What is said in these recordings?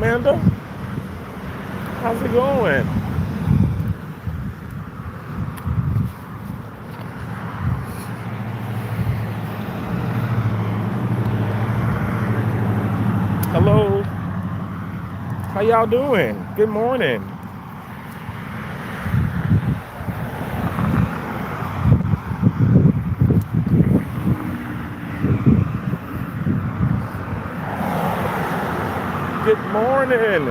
Amanda. How's it going? Hello. How y'all doing? Good morning. Good morning.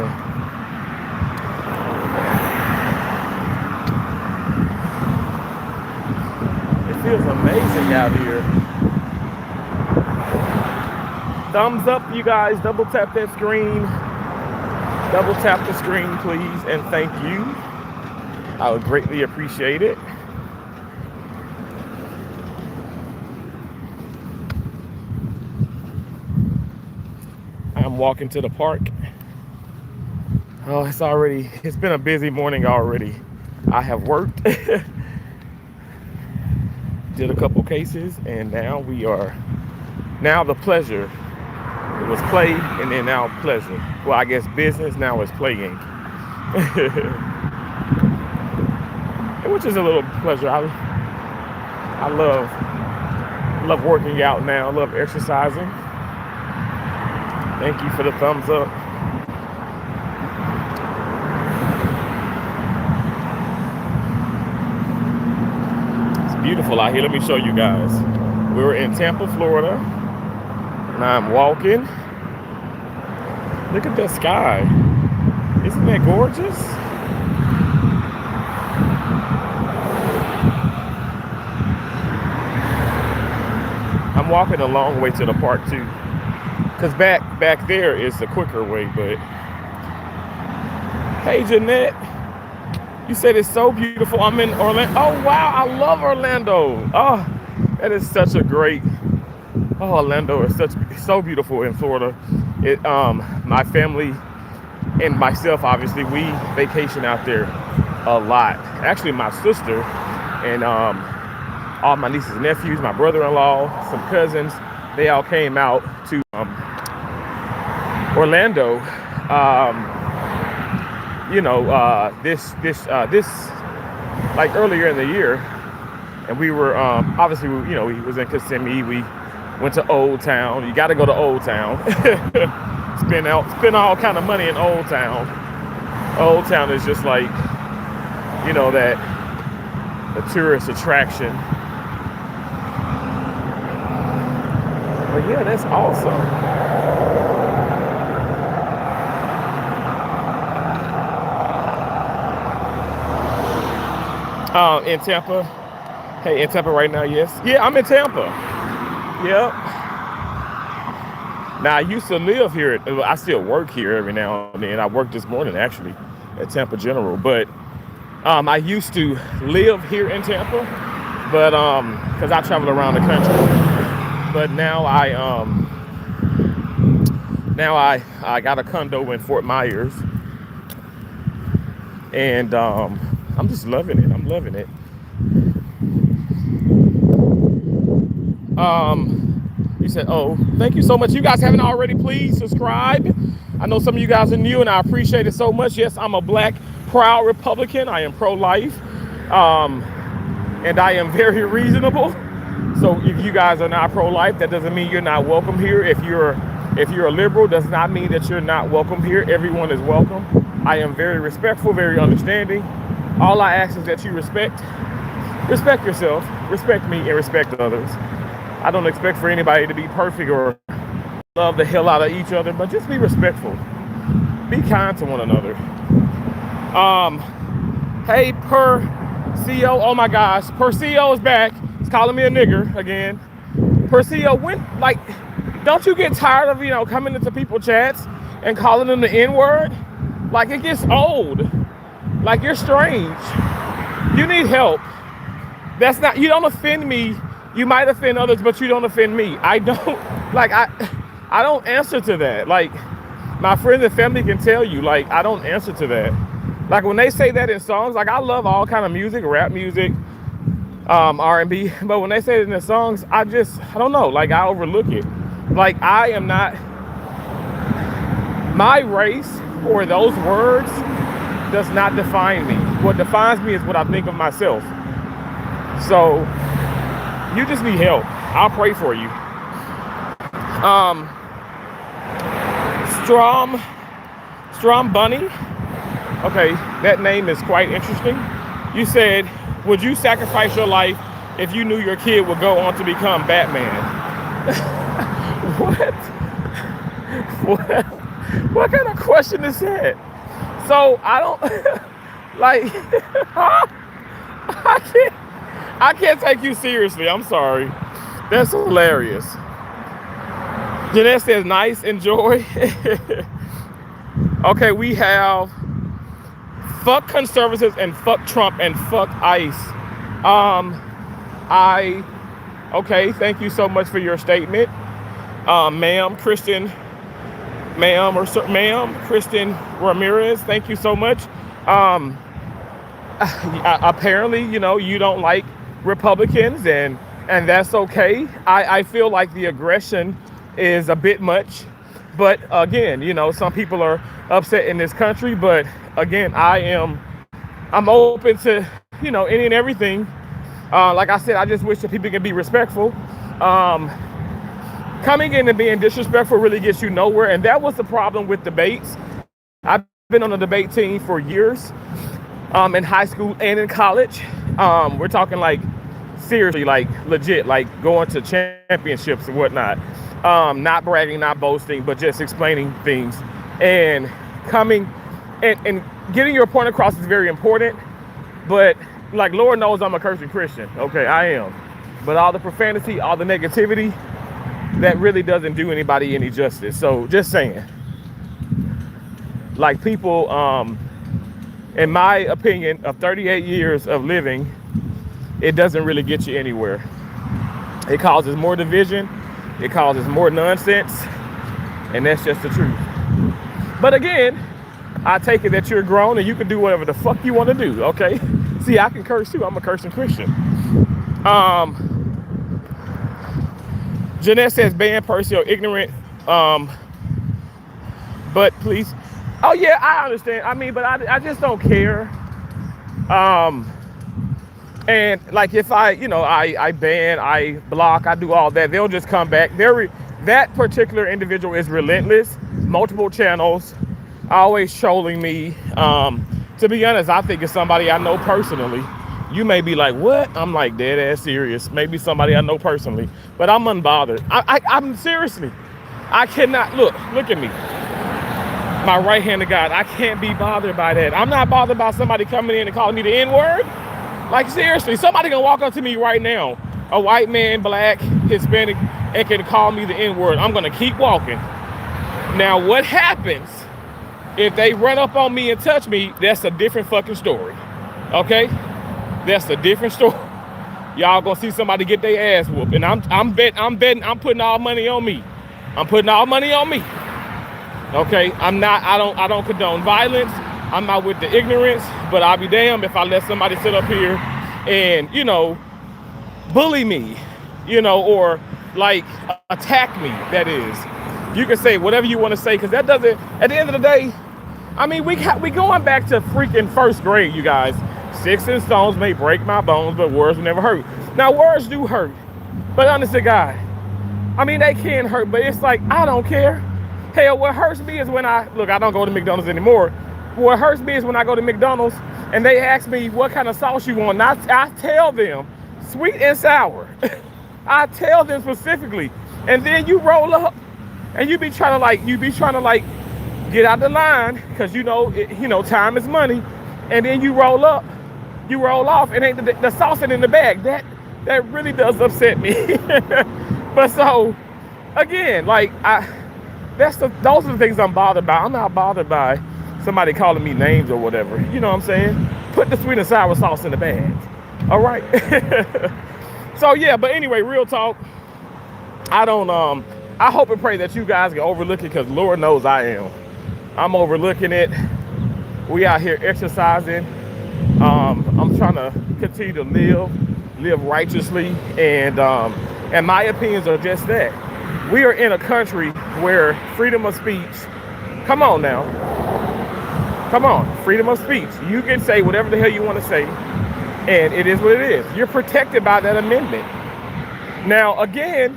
It feels amazing out here. Thumbs up, you guys. Double tap that screen. Double tap the screen, please, and thank you. I would greatly appreciate it. I'm walking to the park. Oh, it's been a busy morning already. I have worked, did a couple cases, and now the pleasure. It was play and then now pleasure. Well, I guess business now is playing, which is a little pleasure. I love working out now. I love exercising. Thank you for the thumbs up. It's beautiful out here. Let me show you guys. We're in Tampa, Florida, and I'm walking. Look at that sky. Isn't that gorgeous? I'm walking a long way to the park too, because back there is the quicker way. But hey, Jeanette, you said it's so beautiful. I'm in Orlando. Oh wow, I love Orlando. Oh, that is such a great. Oh, Orlando is so beautiful in Florida. My family and myself, obviously, we vacation out there a lot. Actually, my sister and all my nieces and nephews, my brother-in-law, some cousins, they all came out to Orlando. This like earlier in the year, and we were obviously we was in Kissimmee. We went to Old Town. You got to go to Old Town. spend all kind of money in Old Town. Old Town is just like that the tourist attraction. But yeah, that's awesome. In Tampa. Hey, in Tampa right now, yes. Yeah, I'm in Tampa. Yep. Now, I used to live here. I still work here every now and then. I worked this morning, actually, at Tampa General. But I used to live here in Tampa, but because I travel around the country. But now I got a condo in Fort Myers, and I'm just loving it. I'm loving it. You said, oh, thank you so much. You guys haven't already, please subscribe. I know some of you guys are new, and I appreciate it so much. Yes, I'm a black, proud Republican. I am pro-life, and I am very reasonable. So if you guys are not pro-life, that doesn't mean you're not welcome here. If you're a liberal, does not mean that you're not welcome here. Everyone is welcome. I am very respectful, very understanding. All I ask is that you respect yourself, respect me, and respect others. I don't expect for anybody to be perfect or love the hell out of each other, but just be respectful. Be kind to one another. Hey, Perseo, oh my gosh, Perseo is back. He's calling me a nigger again. Perseo, don't you get tired of, coming into people's chats and calling them the N-word? Like, it gets old. Like, you're strange. You need help. You don't offend me. You might offend others, but you don't offend me. I don't answer to that. Like, my friends and family can tell you, I don't answer to that. Like, when they say that in songs, I love all kind of music, rap music, R&B, but when they say it in the songs, I don't know, I overlook it. I am not, my race or those words does not define me. What defines me is what I think of myself. So you just need help. I'll pray for you. Strom Bunny. Okay, that name is quite interesting. You said, would you sacrifice your life if you knew your kid would go on to become Batman? What? What kind of question is that? So I don't like I can't take you seriously. I'm sorry. That's hilarious. Jeanette says nice, enjoy. Okay, we have fuck conservatives and fuck Trump and fuck ICE. Okay, thank you so much for your statement. Ma'am, Kristen Ramirez, thank you so much. Apparently, you know, you don't like Republicans, and that's okay. I feel like the aggression is a bit much, but again, you know, some people are upset in this country, but again, I'm open to, you know, any and everything. Like I said, I just wish that people can be respectful. Coming in and being disrespectful really gets you nowhere, and that was the problem with debates. I've been on the debate team for years, in high school and in college. We're talking like seriously, like legit, like going to championships and whatnot. Not bragging, not boasting, but just explaining things. And coming and getting your point across is very important. But like, Lord knows I'm a cursing Christian. Okay, I am. But all the profanity, all the negativity, that really doesn't do anybody any justice. So just saying, like, people, in my opinion, of 38 years of living, it doesn't really get you anywhere. It causes more division. It causes more nonsense. And that's just the truth. But again, I take it that you're grown and you can do whatever the fuck you want to do, okay? See, I can curse too. I'm a cursing Christian. Jeanette says ban Percy or ignorant. But please. Oh yeah, I understand. I mean, but I just don't care. And like, if I ban, I block, I do all that, they'll just come back. That particular individual is relentless, multiple channels, always trolling me. To be honest, I think it's somebody I know personally. You may be like, what? I'm like, dead ass serious. Maybe somebody I know personally, but I'm unbothered. I'm seriously, I cannot, look at me. My right hand of God, I can't be bothered by that. I'm not bothered by somebody coming in and calling me the N-word. Like, seriously, somebody can walk up to me right now, a white man, black, Hispanic, and can call me the N-word. I'm gonna keep walking. Now, what happens if they run up on me and touch me? That's a different fucking story, okay? That's a different story. Y'all gonna see somebody get their ass whooped, and I'm betting, I'm putting all money on me. I'm putting all money on me. Okay, I don't condone violence. I'm not with the ignorance, but I'll be damned if I let somebody sit up here and, you know, bully me, you know, or like attack me. That is, you can say whatever you want to say, because that doesn't, at the end of the day, I mean, we going back to freaking first grade, you guys. Sticks and stones may break my bones, but words will never hurt. Now, words do hurt, but honest to God, I mean, they can hurt, but it's like, I don't care. Hell, what hurts me is when I don't go to McDonald's anymore. What hurts me is when I go to McDonald's and they ask me what kind of sauce you want. And I tell them sweet and sour. I tell them specifically. And then you roll up and you be trying to get out the line, because you know time is money. And then you roll up, you roll off, and ain't the sauce ain't in the bag. That really does upset me. But so again, like, those are the things I'm bothered by. I'm not bothered by somebody calling me names or whatever. You know what I'm saying? Put the sweet and sour sauce in the bag. All right. So yeah, but anyway, real talk. I hope and pray that you guys can overlook it, because Lord knows I am. I'm overlooking it. We out here exercising. I'm trying to continue to live righteously, and my opinions are just that. We are in a country where freedom of speech, come on now, Come on, freedom of speech. You can say whatever the hell you want to say, and it is what it is. You're protected by that amendment. Now, again,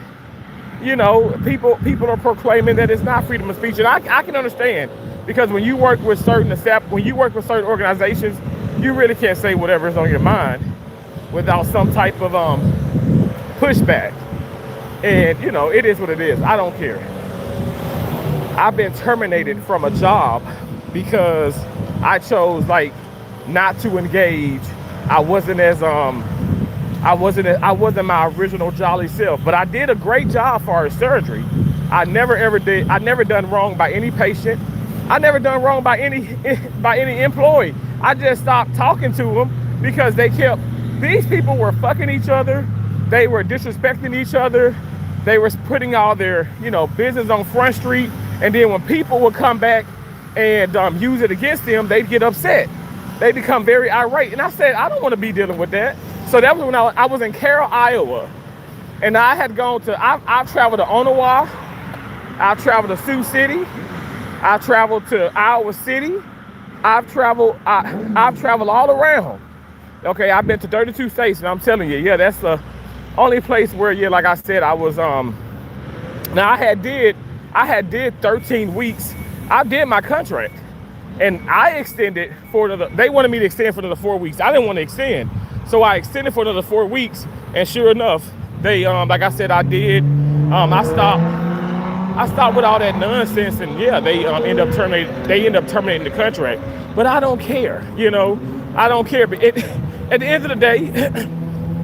people are proclaiming that it's not freedom of speech, and I can understand, because when you work with certain organizations, you really can't say whatever is on your mind without some type of pushback. And it is what it is. I don't care. I've been terminated from a job because I chose not to engage. I wasn't my original jolly self, but I did a great job for our surgery. I never done wrong by any patient. I never done wrong by any employee. I just stopped talking to them because these people were fucking each other. They were disrespecting each other. They were putting all their, business on Front Street. And then when people would come back and use it against them, they'd get upset. They become very irate. And I said, I don't want to be dealing with that. So that was when I was in Carroll, Iowa. And I had gone I've traveled to Onawa. I've traveled to Sioux City. I've traveled to Iowa City. I've traveled all around. Okay, I've been to 32 states, and I'm telling you, yeah, that's the only place where, yeah, like I said, I was, now I had did 13 weeks. I did my contract, and I extended they wanted me to extend for another 4 weeks. I didn't want to extend, so I extended for another 4 weeks, and sure enough, they, like I said, I did, I stopped with all that nonsense, and yeah, they end up terminating the contract. But I don't care, I don't care. But at the end of the day,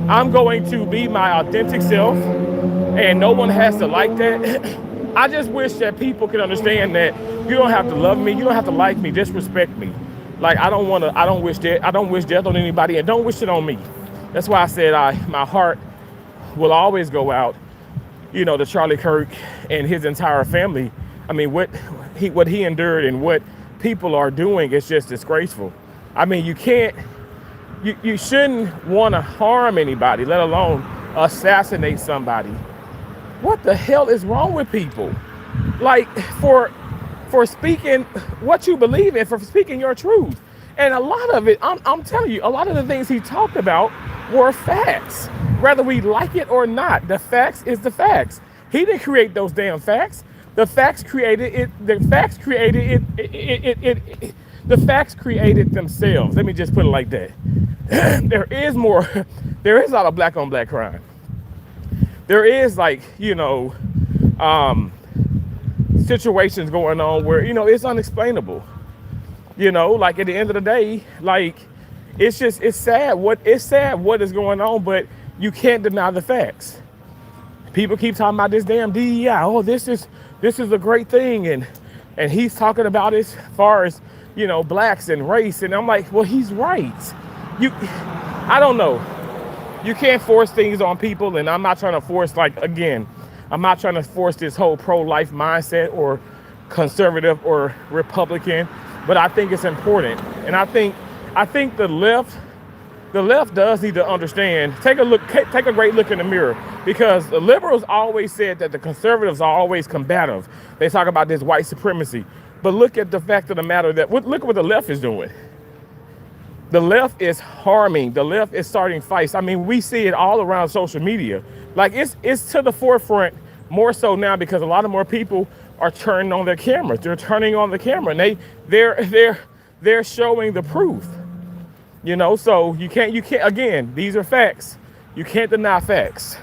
I'm going to be my authentic self, and no one has to like that. I just wish that people could understand that you don't have to love me, you don't have to like me, just respect me. Like, I don't wish death on anybody, and don't wish it on me. That's why I said my heart will always go out, to Charlie Kirk and his entire family. I mean, what he endured and what people are doing is just disgraceful. I mean, you shouldn't want to harm anybody, let alone assassinate somebody. What the hell is wrong with people? Like, for speaking what you believe in, for speaking your truth. And a lot of it, I'm telling you, a lot of the things he talked about were facts. Whether we like it or not, the facts is the facts. He didn't create those damn facts. The facts created it. The facts created it. The facts created themselves. Let me just put it like that. There is a lot of black on black crime. There is situations going on where, it's unexplainable. Like at the end of the day, it's sad what is going on, but you can't deny the facts. People keep talking about this damn DEI. Oh, this is a great thing, and he's talking about it as far as blacks and race, and I'm like, well, he's right. I don't know. You can't force things on people, and I'm not trying to force I'm not trying to force this whole pro-life mindset or conservative or Republican, but I think it's important, and I think the left does need to understand. Take a great look in the mirror, because the liberals always said that the conservatives are always combative. They talk about this white supremacy, but look at the fact of the matter that look at what the left is doing. The left is harming. The left is starting fights. I mean, we see it all around social media. Like it's to the forefront more so now because a lot of more people are turning on their cameras. They're turning on the camera, and they're showing the proof. So you can't again, these are facts. You can't deny facts.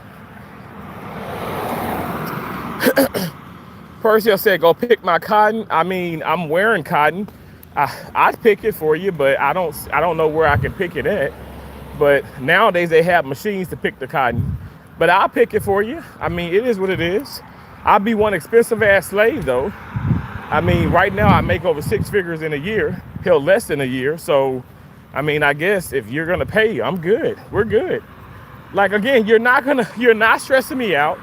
Percy said, go pick my cotton. I mean, I'm wearing cotton. I'd pick it for you, but I don't know where I can pick it at. But nowadays they have machines to pick the cotton. But I'll pick it for you. I mean, it is what it is. I'll be one expensive ass slave though. I mean, right now I make over 6 figures in a year, hell, less than a year. So, I mean, I guess if you're gonna pay, I'm good. We're good. Like, again, you're not stressing me out.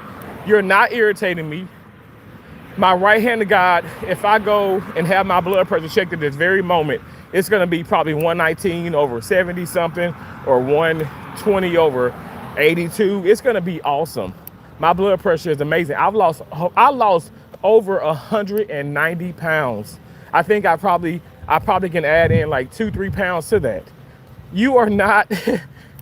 You're not irritating me. My right hand to God, if I go and have my blood pressure checked at this very moment, it's going to be probably 119 over 70 something or 120 over 82. It's going to be awesome. My blood pressure is amazing. I lost over 190 pounds. I think I I probably can add in like 2-3 pounds to that. You are not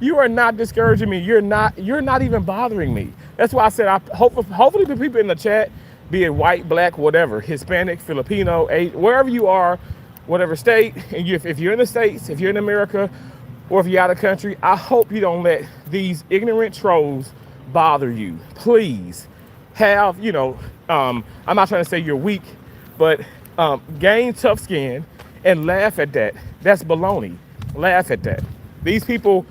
you are not discouraging me. You're not even bothering me. That's why I said hopefully the people in the chat, be it white, black, whatever, Hispanic, Filipino, wherever you are, whatever state, and if you're in the States, if you're in America, or if you're out of country, I hope you don't let these ignorant trolls bother you. Please have, I'm not trying to say you're weak, but gain tough skin and laugh at that. That's baloney. Laugh at that. These people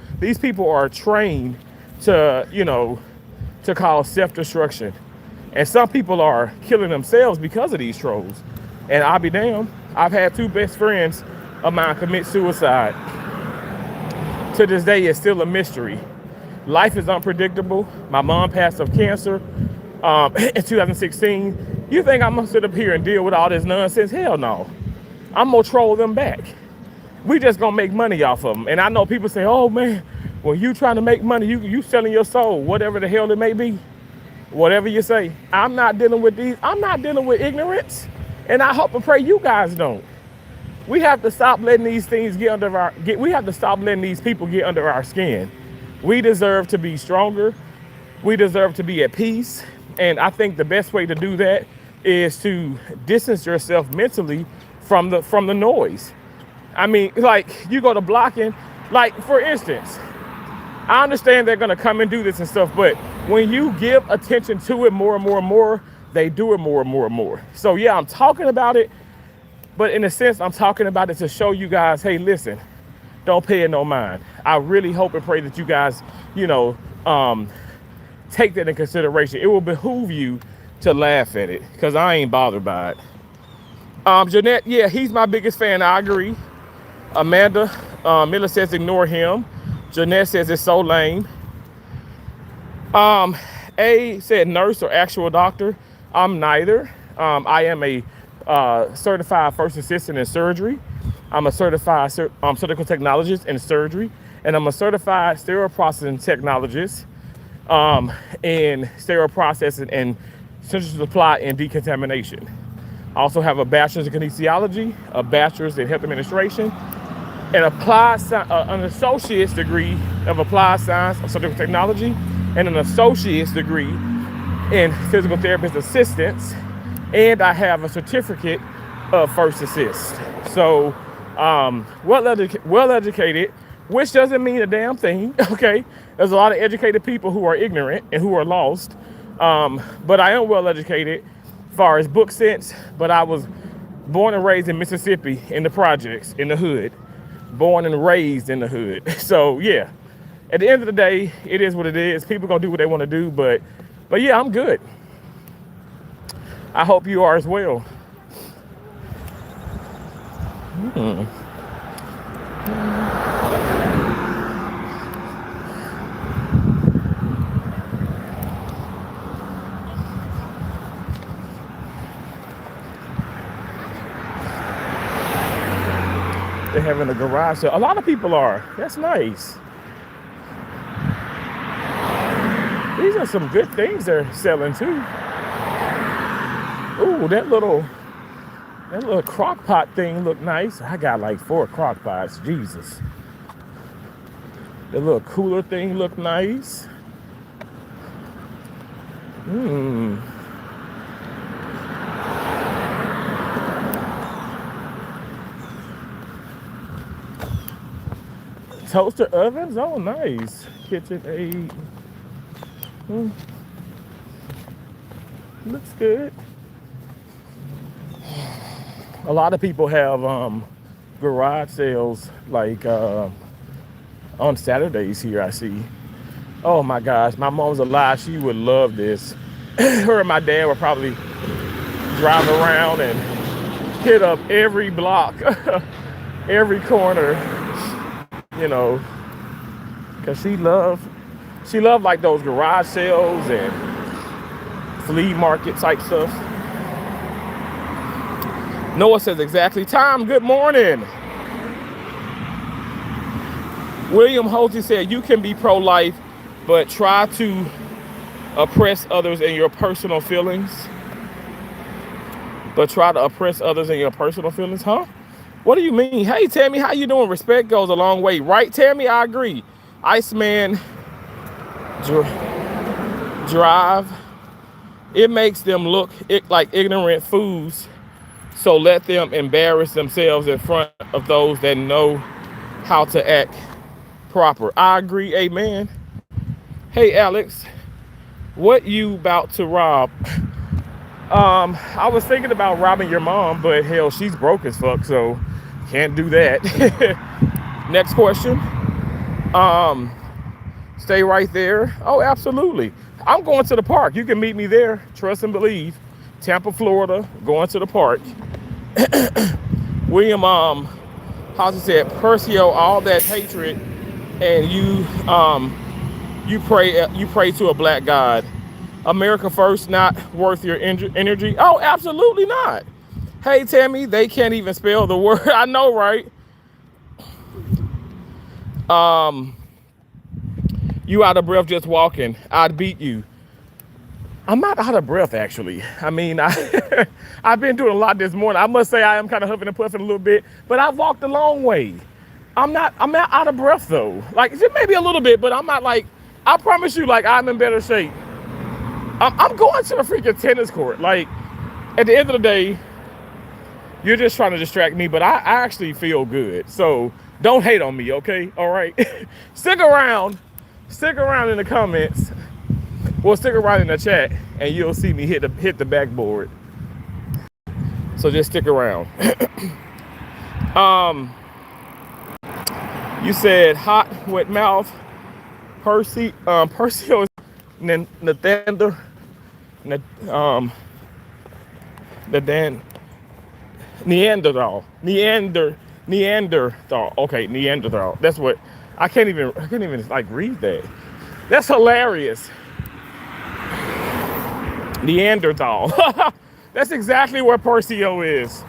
are trained to cause self-destruction. And some people are killing themselves because of these trolls. And I'll be damned. I've had 2 best friends of mine commit suicide. To this day, it's still a mystery. Life is unpredictable. My mom passed of cancer in 2016. You think I'm gonna sit up here and deal with all this nonsense? Hell no. I'm gonna troll them back. We just gonna make money off of them. And I know people say, oh man, when you trying to make money, you selling your soul, whatever the hell it may be. Whatever you say. I'm not dealing with ignorance. And I hope and pray you guys don't. We have to stop letting these things we have to stop letting these people get under our skin. We deserve to be stronger. We deserve to be at peace. And I think the best way to do that is to distance yourself mentally from the noise. I mean, like you go to blocking, like for instance, I understand they're gonna come and do this and stuff, but when you give attention to it more and more and more, they do it more and more and more. So yeah, I'm talking about it, but in a sense, I'm talking about it to show you guys, hey, listen, don't pay it no mind. I really hope and pray that you guys, take that in consideration. It will behoove you to laugh at it, because I ain't bothered by it. Jeanette, yeah, he's my biggest fan. I agree. Amanda Miller says ignore him. Jeanette says it's so lame. A said nurse or actual doctor. I'm neither. I am a certified first assistant in surgery. I'm a certified surgical technologist in surgery, and I'm a certified sterile processing technologist in sterile processing and central supply and decontamination. I also have a bachelor's in kinesiology, a bachelor's in health administration, and an associate's degree of applied science of surgical technology, and an associate's degree in physical therapist assistance, and I have a certificate of first assist. So, well educated, which doesn't mean a damn thing. Okay, there's a lot of educated people who are ignorant and who are lost, but I am well educated as far as book sense. But I was born and raised in Mississippi, in the projects, in the hood. Born and raised in the hood. So yeah, at the end of the day, it is what it is. People gonna do what they want to do, but yeah, I'm good. I hope you are as well. They're having a garage sale. A lot of people are. That's nice. These are some good things they're selling too. Ooh, that little crock pot thing look nice. I got like 4 crock pots. Jesus. The little cooler thing look nice. Toaster ovens? Oh, nice. KitchenAid. Looks good. A lot of people have garage sales like on Saturdays here, I see. Oh my gosh, my mom's alive. She would love this. Her and my dad would probably drive around and hit up every block, every corner, because she loved like those garage sales and flea market type stuff. Noah says exactly. Tom, good morning. William Holsey said you can be pro-life, but try to oppress others in your personal feelings. Huh? What do you mean? Hey, Tammy, how you doing? Respect goes a long way, right, Tammy? I agree. Iceman drive. It makes them look like ignorant fools. So let them embarrass themselves in front of those that know how to act proper. I agree. Amen. Hey, Alex, what you about to rob? I was thinking about robbing your mom, but hell, she's broke as fuck, so can't do that. Next question. Stay right there. Oh, absolutely. I'm going to the park. You can meet me there. Trust and believe. Tampa, Florida. Going to the park. William, how's it said? Perseo, all that hatred, and you pray to a black God. America first, not worth your energy. Oh, absolutely not. Hey, Tammy, they can't even spell the word. I know, right? You out of breath just walking. I'd beat you. I'm not out of breath, actually. I mean, I've been doing a lot this morning. I must say I am kind of huffing and puffing a little bit, but I've walked a long way. I'm not out of breath, though. Like, maybe a little bit, but I'm not like, I promise you, like, I'm in better shape. I'm going to the freaking tennis court. Like, at the end of the day, you're just trying to distract me, but I actually feel good. So don't hate on me, okay? All right. Stick around in the comments. Well, stick around in the chat, and you'll see me hit the backboard. So just stick around. You said hot wet mouth. Percy is Nathaniel. Neanderthal. Okay, Neanderthal. That's what I can't even like read that. That's hilarious. Neanderthal. That's exactly where Perseo is.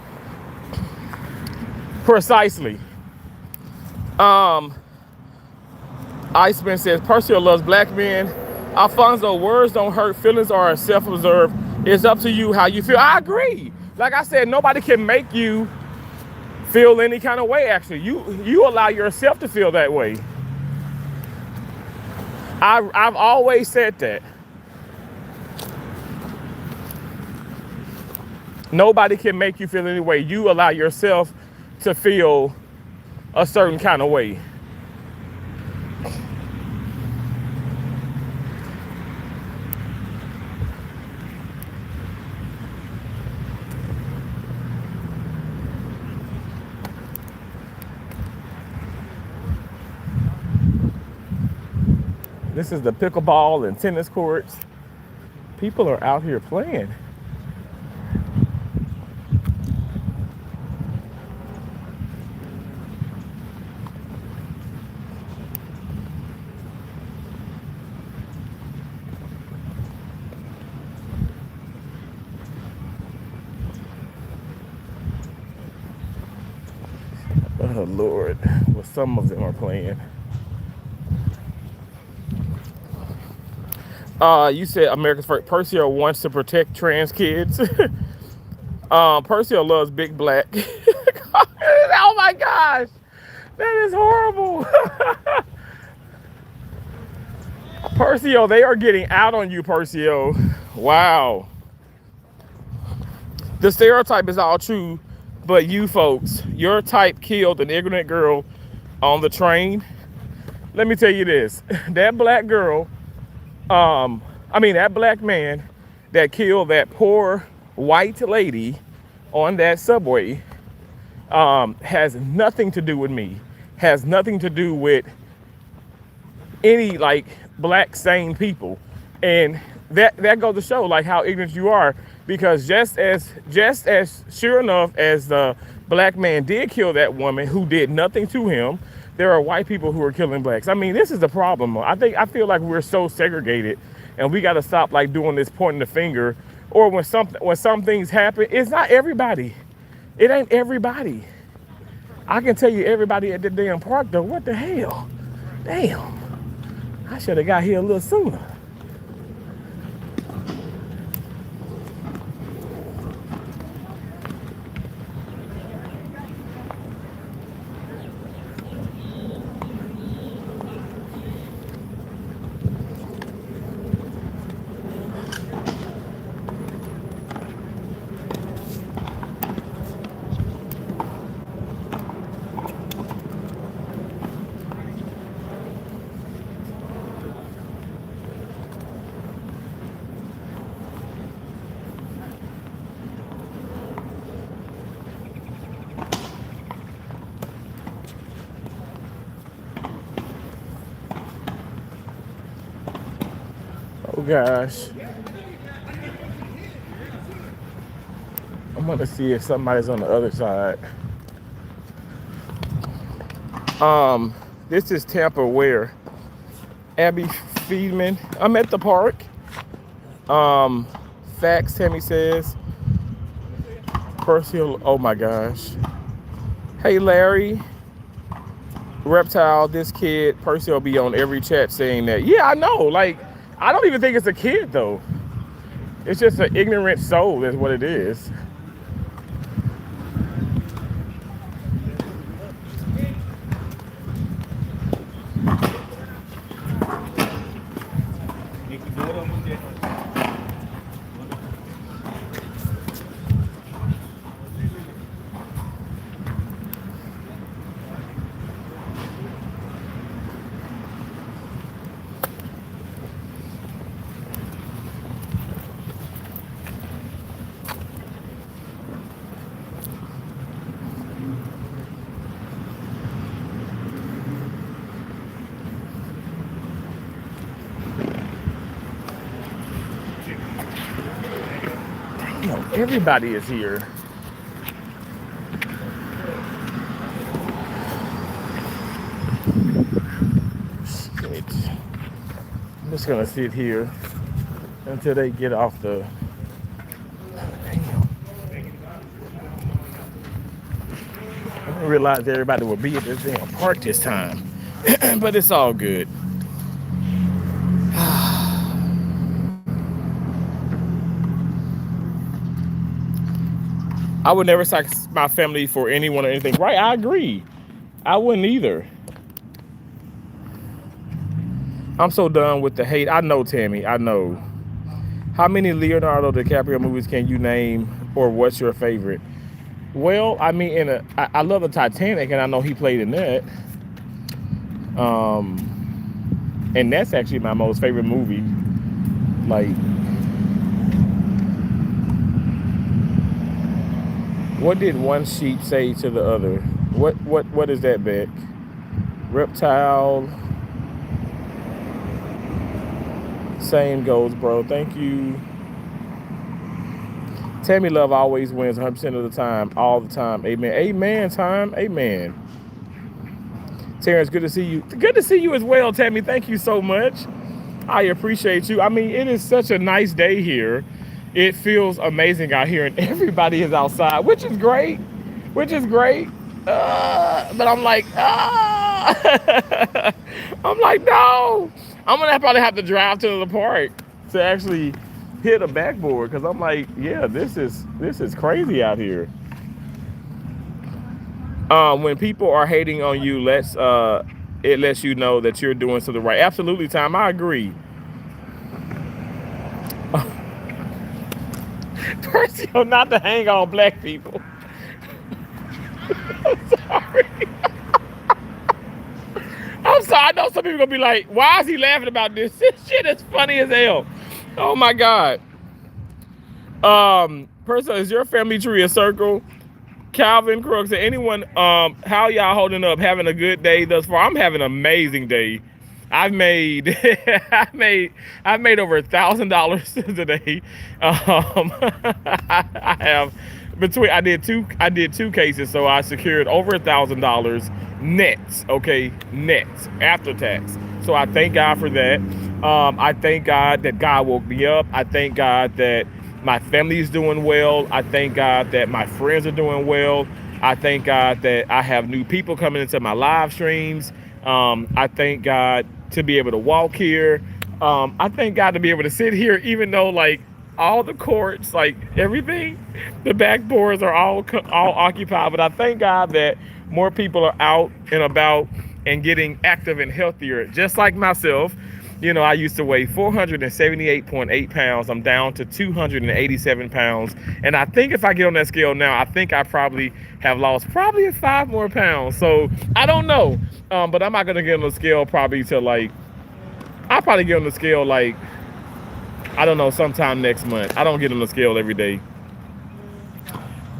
Precisely. Iceman says Perseo loves black men. Alfonso, words don't hurt, feelings are self-observed. It's up to you how you feel. I agree. Like I said, nobody can make you feel any kind of way, actually. You allow yourself to feel that way. I've always said that. Nobody can make you feel any way. You allow yourself to feel a certain kind of way. This is the pickleball and tennis courts. People are out here playing. Oh Lord, well, some of them are playing. You said America's first. Perseo wants to protect trans kids. Perseo loves big black. Oh my gosh, that is horrible. Perseo, they are getting out on you, Perseo. Wow. The stereotype is all true, but you folks, your type killed an ignorant girl on the train. Let me tell you this, that black girl, that black man that killed that poor white lady on that subway has nothing to do with me, has nothing to do with any like black sane people. And that goes to show like how ignorant you are, because just as sure enough as the black man did kill that woman who did nothing to him, there are white people who are killing blacks. I mean, this is the problem. I feel like we're so segregated, and we got to stop like doing this pointing the finger. Or when some things happen, it's not everybody. It ain't everybody. I can tell you everybody at the damn park though. What the hell? Damn. I should have got here a little sooner. Oh gosh. I'm gonna see if somebody's on the other side. This is Tampa where Abby Friedman. I'm at the park. Facts, Tammy says. Percival, oh my gosh. Hey Larry, Reptile, this kid, Percy will be on every chat saying that. Yeah, I know. Like, I don't even think it's a kid though. It's just an ignorant soul, is what it is. Everybody is here. Shit. I'm just gonna sit here until they get off the. Damn. I didn't realize everybody would be at this damn park this time, but it's all good. I would never sacrifice my family for anyone or anything. Right, I agree. I wouldn't either. I'm so done with the hate. I know, Tammy. I know. How many Leonardo DiCaprio movies can you name, or what's your favorite? Well, I mean, I love the Titanic, and I know he played in that. And that's actually my most favorite movie. Like, what did one sheep say to the other? What is that, Beck? Reptile. Same goes, bro. Thank you. Tammy Love always wins 100% of the time, all the time. Amen. Amen, time. Amen. Terrence, good to see you. Good to see you as well, Tammy. Thank you so much. I appreciate you. I mean, it is such a nice day here. It feels amazing out here, and everybody is outside, which is great. Which is great. But I'm like, I'm like, no. I'm gonna probably have to drive to the park to actually hit a backboard, because I'm like, yeah, this is crazy out here. When people are hating on you, it lets you know that you're doing something right. Absolutely, Tom. I agree. Percio, not to hang on black people. I'm sorry. I'm sorry. I know some people are gonna be like, why is he laughing about this? This shit is funny as hell. Oh my God. Percio, is your family tree a circle? Calvin Crooks, anyone, how y'all holding up? Having a good day thus far? I'm having an amazing day. I've made I've made over $1,000 today. I have I did two cases, so I secured over $1,000 nets. Okay, nets after tax. So I thank God for that. I thank God that God woke me up. I thank God that my family is doing well. I thank God that my friends are doing well. I thank God that I have new people coming into my live streams. I thank God to be able to walk here. I thank God to be able to sit here, even though like all the courts, like everything, the backboards are all occupied. But I thank God that more people are out and about and getting active and healthier, just like myself. You know, I used to weigh 478.8 pounds. I'm down to 287 pounds. And I think if I get on that scale now, I think I probably have lost probably 5 more pounds. So I don't know. But I'm not going to get on the scale probably till like, I'll probably get on the scale like, I don't know, sometime next month. I don't get on the scale every day.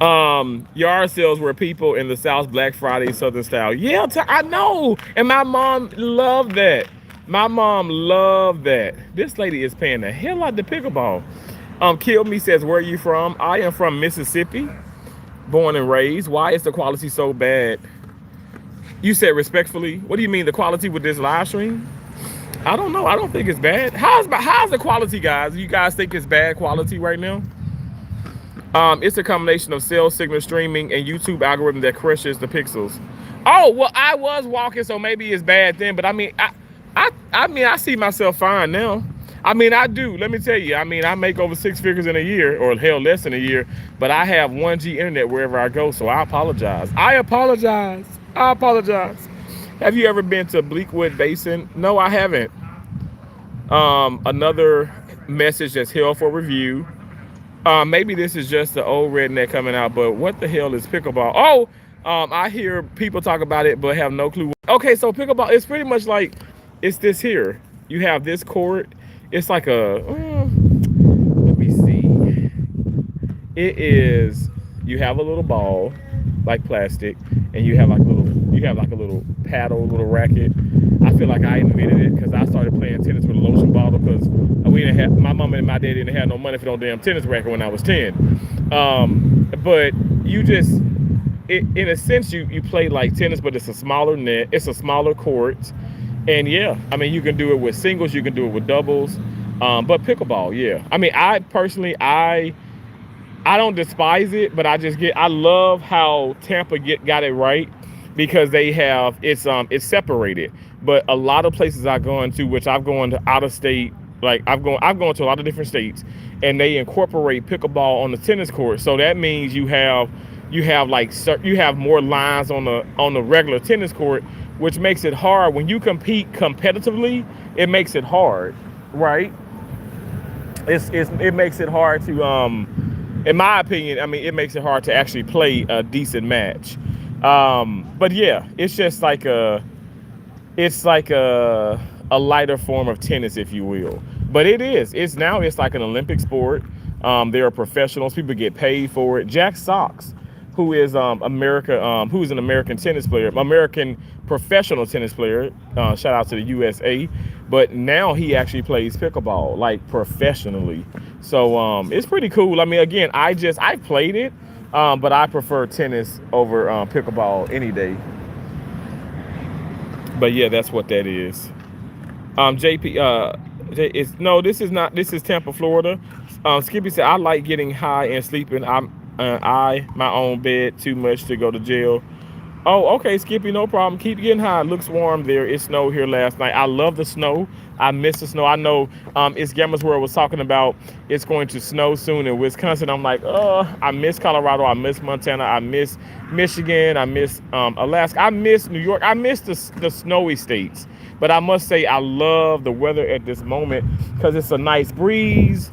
Yard sales were people in the South, Black Friday, Southern style. Yeah, I know. And my mom loved that. My mom loved that. This lady is paying the hell out the pickleball. Kill Me says, where are you from? I am from Mississippi, born and raised. Why is the quality so bad? You said respectfully. What do you mean the quality with this live stream? I don't know. I don't think it's bad. How's the quality, guys? You guys think it's bad quality right now? It's a combination of cell signal streaming and YouTube algorithm that crushes the pixels. Oh, well, I was walking, so maybe it's bad then. But I mean, I see myself fine now. I mean, I do. Let me tell you. I mean, I make over 6 figures in a year, or hell, less than a year. But I have 1G internet wherever I go, so I apologize. I apologize. Have you ever been to Bleakwood Basin? No, I haven't. Another message that's held for review. Maybe this is just the old redneck coming out, but what the hell is pickleball? Oh, I hear people talk about it, but have no clue. Okay, so pickleball, it's pretty much like, it's this here. You have this court. It's like let me see. It is, you have a little ball, like plastic, and you have like a little paddle, little racket. I feel like I invented it because I started playing tennis with a lotion bottle because my mama and my daddy didn't have no money for no damn tennis racket when I was 10. But you just, in a sense, you play like tennis, but it's a smaller net, it's a smaller court. And yeah, I mean, you can do it with singles, you can do it with doubles. But pickleball, yeah. I mean, I personally, I don't despise it, but I love how Tampa got it right, because they have, it's separated. But a lot of places I've gone to, which I've gone to out of state, like I've gone to a lot of different states, and they incorporate pickleball on the tennis court. So that means you have more lines on the regular tennis court, which makes it hard when you compete competitively. It makes it hard, right? It makes it hard to, in my opinion, I mean, it makes it hard to actually play a decent match. But yeah, it's just like it's like a lighter form of tennis, if you will. But it's like an Olympic sport. There are professionals, people get paid for it. Jack Sox, who is who's an American tennis player, American professional tennis player, shout out to the USA, but now he actually plays pickleball, like professionally. So it's pretty cool. I mean, again, I've played it, but I prefer tennis over pickleball any day. But yeah, that's what that is. This is Tampa, Florida. Skippy said, I like getting high and sleeping. My own bed too much to go to jail. Oh, okay, Skippy, no problem. Keep getting high. It looks warm there. It snowed here last night. I love the snow. I miss the snow. I know it's Gamma's World was talking about it's going to snow soon in Wisconsin. I'm like, I miss Colorado. I miss Montana. I miss Michigan. I miss Alaska. I miss New York. I miss the snowy states. But I must say, I love the weather at this moment because it's a nice breeze.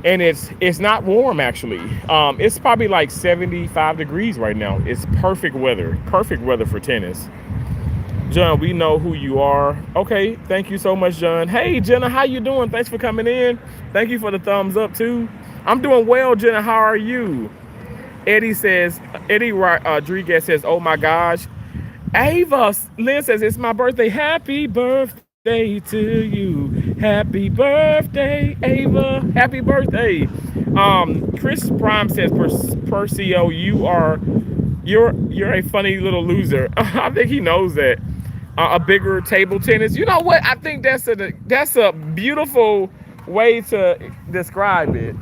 And it's not warm, actually. It's probably like 75 degrees right now. It's perfect weather for tennis. John, we know who you are. Okay, thank you so much, John. Hey, Jenna, how you doing? Thanks for coming in. Thank you for the thumbs up, too. I'm doing well, Jenna. How are you? Eddie Rodriguez says, oh, my gosh. Ava Lynn says, it's my birthday. Happy birthday to you. Happy birthday, Ava. Happy birthday. Chris Prime says, Percio, you're a funny little loser. I think he knows that. A bigger table tennis. You know what? I think that's a beautiful way to describe it.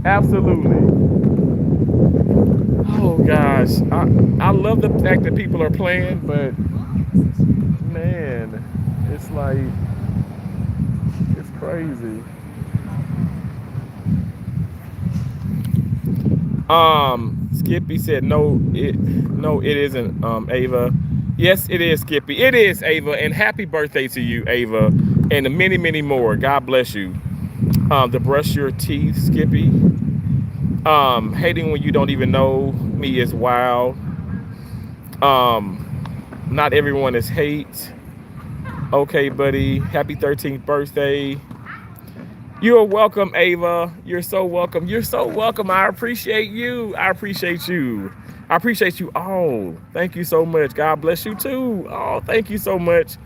Absolutely. Oh gosh, I love the fact that people are playing, but man, it's like, it's crazy. Skippy said no, it isn't, Ava. Yes, it is, Skippy. It is, Ava, and happy birthday to you, Ava, and many, many more. God bless you. To brush your teeth, Skippy. Hating when you don't even know me is wild. Not everyone is hate. Okay, buddy. Happy 13th birthday. You're welcome, Ava. You're so welcome. You're so welcome. I appreciate you. I appreciate you. I appreciate you all. Thank you so much. God bless you too. Oh, thank you so much.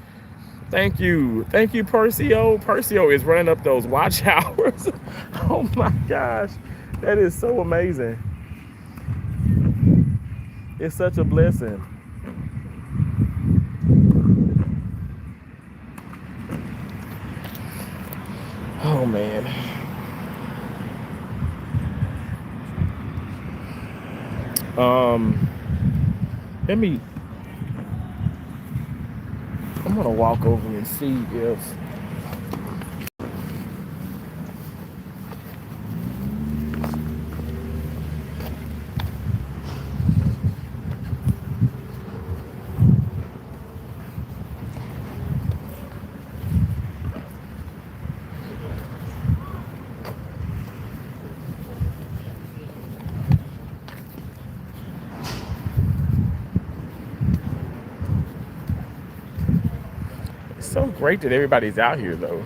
Thank you. Thank you, Percio. Percio is running up those watch hours. Oh my gosh. That is so amazing. It's such a blessing. Oh man. Um, let me I'm gonna walk over and see if it's so great that everybody's out here though.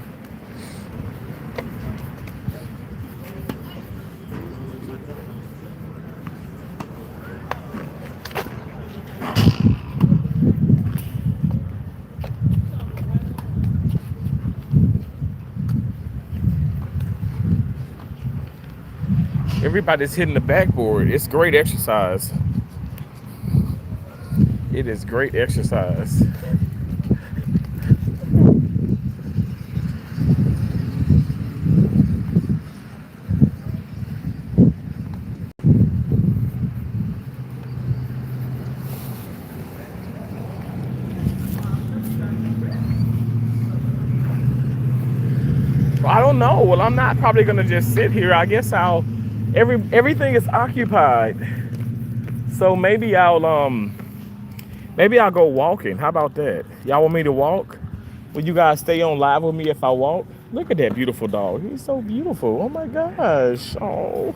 Everybody's hitting the backboard. It's great exercise. It is great exercise. I don't know. Well, I'm not probably gonna just sit here. I guess I'll everything is occupied. So maybe I'll go walking. How about that? Y'all want me to walk? Will you guys stay on live with me if I walk? Look at that beautiful dog. He's so beautiful. Oh my gosh. Oh,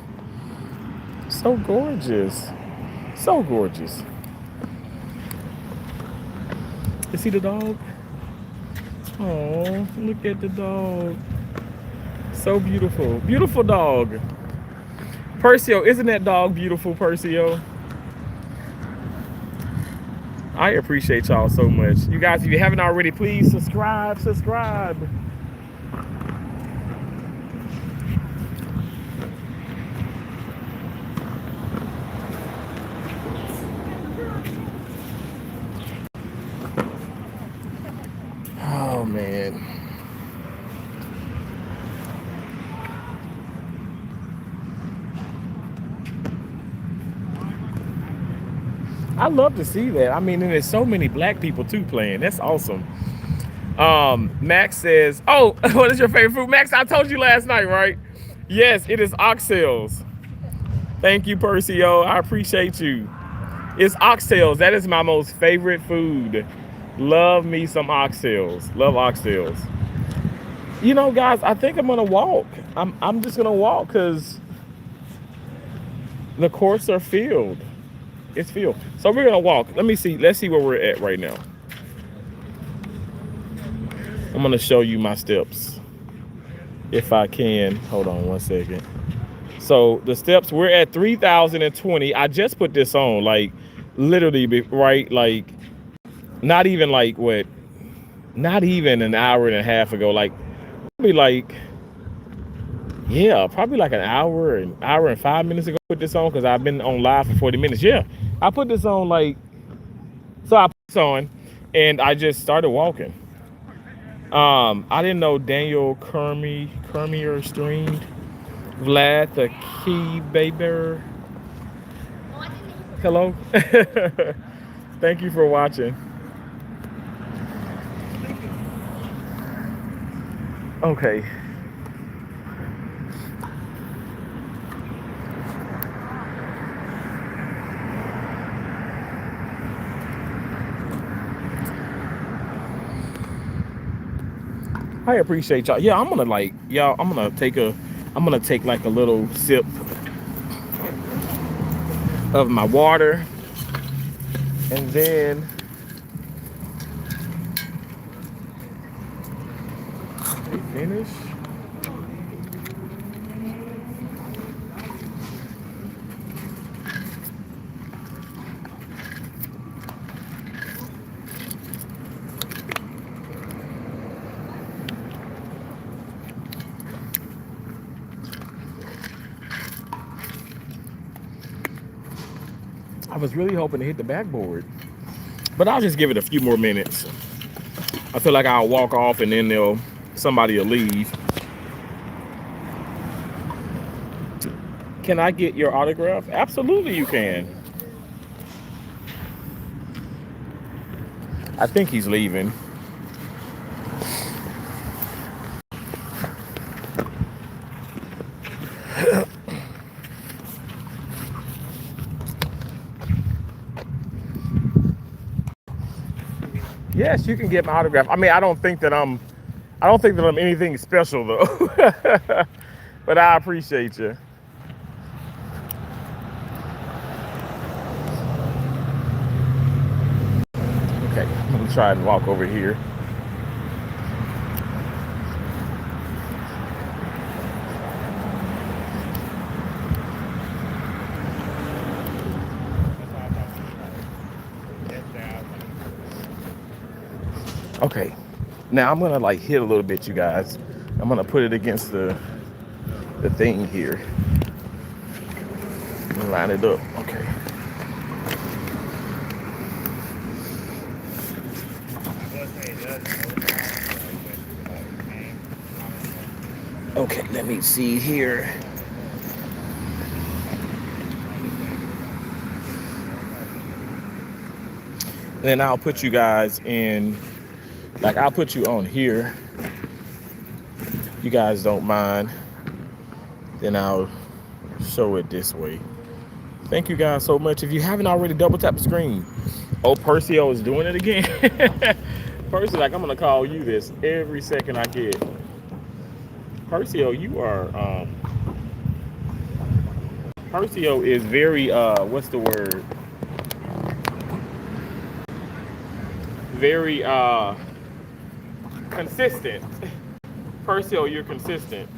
so gorgeous. So gorgeous. You see the dog? Oh, look at the dog. So beautiful. Beautiful dog. Percio, isn't that dog beautiful, Percio? I appreciate y'all so much. You guys, if you haven't already, please subscribe. Oh man. I love to see that. I mean, and there's so many black people too playing. That's awesome. Max says, "Oh, what is your favorite food?" Max, I told you last night, right? Yes, it is oxtails. Thank you, Percio. I appreciate you. It's oxtails. That is my most favorite food. Love me some oxtails. Love oxtails. You know, guys, I think I'm gonna walk. I'm just gonna walk because the courts are filled. It's filled. So we're gonna walk. Let me see. Let's see where we're at right now. I'm gonna show you my steps if I can. Hold on one second. So the steps, we're at 3,020. I just put this on, like literally, right? Like not even like what? Not even an hour and a half ago. Like probably like yeah, probably like an hour and 5 minutes ago. Put this on because I've been on live for 40 minutes. Yeah, I put this on like so. I put this on, and I just started walking. I didn't know Daniel Kermier streamed. Vlad the key baby. Hello. Thank you for watching. Okay. I appreciate y'all. Yeah, I'm gonna like y'all. I'm gonna take like a little sip of my water, and then finish. I was really hoping to hit the backboard, but I'll just give it a few more minutes. I feel like I'll walk off and then somebody will leave. Can I get your autograph? Absolutely, you can. I think he's leaving. Yes, you can get my autograph. I mean, I don't think that I'm anything special though. But I appreciate you. Okay, let me try and walk over here. Okay, now I'm gonna like hit a little bit, you guys. I'm gonna put it against the thing here. Line it up. Okay. Okay, let me see here. Then I'll put you guys in, like I'll put you on here. You guys don't mind. Then I'll show it this way. Thank you guys so much. If you haven't already, double tap the screen. Oh, Percio is doing it again. Percy, like I'm gonna call you this every second I get. Percio, you are Percio is very what's the word? Very consistent. Percio, you're consistent.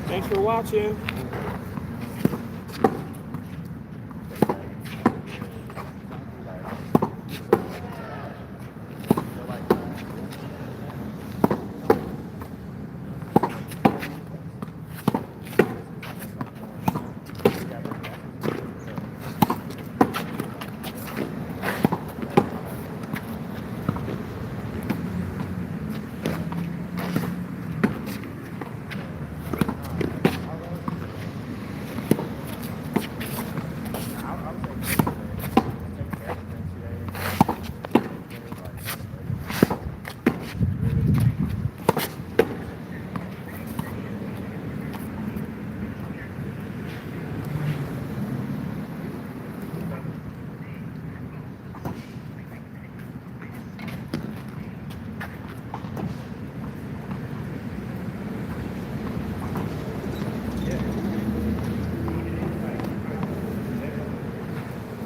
Thanks for watching.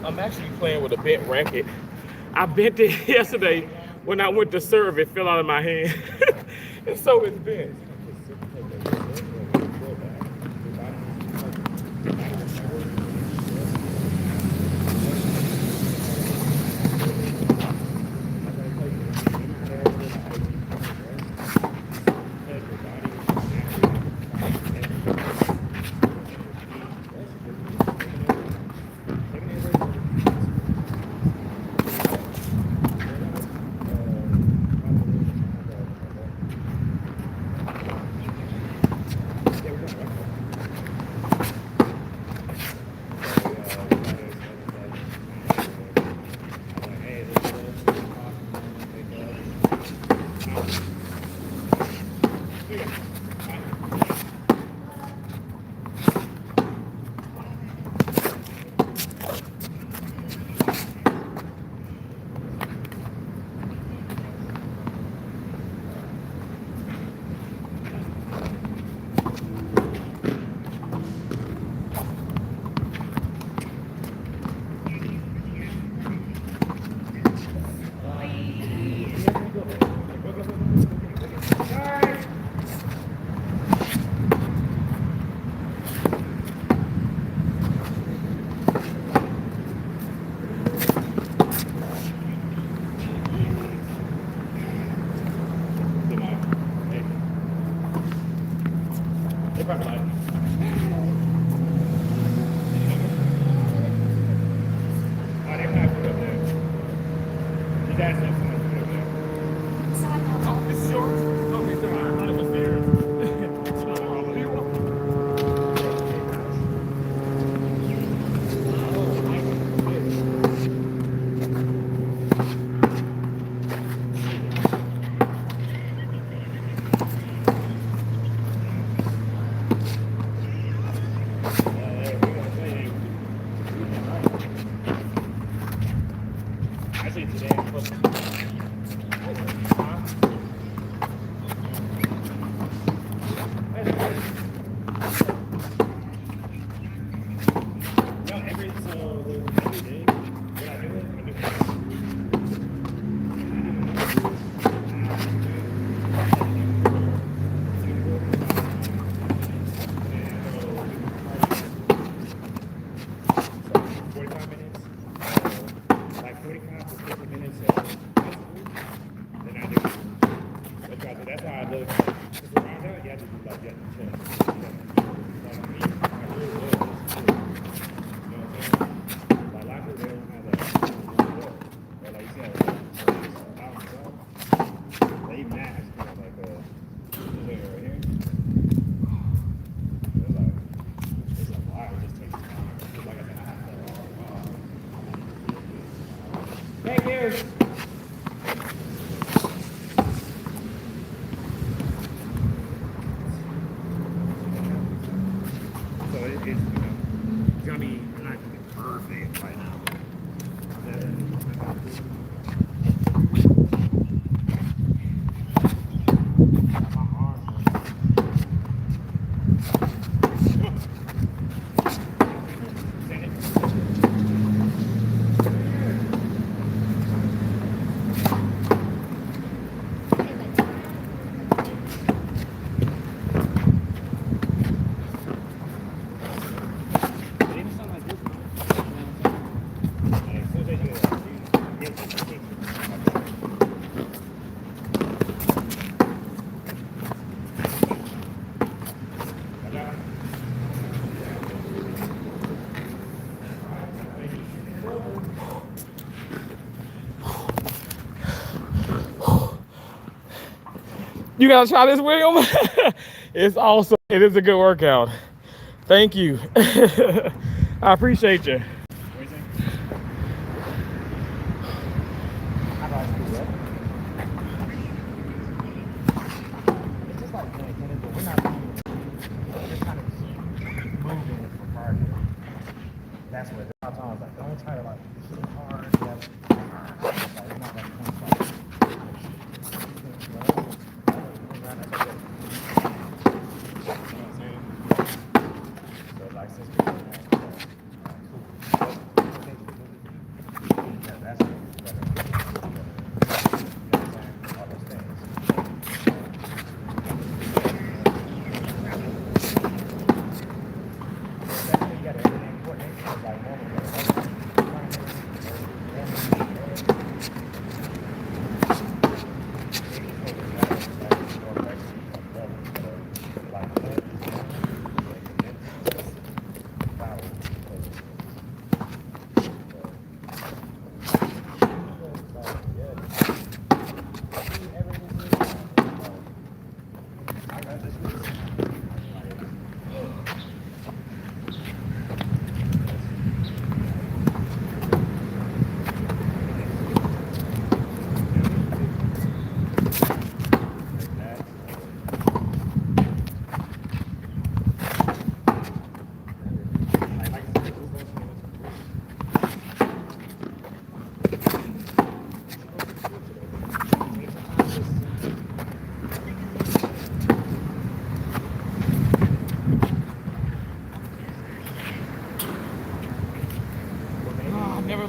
I'm actually playing with a bent racket. I bent it yesterday when I went to serve. It fell out of my hand, and so it's bent. You gotta try this, William. It's awesome. It is a good workout. Thank you. I appreciate you. That's what I was like, don't try to like hit hard. It's not like that's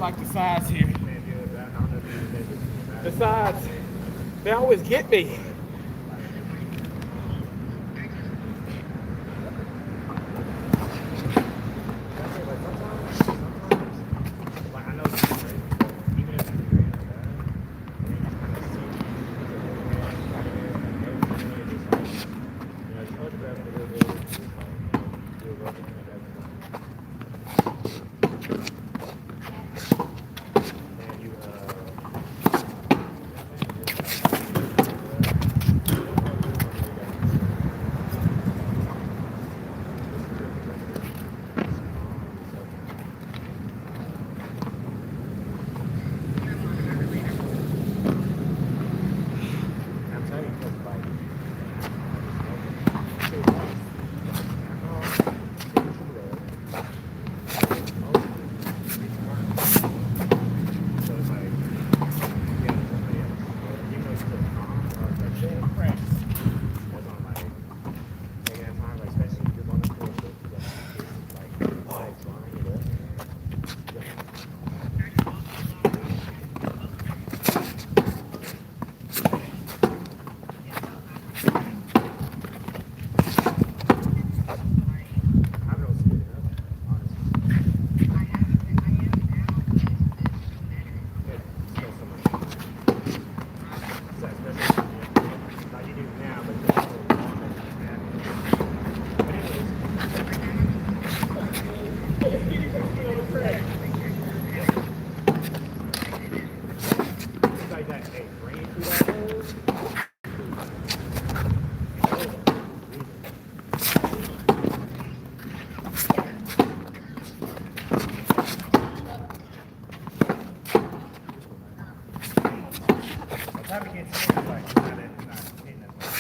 like the sides here. Man, dude, I don't know if you did this. The sides, they always get me. Like, I know it's crazy, but even if you're doing that, and you kind of see everything is like, it's photographed a little bit, it's like, do a rough and then you, I'm telling you, because like, so it's like, yeah, somebody else. Even though you put calm or like shit, that's on like taking that time, like especially if you're on the cool shit, like drawing it up. I don't see it enough, honestly. It's still so much. So especially like you do now, but you also want to have. But anyways, it's like that. Hey, bring it through that hole. By the time it gets in, it's like it's not hitting as much.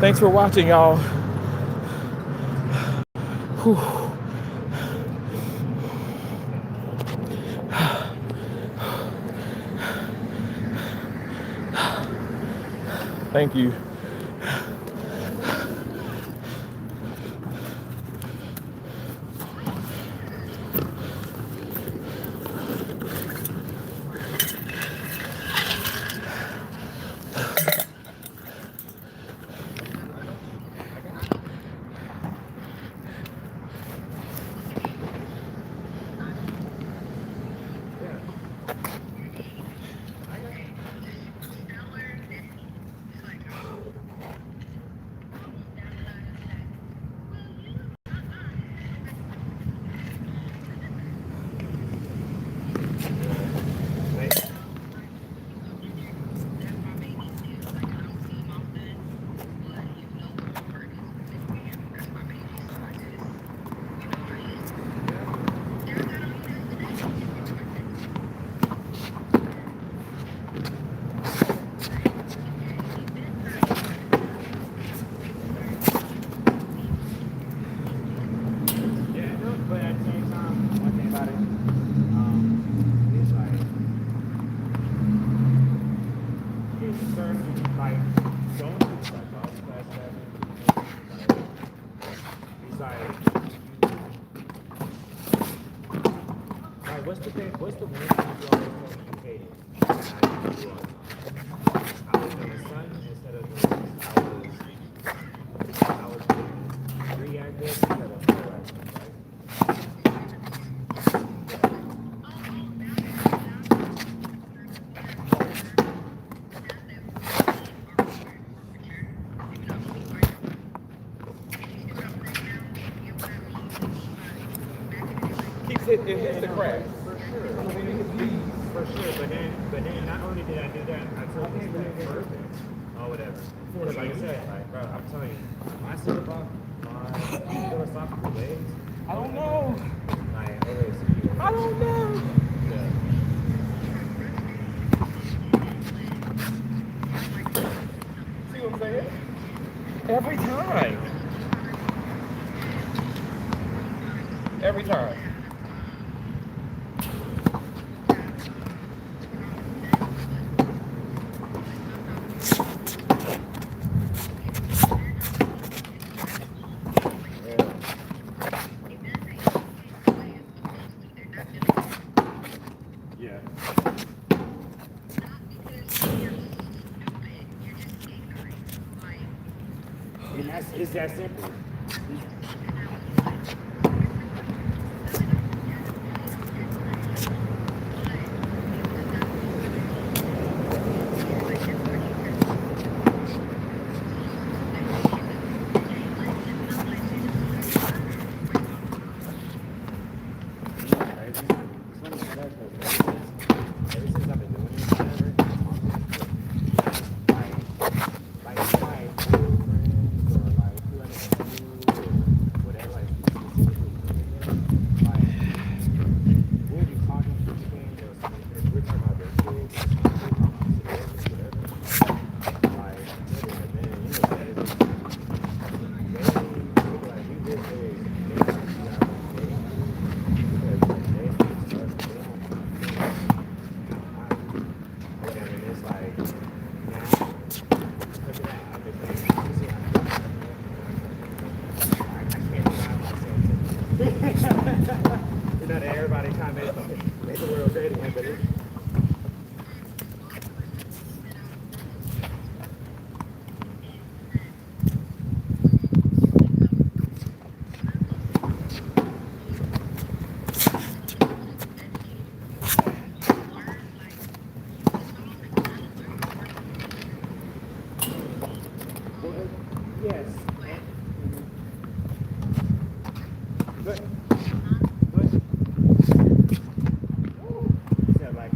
Thanks for watching, y'all. Whew. Thank you. like, what's the thing? What's the one thing you always told me you hated? I was in the sun instead of the I was reactive instead of proactive, right? It hits the crack. For sure. For sure. But then not only did I do that, I took this thing further or whatever. Because like I said, like bro, I'm telling you, when I said about my philosophical ways, I don't know. I always see you. I don't know. Yeah. See what I'm saying? Every time. Every time. Yeah. And it's that simple. You know that everybody kind of make the world great again, but it's yes. But said like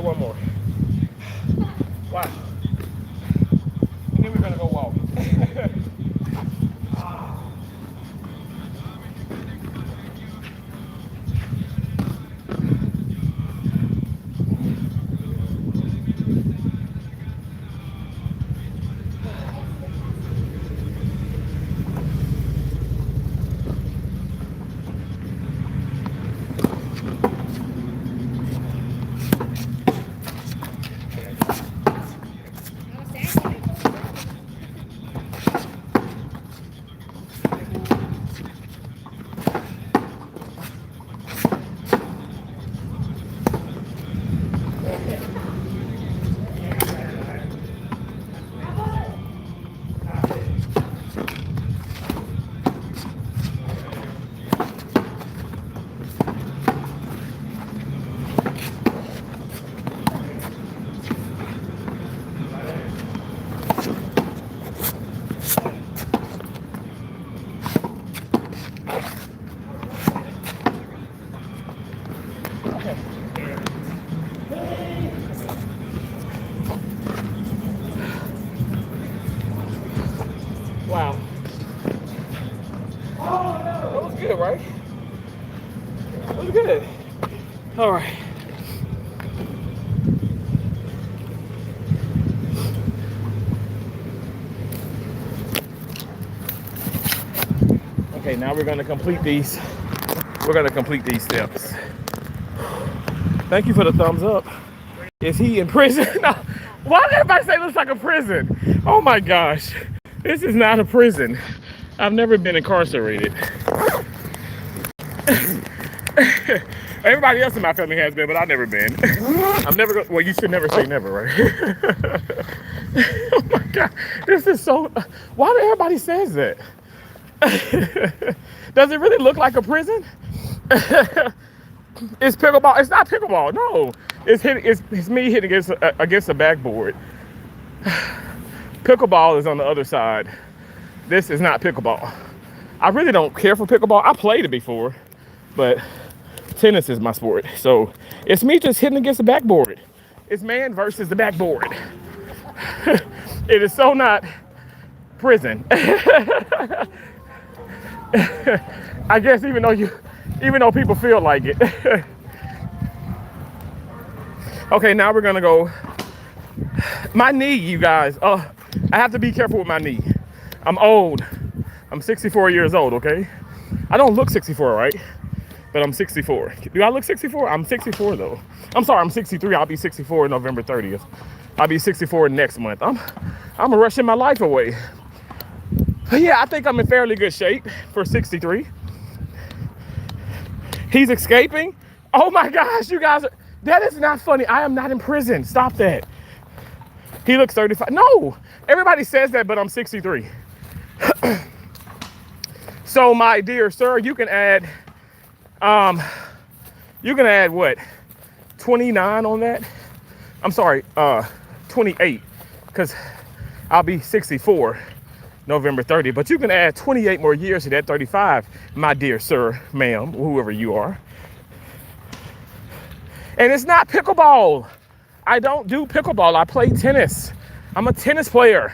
one more. Wow. And then we're gonna go walk. Wow. That was good, right? That was good. All right. Okay, now we're gonna complete these. We're gonna complete these steps. Thank you for the thumbs up. Is he in prison? No. Why did everybody say it looks like a prison? Oh my gosh. This is not a prison. I've never been incarcerated. Everybody else in my family has been, but I've never been. I'm never well, you should never say never, right? Oh my God. This is so, why do everybody says that? Does it really look like a prison? It's pickleball. It's not pickleball. No, it's me hitting against a backboard. Pickleball is on the other side. This is not pickleball. I really don't care for pickleball. I played it before, but tennis is my sport. So it's me just hitting against the backboard. It's man versus the backboard. It is so not prison. I guess even though people feel like it. Okay, now we're gonna go. My knee, you guys. I have to be careful with my knee. I'm old. I'm 64 years old, okay? I don't look 64, right? But I'm 64. Do I look 64? I'm 64 though. I'm sorry, I'm 63. I'll be 64 November 30th. I'll be 64 next month. I'm rushing my life away. But yeah, I think I'm in fairly good shape for 63. He's escaping. Oh my gosh, you guys, that is not funny. I am not in prison. Stop that. He looks 35. No, everybody says that, but I'm 63. So my dear sir, you can add what? 29 on that? I'm sorry, 28, because I'll be 64 November 30th. But you can add 28 more years to that 35, my dear sir, ma'am, whoever you are. And it's not pickleball. I don't do pickleball. I play tennis. I'm a tennis player.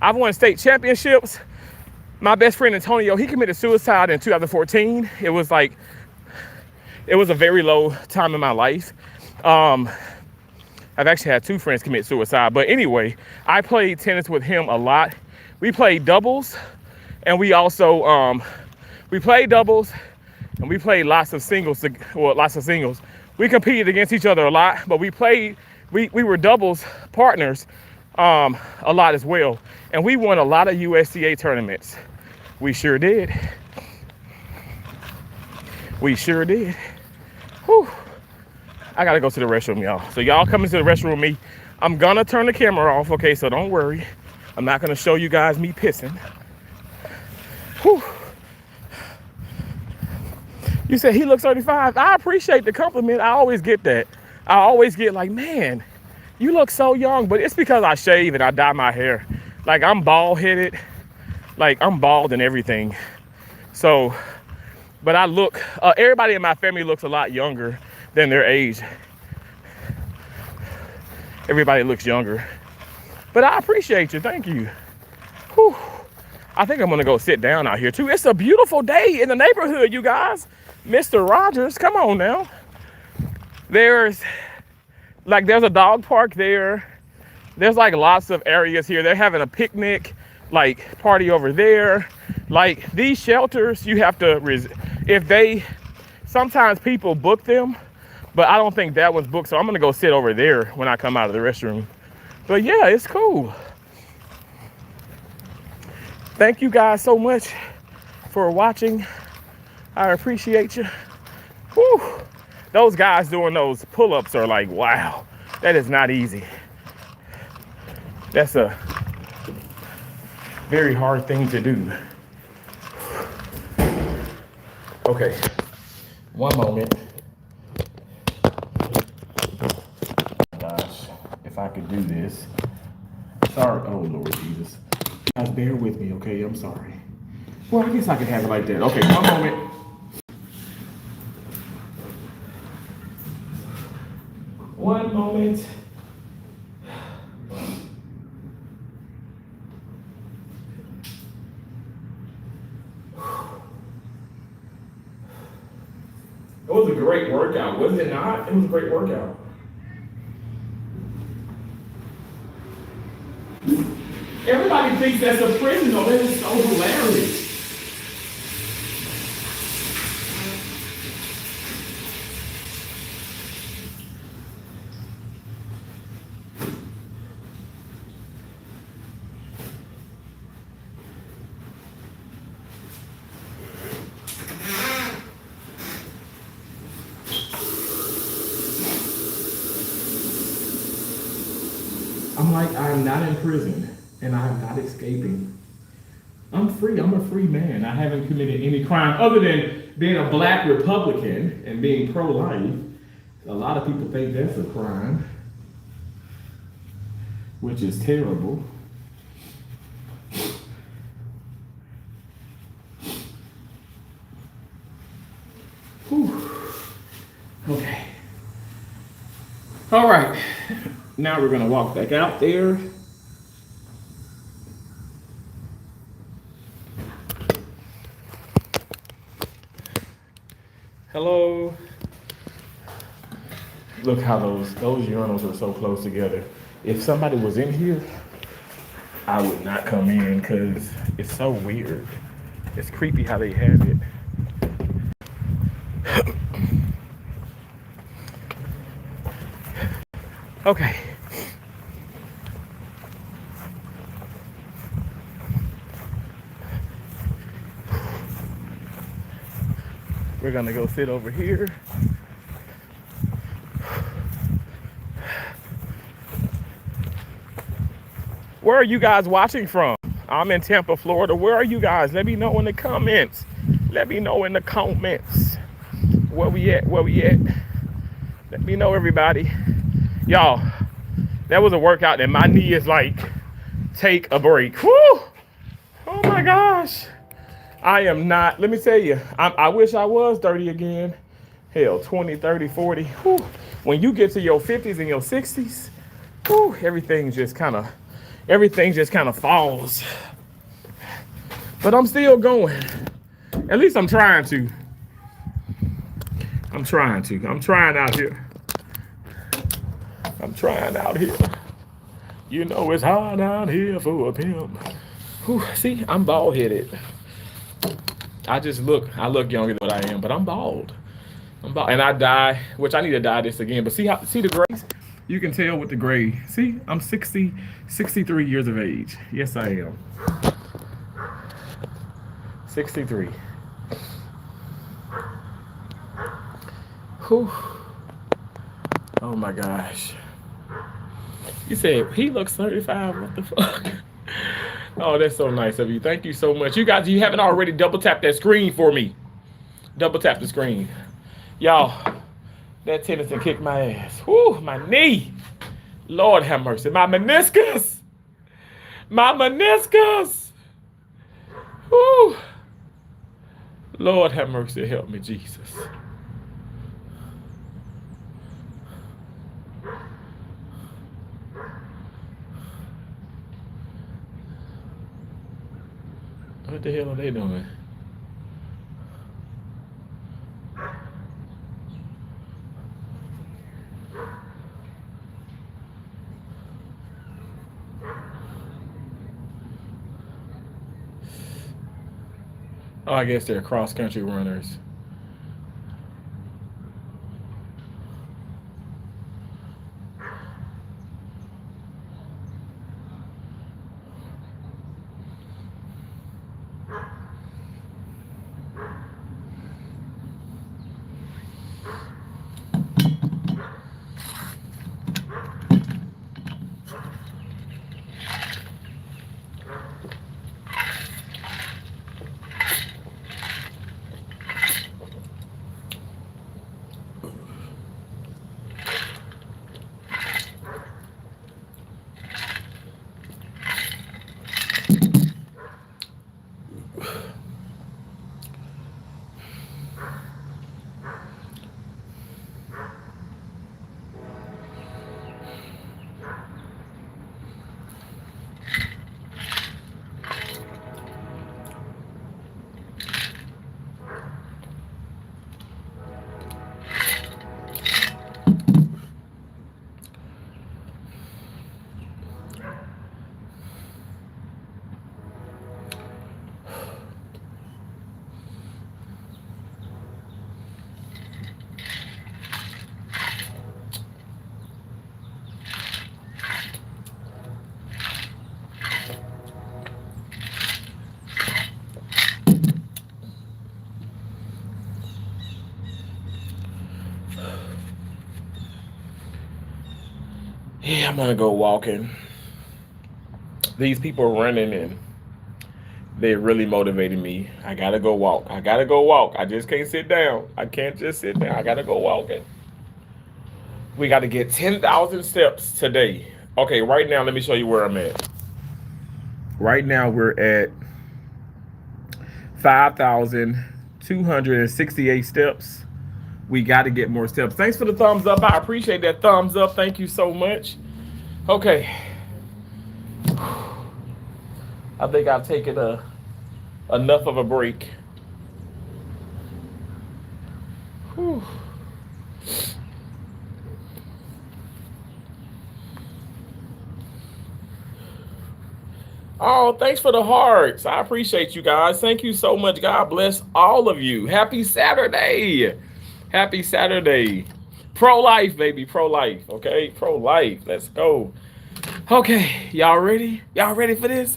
I've won state championships. My best friend Antonio, he committed suicide in 2014. It was a very low time in my life. I've actually had two friends commit suicide. But anyway, I played tennis with him a lot. We played doubles, and we also we played doubles, and we played lots of singles. We competed against each other a lot, but we were doubles partners a lot as well. And we won a lot of USTA tournaments. We sure did. We sure did. Whew. I gotta go to the restroom, y'all. So y'all come into the restroom with me. I'm gonna turn the camera off, okay? So don't worry. I'm not gonna show you guys me pissing. Whew. You said he looks 35. I appreciate the compliment. I always get that. I always get like, man, you look so young. But it's because I shave and I dye my hair. Like, I'm bald-headed. Like, I'm bald and everything. So, but I look, everybody in my family looks a lot younger than their age. Everybody looks younger. But I appreciate you. Thank you. Whew. I think I'm going to go sit down out here, too. It's a beautiful day in the neighborhood, you guys. Mr. Rogers, come on now. There's a dog park there. There's like lots of areas here. They're having a picnic, like party over there. Like these shelters, you have to, sometimes people book them, but I don't think that one's booked. So I'm gonna go sit over there when I come out of the restroom. But yeah, it's cool. Thank you guys so much for watching. I appreciate you. Whew. Those guys doing those pull-ups are like, wow, that is not easy. That's a very hard thing to do. Okay, one moment. Gosh, if I could do this. Sorry, oh Lord Jesus. Guys, bear with me, okay? I'm sorry. Well, I guess I can have it like that. Okay, one moment. One moment. It was a great workout, was it not? It was a great workout. Everybody thinks that's a prison, though. That is so hilarious. I'm like, I'm not in prison and I'm not escaping. I'm free. I'm a free man. I haven't committed any crime other than being a black Republican and being pro-life. A lot of people think that's a crime, which is terrible. Whew. Okay. All right. Now we're going to walk back out there. Hello. Look how those urinals are so close together. If somebody was in here, I would not come in because it's so weird. It's creepy how they have it. Okay. We're gonna go sit over here. Where are you guys watching from? I'm in Tampa, Florida. Where are you guys? Let me know in the comments. Let me know in the comments. Where we at? Where we at? Let me know, everybody. Y'all, that was a workout and my knee is like, take a break. Woo! Oh my gosh. I am not, let me tell you, I wish I was 30 again. Hell, 20, 30, 40. Whew. When you get to your 50s and your 60s, whew, everything just kind of falls. But I'm still going. At least I'm trying to. I'm trying out here. I'm trying out here. You know it's hard out here for a pimp. Whew, see, I'm bald-headed. I look younger than what I am, but I'm bald. And I dye, which I need to dye this again. But see the grays? You can tell with the gray. See, I'm 63 years of age. Yes, I am. 63. Whew. Oh my gosh. You said he looks 35. What the fuck? Oh, that's so nice of you. Thank you so much. You guys, you haven't already double tapped that screen for me. Double tap the screen. Y'all, that Tennyson kicked my ass. Whew, my knee. Lord have mercy. My meniscus. My meniscus. Whew. Lord have mercy. Help me, Jesus. What the hell are they doing? Oh, I guess they're cross-country runners. Yeah, I'm gonna go walking. These people are running and they're really motivating me. I gotta go walk. I gotta go walk. I just can't sit down. I can't just sit down. I gotta go walking. We gotta get 10,000 steps today. Okay, right now, let me show you where I'm at. Right now, we're at 5,268 steps. We got to get more steps. Thanks for the thumbs up. I appreciate that thumbs up. Thank you so much. Okay. I think I've taken enough of a break. Whew. Oh, thanks for the hearts. I appreciate you guys. Thank you so much. God bless all of you. Happy Saturday. Happy Saturday. Pro-life, baby. Pro-life. Okay? Pro-life. Let's go. Okay. Y'all ready? Y'all ready for this?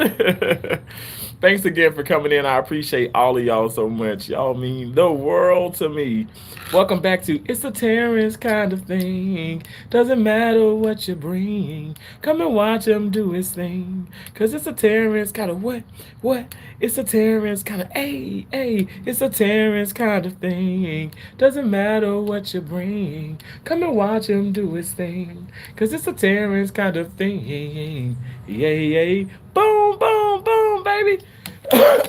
Thanks again for coming in. I appreciate all of y'all so much. Y'all mean the world to me. Welcome back to It's a Terrence Kind of Thing. Doesn't matter what you bring. Come and watch him do his thing. Cause it's a Terrence kind of what? It's a Terrence kind of It's a Terrence kind of thing. Doesn't matter what you bring. Come and watch him do his thing. Cause it's a Terrence kind of thing. Yay. Boom, boom, boom, baby.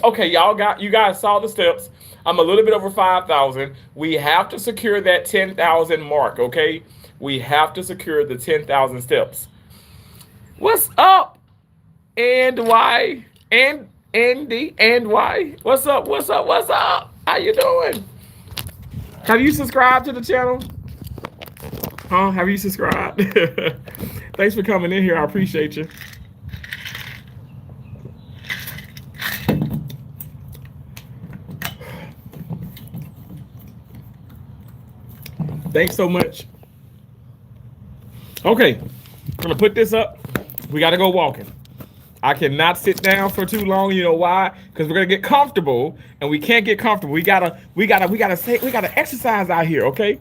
Okay, you guys saw the steps. I'm a little bit over 5,000. We have to secure that 10,000 mark, okay? We have to secure the 10,000 steps. What's up? And why? And Andy and why? What's up? How you doing? Have you subscribed to the channel? Huh? Have you subscribed? Thanks for coming in here. I appreciate you. Thanks so much. Okay, I'm gonna put this up. We gotta go walking. I cannot sit down for too long. You know why? Because we're gonna get comfortable, and we can't get comfortable. We gotta exercise out here. Okay,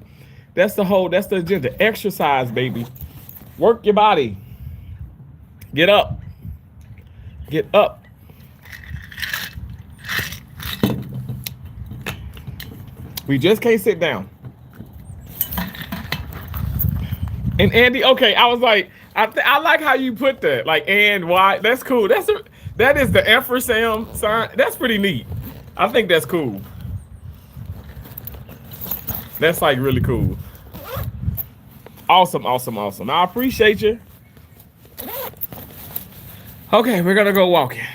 that's the agenda. Exercise, baby. Work your body. Get up. We just can't sit down. And Andy, okay, I was like, I like how you put that, like, and why? That's cool. That is the ampersand sign. That's pretty neat. I think that's cool. That's like really cool. Awesome. I appreciate you. Okay, we're gonna go walking.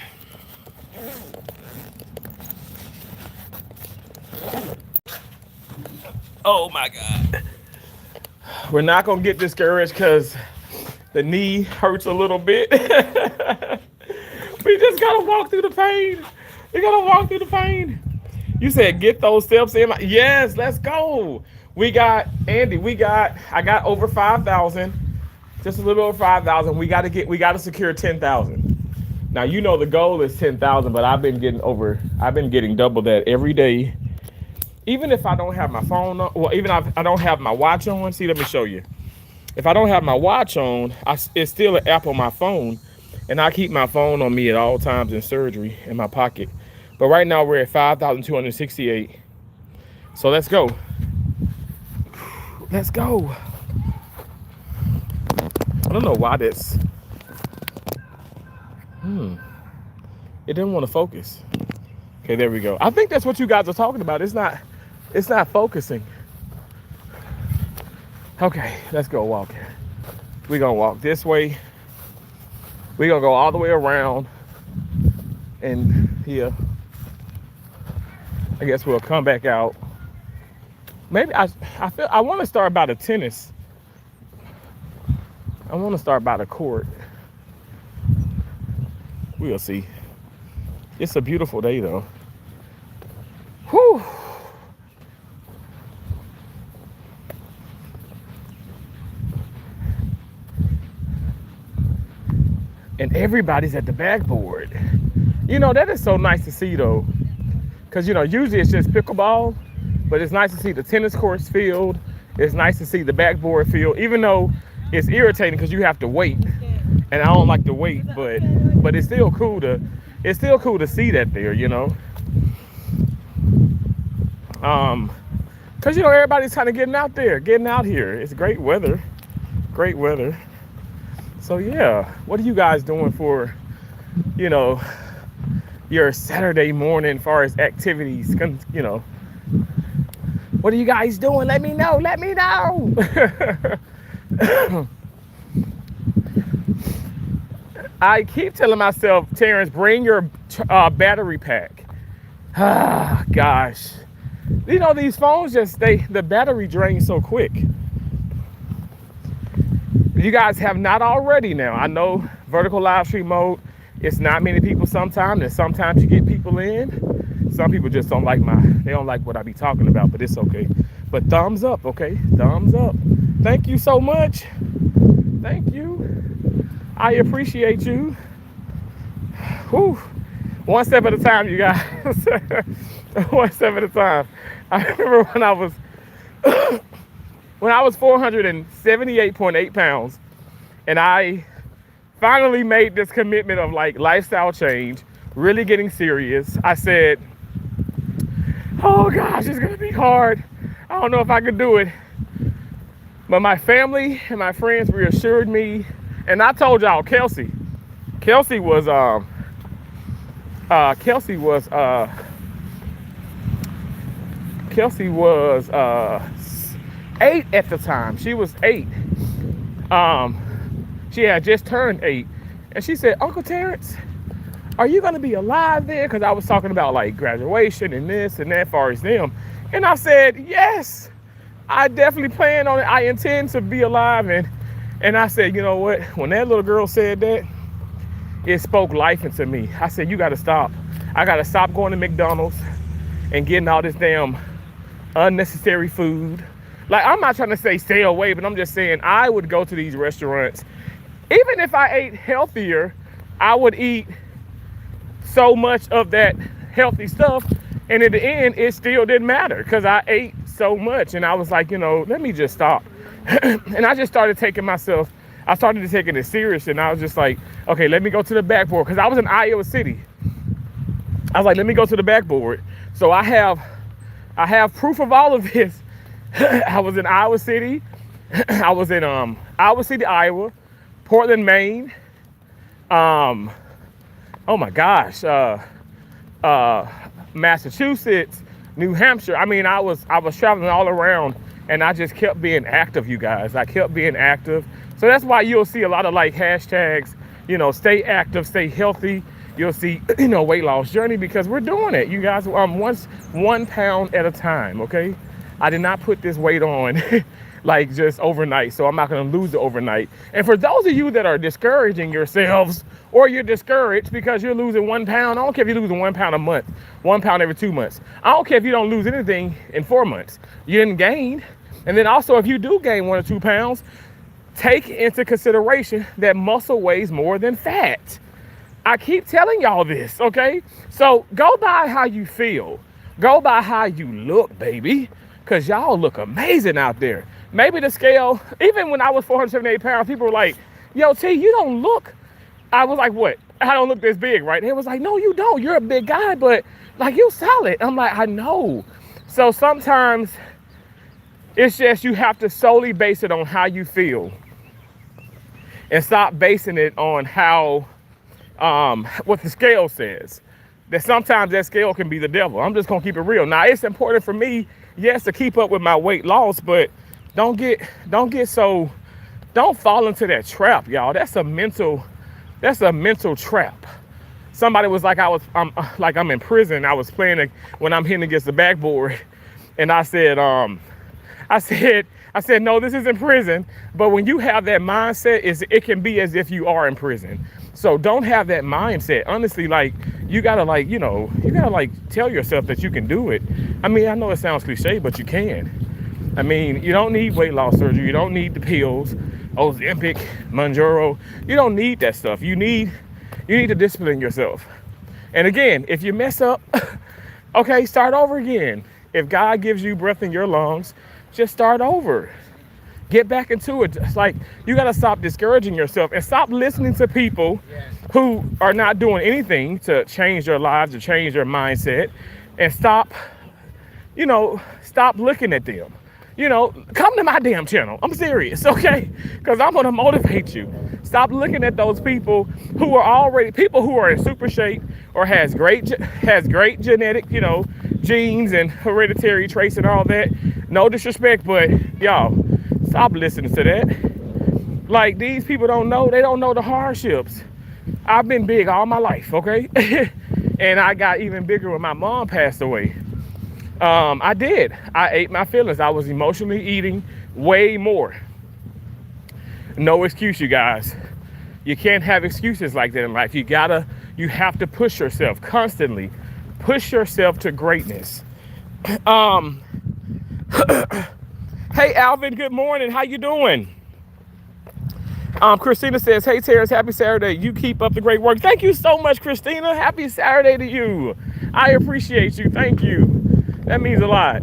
Oh my God. We're not gonna get discouraged because the knee hurts a little bit. We just gotta walk through the pain. We gotta walk through the pain. You said get those steps in. Yes, let's go. We got Andy. I got over 5,000, just a little over 5,000. We gotta secure 10,000. Now you know the goal is 10,000, but I've been getting double that every day. Even if I don't have my phone on, well, even if I don't have my watch on. See, let me show you. If I don't have my watch on, it's still an app on my phone, and I keep my phone on me at all times in surgery in my pocket. But right now we're at 5,268. So let's go. Let's go. I don't know why that's. It didn't want to focus. Okay, there we go. I think that's what you guys are talking about. It's not focusing. Okay, let's go walk. We're gonna walk this way. We're gonna go all the way around. And here, I guess we'll come back out. Maybe I want to start by the tennis. I want to start by the court. We'll see. It's a beautiful day though. Whew. And everybody's at the backboard. You know, that is so nice to see though. Because, you know, usually it's just pickleball, but it's nice to see the tennis courts filled. It's nice to see the backboard filled, even though it's irritating because you have to wait. And I don't like to wait, but it's still cool to see that there, you know. Because, you know, everybody's kind of getting out here. It's great weather. So yeah, what are you guys doing for, you know, your Saturday morning as far as activities? You know, what are you guys doing? Let me know. I keep telling myself, Terrence, bring your battery pack. Ah, gosh. You know, these phones the battery drains so quick. You guys have not already now. I know vertical live stream mode, it's not many people sometimes, and sometimes you get people in. Some people just don't like what I be talking about, but it's okay. But thumbs up, okay? Thumbs up. Thank you so much. Thank you. I appreciate you. Whew. One step at a time, you guys. One step at a time. I remember when I was 478.8 pounds, and I finally made this commitment of like lifestyle change, really getting serious. I said, oh gosh, it's gonna be hard. I don't know if I could do it. But my family and my friends reassured me, and I told y'all, Kelsey was 8 at the time. She was 8. She had just turned 8, and she said, Uncle Terrence, are you gonna be alive there? Because I was talking about like graduation and this and that as far as them. And I said, yes, I definitely plan on it. I intend to be alive. And I said, you know what? When that little girl said that, it spoke life into me. I said, you gotta stop. I gotta stop going to McDonald's and getting all this damn unnecessary food. Like, I'm not trying to say stay away, but I'm just saying I would go to these restaurants. Even if I ate healthier, I would eat so much of that healthy stuff. And in the end, it still didn't matter because I ate so much. And I was like, you know, let me just stop. And I just started taking it serious. And I was just like, okay, let me go to the backboard. Because I was in Iowa City. I was like, let me go to the backboard. So I have proof of all of this. I was in Iowa City. I was in Iowa City, Iowa, Portland, Maine. Oh my gosh, Massachusetts, New Hampshire. I mean, I was traveling all around, and I just kept being active, you guys. I kept being active. So that's why you'll see a lot of like hashtags, you know, stay active, stay healthy. You'll see, you know, weight loss journey, because we're doing it, you guys. 1 pound at a time, okay? I did not put this weight on like just overnight, so I'm not going to lose it overnight. And for those of you that are discouraging yourselves, or you're discouraged because you're losing 1 pound, I don't care if you're losing 1 pound a month, 1 pound every 2 months. I don't care if you don't lose anything in 4 months. You didn't gain. And then also, if you do gain 1 or 2 pounds, take into consideration that muscle weighs more than fat. I keep telling y'all this, okay? So go by how you feel. Go by how you look, baby, because y'all look amazing out there. Maybe the scale, even when I was 478 pounds, people were like, yo, T, you don't look. I was like, what? I don't look this big, right? They was like, no, you don't. You're a big guy, but like, you solid. I'm like, I know. So sometimes it's just you have to solely base it on how you feel and stop basing it on how what the scale says. That sometimes that scale can be the devil. I'm just gonna keep it real. Now it's important for me, yes, to keep up with my weight loss, but don't fall into that trap, y'all. That's a mental trap. Somebody was like, I'm in prison. I was playing when I'm hitting against the backboard, and I said, no, this isn't prison. But when you have that mindset, it can be as if you are in prison. So don't have that mindset. Honestly, like you gotta tell yourself that you can do it. I mean, I know it sounds cliche, but you can. I mean, you don't need weight loss surgery. You don't need the pills, Ozempic, Mounjaro. You don't need that stuff. You need to discipline yourself. And again, if you mess up, okay, start over again. If God gives you breath in your lungs, just start over. Get back into it. It's like you got to stop discouraging yourself and stop listening to people who are not doing anything to change their lives or change their mindset, and stop looking at them. Come to my damn channel. I'm serious, okay? Because I'm going to motivate you. Stop looking at those people who are in super shape or has great genetic, genes and hereditary traits and all that. No disrespect, but y'all, stop listening to that. Like, these people they don't know the hardships. I've been big all my life, okay? And I got even bigger when my mom passed away. I ate my feelings. I was emotionally eating way more. No excuse, you guys. You can't have excuses like that in life. You have to push yourself constantly. Push yourself to greatness. Hey, Alvin, good morning. How you doing? Christina says, hey, Terrence, happy Saturday. You keep up the great work. Thank you so much, Christina. Happy Saturday to you. I appreciate you. Thank you. That means a lot.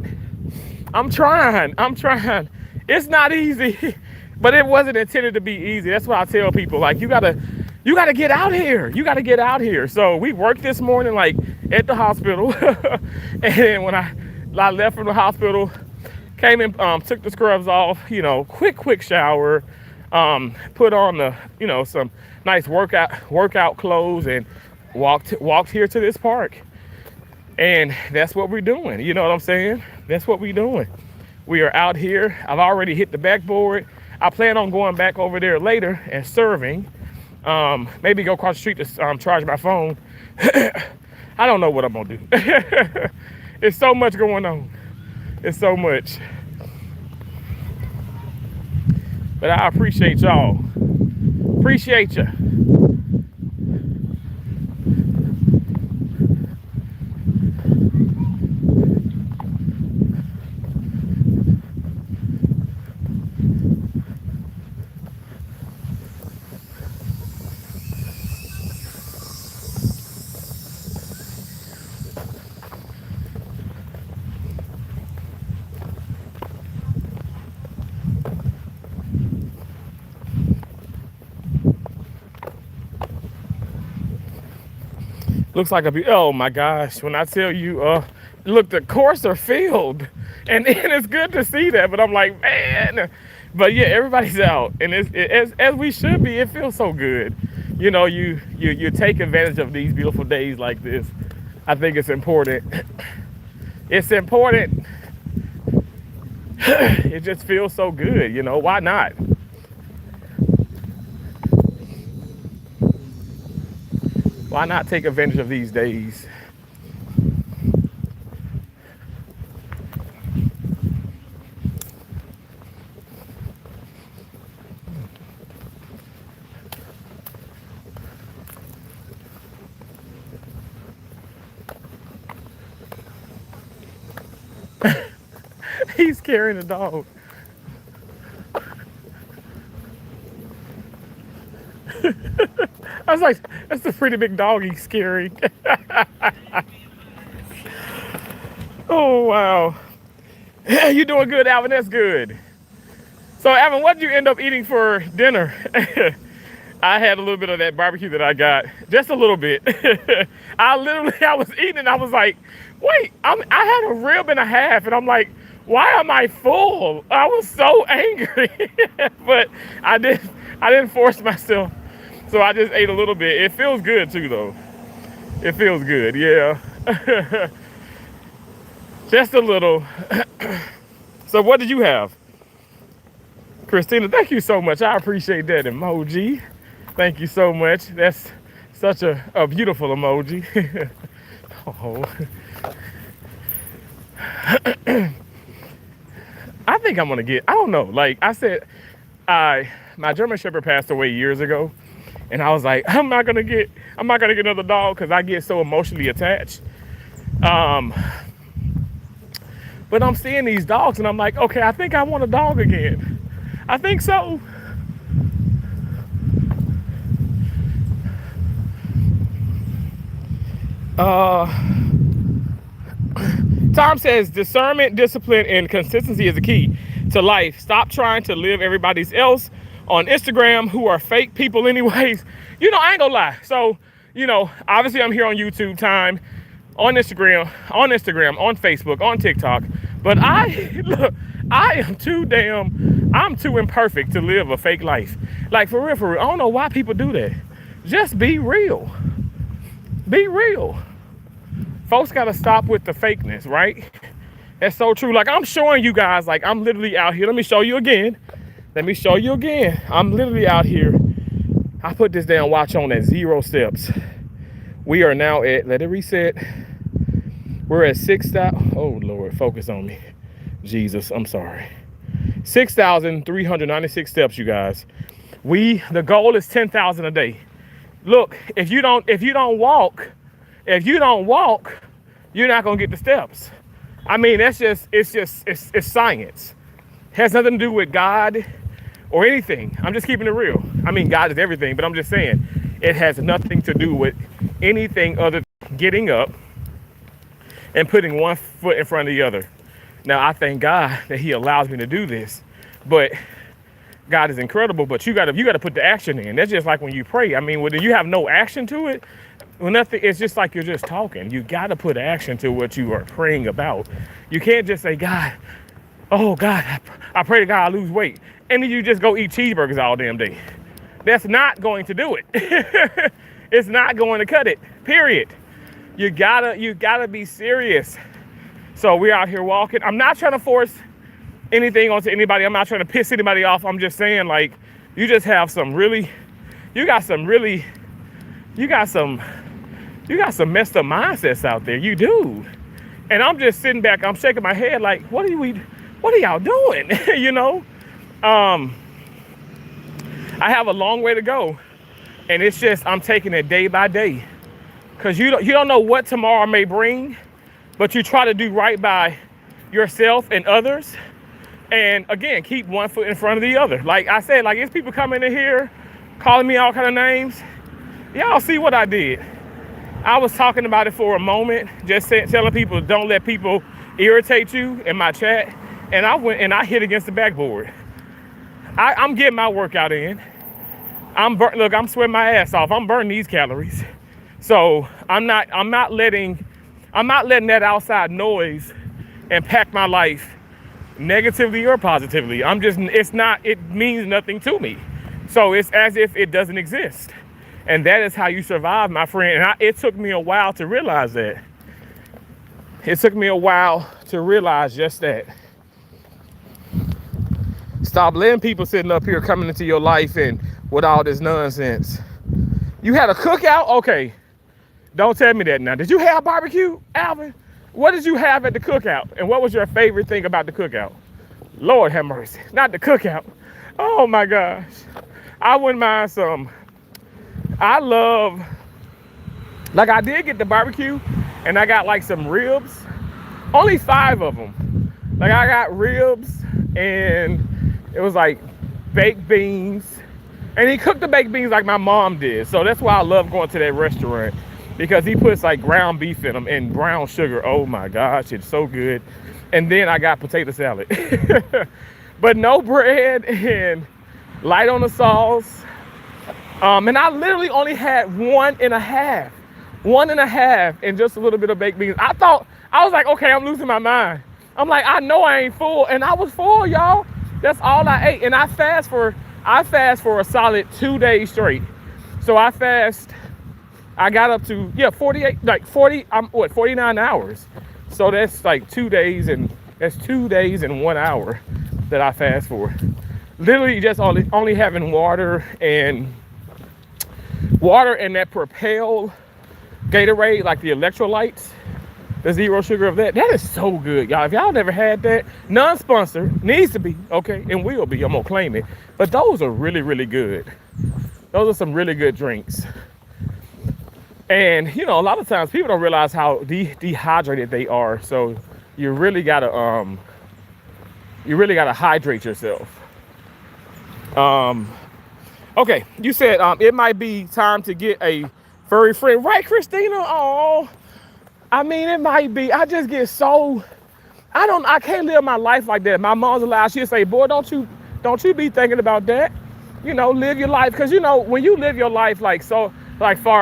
I'm trying. It's not easy, but it wasn't intended to be easy. That's what I tell people. Like, you gotta get out here. You gotta get out here. So we worked this morning, like at the hospital. And when I left from the hospital, came in, took the scrubs off, quick shower, put on some nice workout clothes, and walked here to this park. And that's what we're doing. You know what I'm saying? That's what we're doing. We are out here. I've already hit the backboard. I plan on going back over there later and serving. Maybe go across the street to charge my phone. I don't know what I'm gonna do. It's so much going on. It's so much. But I appreciate y'all. Appreciate you. Looks like oh my gosh, when I tell you, look, the courts are filled, and it's good to see that, but I'm like, man, but yeah, everybody's out, and as we should be. It feels so good. You take advantage of these beautiful days like this. I think it's important. It's important. It just feels so good, why not? Why not take advantage of these days? He's carrying a dog. I was like, that's a pretty big dog he's carrying. Oh, wow. You doing good, Alvin? That's good. So, Alvin, what did you end up eating for dinner? I had a little bit of that barbecue that I got, just a little bit. I was eating and I was like, wait, I had a rib and a half. And I'm like, why am I full? I was so angry. But I didn't force myself. So I just ate a little bit. It feels good too, though. It feels good, yeah. Just a little. So what did you have? Christina, thank you so much. I appreciate that emoji. Thank you so much. That's such a beautiful emoji. Oh. I think I'm gonna get, I don't know. Like I said, my German Shepherd passed away years ago. And I was like, I'm not gonna get another dog because I get so emotionally attached. But I'm seeing these dogs and I'm like, okay, I think I want a dog again. I think so. Tom says discernment, discipline, and consistency is the key to life. Stop trying to live everybody else on Instagram who are fake people anyways. I ain't gonna lie. So, obviously I'm here on YouTube time, on Instagram, on Facebook, on TikTok. But I'm too imperfect to live a fake life. Like for real. I don't know why people do that. Just be real. Be real. Folks gotta stop with the fakeness, right? That's so true. Like I'm showing you guys, like I'm literally out here. Let me show you again. I'm literally out here. I put this damn watch on at 0 steps. We are now at, let it reset. We're at 6,000. Oh Lord, focus on me. Jesus, I'm sorry. 6,396 steps, you guys. The goal is 10,000 a day. Look, if you don't walk, you're not gonna get the steps. I mean, it's science. It has nothing to do with God or anything. I'm just keeping it real. I mean, God is everything, but I'm just saying it has nothing to do with anything other than getting up and putting one foot in front of the other. Now, I thank God that He allows me to do this, but God is incredible. But you got to put the action in. That's just like when you pray. I mean, when you have no action to it, well, nothing. It's just like you're just talking. You got to put action to what you are praying about. You can't just say, God, oh God, I pray to God I lose weight, and then you just go eat cheeseburgers all damn day. That's not going to do it. It's not going to cut it. Period. You gotta be serious. So we're out here walking. I'm not trying to force anything onto anybody. I'm not trying to piss anybody off. I'm just saying, like, you got some messed up mindsets out there. You do. And I'm just sitting back, I'm shaking my head like, what are y'all doing? I have a long way to go. And it's just, I'm taking it day by day. Because you don't know what tomorrow may bring, but you try to do right by yourself and others. And again, keep one foot in front of the other. Like I said, like, it's people coming in here calling me all kind of names. Y'all see what I did. I was talking about it for a moment, just telling people don't let people irritate you in my chat. And I went and I hit against the backboard. I'm getting my workout in. Look, I'm sweating my ass off. I'm burning these calories. So I'm not letting that outside noise impact my life negatively or positively. It means nothing to me. So it's as if it doesn't exist. And that is how you survive, my friend. And it took me a while to realize that. It took me a while to realize just that. Stop letting people sitting up here coming into your life and with all this nonsense. You had a cookout? Okay. Don't tell me that now. Did you have barbecue, Alvin? What did you have at the cookout? And what was your favorite thing about the cookout? Lord have mercy. Not the cookout. Oh my gosh. I wouldn't mind some. I did get the barbecue and I got like some ribs. Only 5 of them. Like I got ribs and it was like baked beans. And he cooked the baked beans like my mom did. So that's why I love going to that restaurant, because he puts like ground beef in them and brown sugar. Oh my gosh, it's so good. And then I got potato salad. But no bread and light on the sauce. And I literally only had one and a half and just a little bit of baked beans. I was like, okay, I'm losing my mind. I'm like, I know I ain't full. And I was full, y'all. That's all I ate. And I fast for a solid 2 days straight. So I got up to, 48, like 49 hours. So that's like 2 days and 1 hour that I fast for. Literally just only having water and that Propel Gatorade, like the electrolytes, the zero sugar of that. That is so good, y'all. If y'all never had that, non-sponsor, needs to be, okay, and will be. I'm gonna claim it. But those are really, really good. Those are some really good drinks. And a lot of times people don't realize how dehydrated they are. So you really gotta hydrate yourself. Okay, you said it might be time to get a furry friend, right, Christina? Oh, I mean, it might be. I just get so, I can't live my life like that. My mom's alive. She'll say, boy, don't you be thinking about that. Live your life. Because, when you live your life like far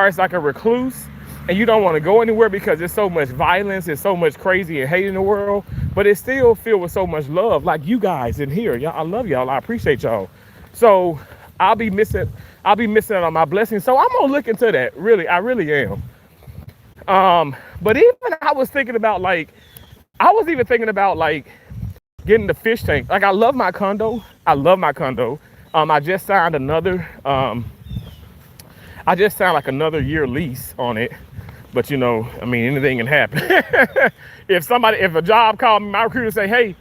as like a recluse, and you don't want to go anywhere because there's so much violence, there's so much crazy and hate in the world, but it's still filled with so much love. Like you guys in here, y'all, I love y'all. I appreciate y'all. So I'll be missing out on my blessings. So I'm gonna look into that. Really, I really am. But even I was even thinking about like getting the fish tank. Like I love my condo. I just signed like another year lease on it. But anything can happen. If a job called me, my recruiter say, hey,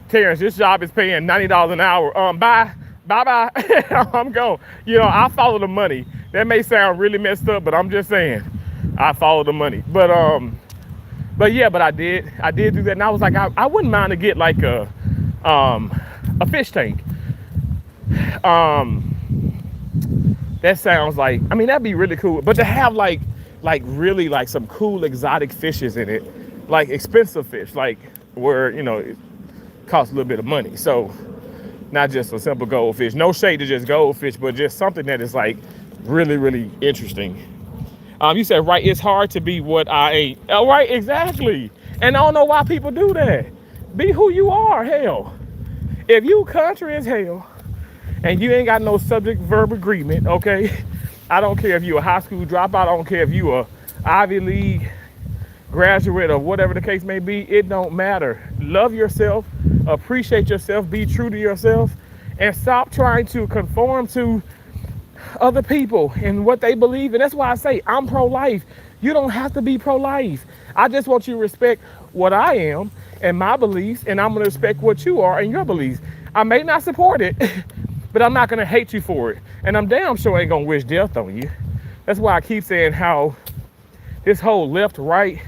Terrence, this job is paying $90 an hour. Bye. I'm gone. I follow the money. That may sound really messed up, but I'm just saying, I follow the money. But I did do that, and I was like, I wouldn't mind to get like a fish tank. That sounds like, that'd be really cool. But to have like really like some cool exotic fishes in it, like expensive fish, like where it costs a little bit of money. So not just a simple goldfish. No shade to just goldfish, but just something that is like really, really interesting. You said, right, it's hard to be what I ain't. Oh, right, exactly. And I don't know why people do that. Be who you are, hell. If you country as hell and you ain't got no subject verb agreement, okay? I don't care if you a high school dropout. I don't care if you a Ivy League graduate or whatever the case may be. It don't matter. Love yourself. Appreciate yourself. Be true to yourself. And stop trying to conform to other people and what they believe. And that's why I say I'm pro-life. You don't have to be pro-life. I just want you to respect what I am and my beliefs, and I'm going to respect what you are and your beliefs. I may not support it, but I'm not going to hate you for it. And I'm damn sure ain't going to wish death on you. That's why I keep saying how this whole left, right,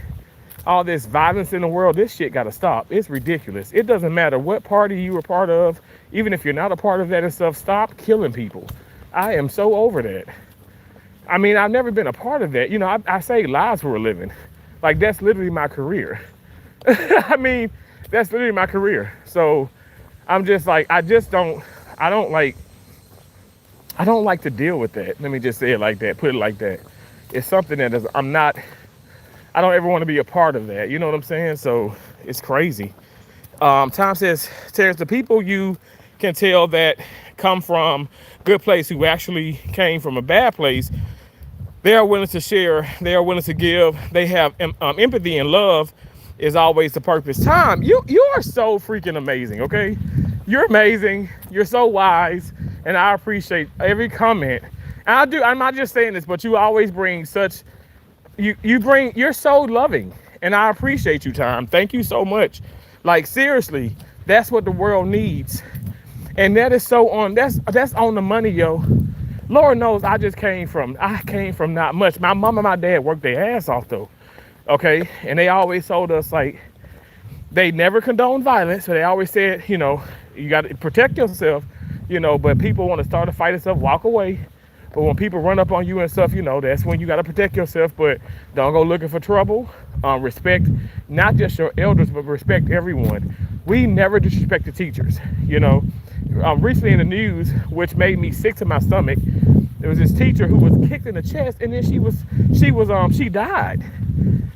all this violence in the world, this shit got to stop. It's ridiculous. It doesn't matter what party you were part of, even if you're not a part of that and stuff, stop killing people. I am so over that. I've never been a part of that. I say lives for a living. Like, that's literally my career. That's literally my career. So I'm just like, I don't like to deal with that. Let me just say it like that, put it like that. It's something that I don't ever want to be a part of that. You know what I'm saying? So it's crazy. Tom says, Terrence, the people you can tell that come from good place who actually came from a bad place, they are willing to share, they are willing to give, they have empathy and love is always the purpose. Tom, you are so freaking amazing, okay? You're amazing, you're so wise, and I appreciate every comment. And I'm not just saying this, but you always bring such, you're so loving, and I appreciate you, Tom. Thank you so much. Like, seriously, that's what the world needs. And that is that's on the money, yo. Lord knows I came from not much. My mom and my dad worked their ass off though. Okay. And they always told us like, They never condone violence, so they always said, you got to protect yourself, but people want to start a fight and stuff, walk away. But when people run up on you and stuff, that's when you got to protect yourself, but don't go looking for trouble. Respect not just your elders, but respect everyone. We never disrespect the teachers, Recently in the news, which made me sick to my stomach, there was this teacher who was kicked in the chest, and then she died.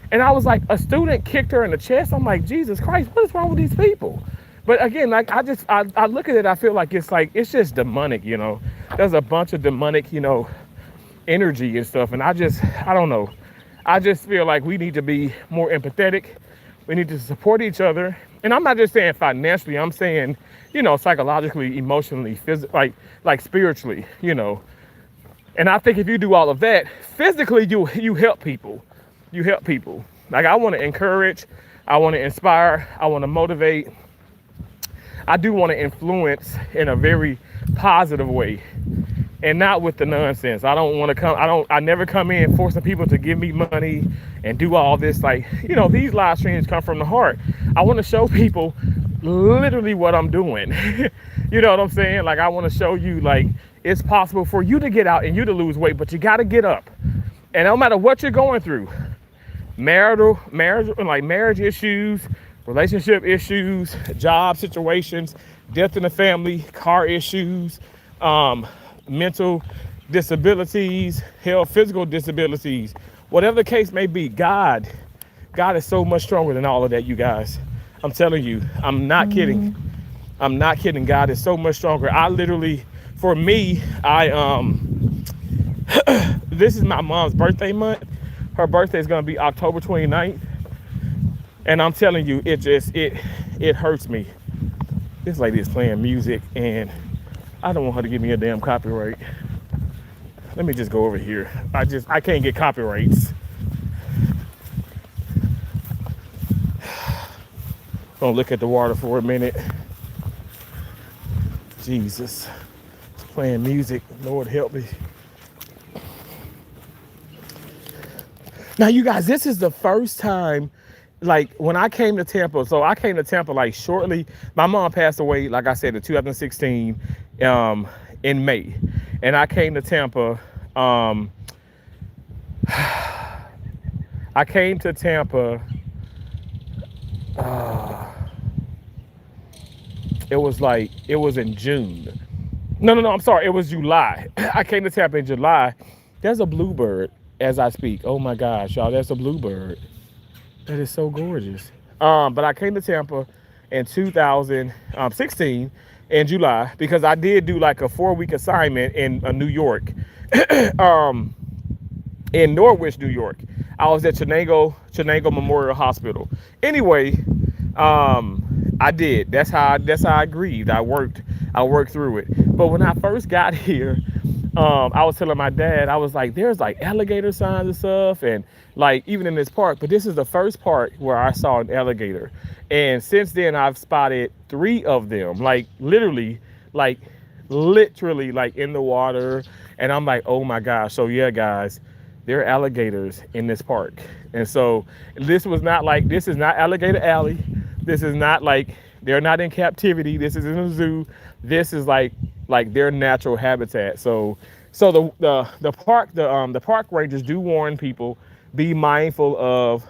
And I was like, a student kicked her in the chest. I'm like, Jesus Christ, what is wrong with these people? But again, like I look at it, I feel like it's just demonic, There's a bunch of demonic, energy and stuff. And I don't know. I just feel like we need to be more empathetic. We need to support each other. And I'm not just saying financially, I'm saying, psychologically, emotionally, physically, like spiritually, And I think if you do all of that, physically, you help people. You help people. Like, I want to encourage, I want to inspire, I want to motivate. I do want to influence in a very positive way and not with the nonsense. I don't want to I never come in forcing people to give me money and do all this. Like, these live streams come from the heart. I want to show people literally what I'm doing. You know what I'm saying? Like, I want to show you, like, it's possible for you to get out and you to lose weight, but you got to get up. And no matter what you're going through, marriage issues, relationship issues, job situations, death in the family, car issues, mental disabilities, health, physical disabilities, whatever the case may be, God is so much stronger than all of that, you guys. I'm telling you, I'm not kidding. I'm not kidding. God is so much stronger. I literally, for me, this is my mom's birthday month. Her birthday is going to be October 29th. And I'm telling you, it hurts me. This lady is playing music and I don't want her to give me a damn copyright. Let me just go over here. I can't get copyrights. Gonna look at the water for a minute. Jesus. It's playing music. Lord help me. Now, you guys, this is the first time, like, when I came to Tampa. So I came to Tampa like shortly. My mom passed away, like I said, in 2016, in May. And I came to Tampa. It was in June. No, I'm sorry. It was July. I came to Tampa in July. There's a bluebird as I speak. Oh my gosh, y'all, there's a bluebird. That is so gorgeous. But I came to Tampa in 2016 in July because I did do like a 4-week assignment in New York, in Norwich, New York. I was at Chenango Memorial Hospital. Anyway, I did. That's how I grieved. I worked through it. But when I first got here, I was telling my dad, I was like, there's like alligator signs and stuff, and like even in this park, but this is the first park where I saw an alligator. And since then I've spotted 3 of them, like literally like in the water. And I'm like, oh my gosh. So yeah, guys, there are alligators in this park. And so this is not Alligator Alley. This is not like, they're not in captivity. This is in a zoo. This is like their natural habitat. So the park rangers do warn people, be mindful of,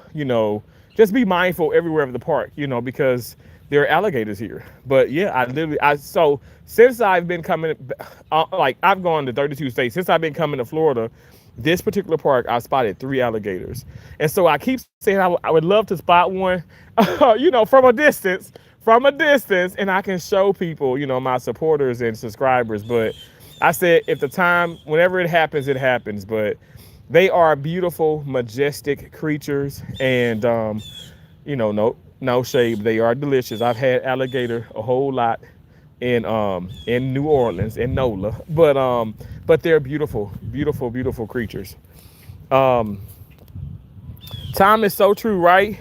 just be mindful everywhere of the park, because there are alligators here. But yeah, so since I've been coming, I've gone to 32 states. Since I've been coming to Florida, this particular park, I spotted 3 alligators. And so I keep saying I would love to spot one, from a distance, and I can show people, my supporters and subscribers. But I said, whenever it happens, it happens. But they are beautiful, majestic creatures. And, no shade, they are delicious. I've had alligator a whole lot in New Orleans, in NOLA. But they're beautiful, beautiful, beautiful creatures. Time is so true, right?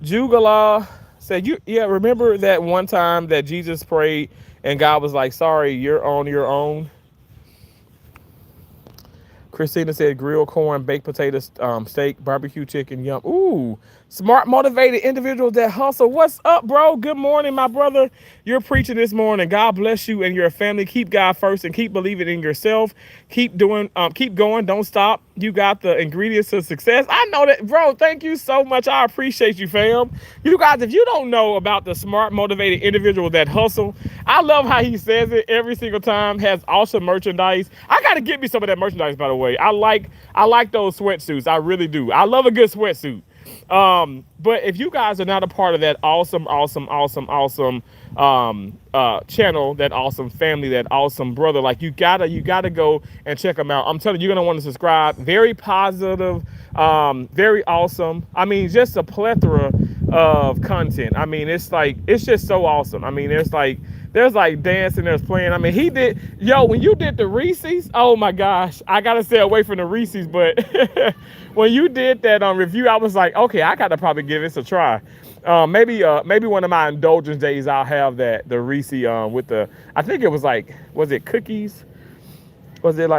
Jugala said, remember that one time that Jesus prayed and God was like, sorry, you're on your own? Christina said grilled corn, baked potatoes, steak, barbecue chicken, yum. Ooh, Smart, motivated individuals that hustle. What's up, bro? Good morning, my brother. You're preaching this morning. God bless you and your family. Keep God first and keep believing in yourself. Keep going. Don't stop. You got the ingredients to success. I know that, bro. Thank you so much. I appreciate you, fam. You guys, if you don't know about the smart, motivated individuals that hustle, I love how he says it every single time. Has awesome merchandise. I gotta get me some of that merchandise, by the way. I like those sweatsuits. I really do. I love a good sweatsuit. But if you guys are not a part of that awesome channel, that awesome family, that awesome brother, like you gotta go and check them out. I'm telling you, you're gonna want to subscribe. Very positive, very awesome. I mean, just a plethora of content. I mean, it's just so awesome. I mean, there's like dancing, there's playing. I mean, when you did the Reese's, oh my gosh, I gotta stay away from the Reese's, but when you did that review, I was like, okay, I gotta probably give this a try. Maybe one of my indulgence days, I'll have the Reese with I think it was like, was it cookies? Was it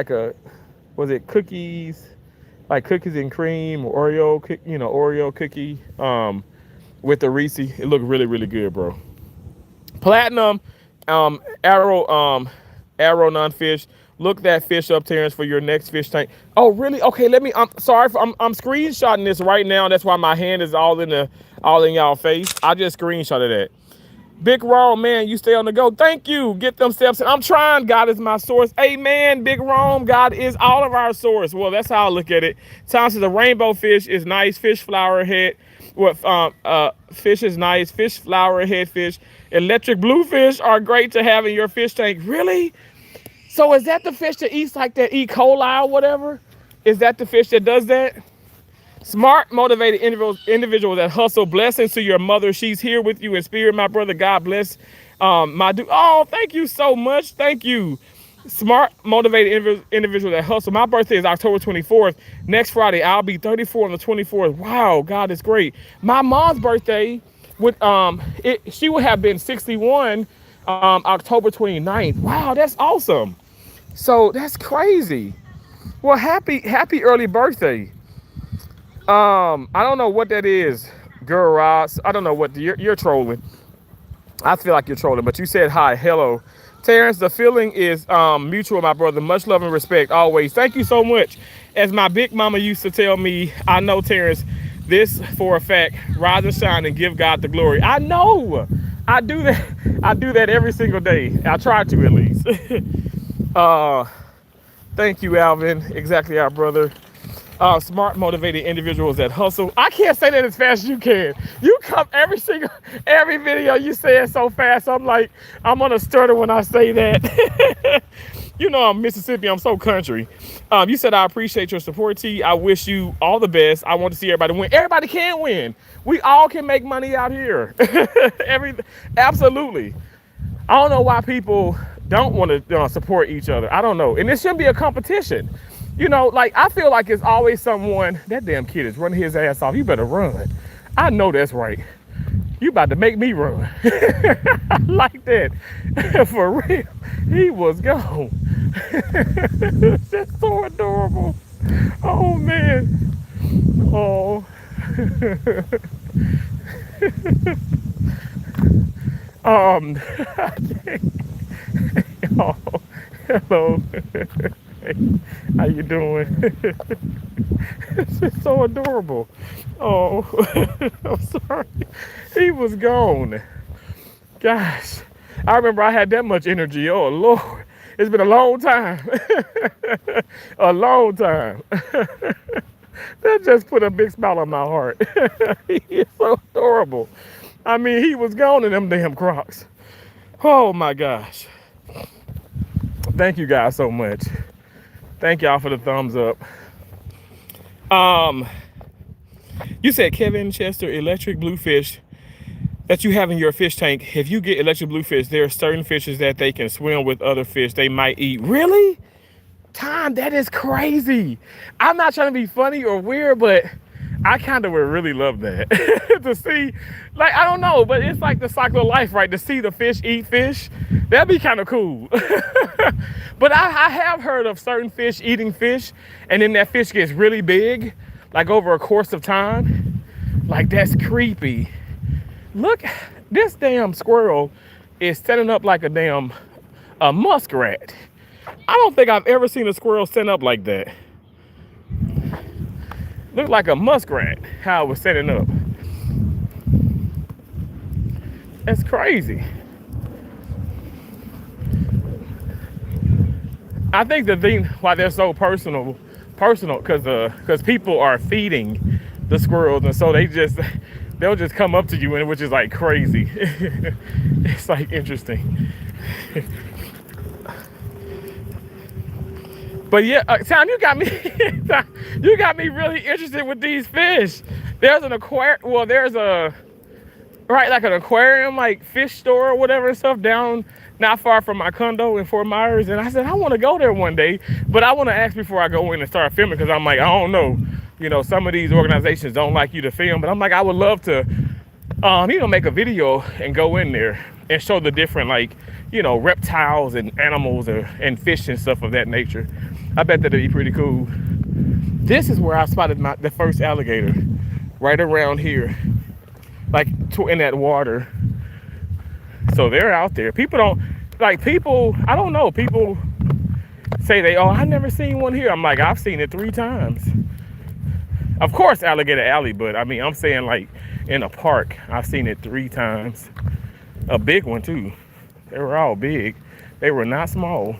cookies, like cookies and cream, or Oreo cookie, with the Reese? It looked really, really good, bro. Platinum, arrow non-fish. Look that fish up, Terrence, for your next fish tank. Oh, really? Okay, I'm sorry. I'm screenshotting this right now. That's why my hand is all in y'all face. I just screenshotted that. Big Rome, man, you stay on the go. Thank you. Get them steps. I'm trying. God is my source. Amen. Big Rome, God is all of our source. Well, that's how I look at it. Tom says the rainbow fish is nice. Fish flower head. Fish is nice. Fish flower head fish. Electric bluefish are great to have in your fish tank. Really? So is that the fish that eats like that E. coli or whatever? Is that the fish that does that? Smart, motivated individuals that hustle. Blessings to your mother. She's here with you in spirit, my brother. God bless my dude. Oh, thank you so much. Thank you. Smart, motivated individual that hustle. My birthday is October 24th. Next Friday, I'll be 34 on the 24th. Wow, God is great. My mom's birthday she would have been 61 October 29th. Wow, that's awesome. So that's crazy. Well, happy early birthday. I don't know what that is, girl Ross. I don't know what you're trolling. I feel like you're trolling, but you said hi, hello. Terrence, the feeling is mutual, my brother. Much love and respect always. Thank you so much. As my big mama used to tell me, I know, Terrence, this for a fact, rise and shine and give God the glory. I know. I do that every single day. I try to, at least. Thank you, Alvin. Exactly, our brother. Smart, motivated individuals that hustle. I can't say that as fast as you can. You come every video you say it so fast. I'm like, I'm gonna stutter when I say that. You know, I'm Mississippi. I'm so country. You said, I appreciate your support, T. I wish you all the best. I want to see everybody win. Everybody can win. We all can make money out here. Absolutely. I don't know why people don't want to support each other. I don't know. And this shouldn't be a competition. You know, like, I feel like it's always someone, that damn kid is running his ass off. You better run. I know that's right. You about to make me run. Like that. For real. He was gone. That's so adorable. Oh, man. Oh. Oh, hello. Hey, how you doing? It's just so adorable. Oh, I'm sorry. He was gone. Gosh, I remember I had that much energy. Oh, Lord. It's been a long time. A long time. That just put a big smile on my heart. He is so adorable. I mean, he was gone in them damn Crocs. Oh, my gosh. Thank you guys so much. Thank y'all for the thumbs up. You said Kevin Chester, electric bluefish that you have in your fish tank. If you get electric bluefish, there are certain fishes that they can swim with other fish they might eat. Really? Tom, that is crazy. I'm not trying to be funny or weird, but I kind of would really love that. To see, like, I don't know, but it's like the cycle of life, right? To see the fish eat fish, that'd be kind of cool. But I have heard of certain fish eating fish, and then that fish gets really big, like over a course of time. Like, that's creepy. Look, this damn squirrel is standing up like a muskrat. I don't think I've ever seen a squirrel stand up like that. Look like a muskrat, how it was standing up. That's crazy. I think the thing why they're so personal, because people are feeding the squirrels, and so they'll just come up to you, and which is like crazy. It's like interesting. But yeah, Tom, you got me really interested with these fish. There's an aquarium. Well, there's like an aquarium, like fish store or whatever and stuff down not far from my condo in Fort Myers. And I said, I want to go there one day, but I want to ask before I go in and start filming, because I'm like, I don't know. Some of these organizations don't like you to film, but I'm like, I would love to, make a video and go in there and show the different, like, reptiles and animals and fish and stuff of that nature. I bet that'd be pretty cool. This is where I spotted the first alligator, right around here, like in that water. So they're out there. People don't, I don't know, people say I never seen one here. I'm like, I've seen it 3 times. Of course, Alligator Alley, but I mean, I'm saying like in a park, I've seen it 3 times. A big one too. They were all big. They were not small.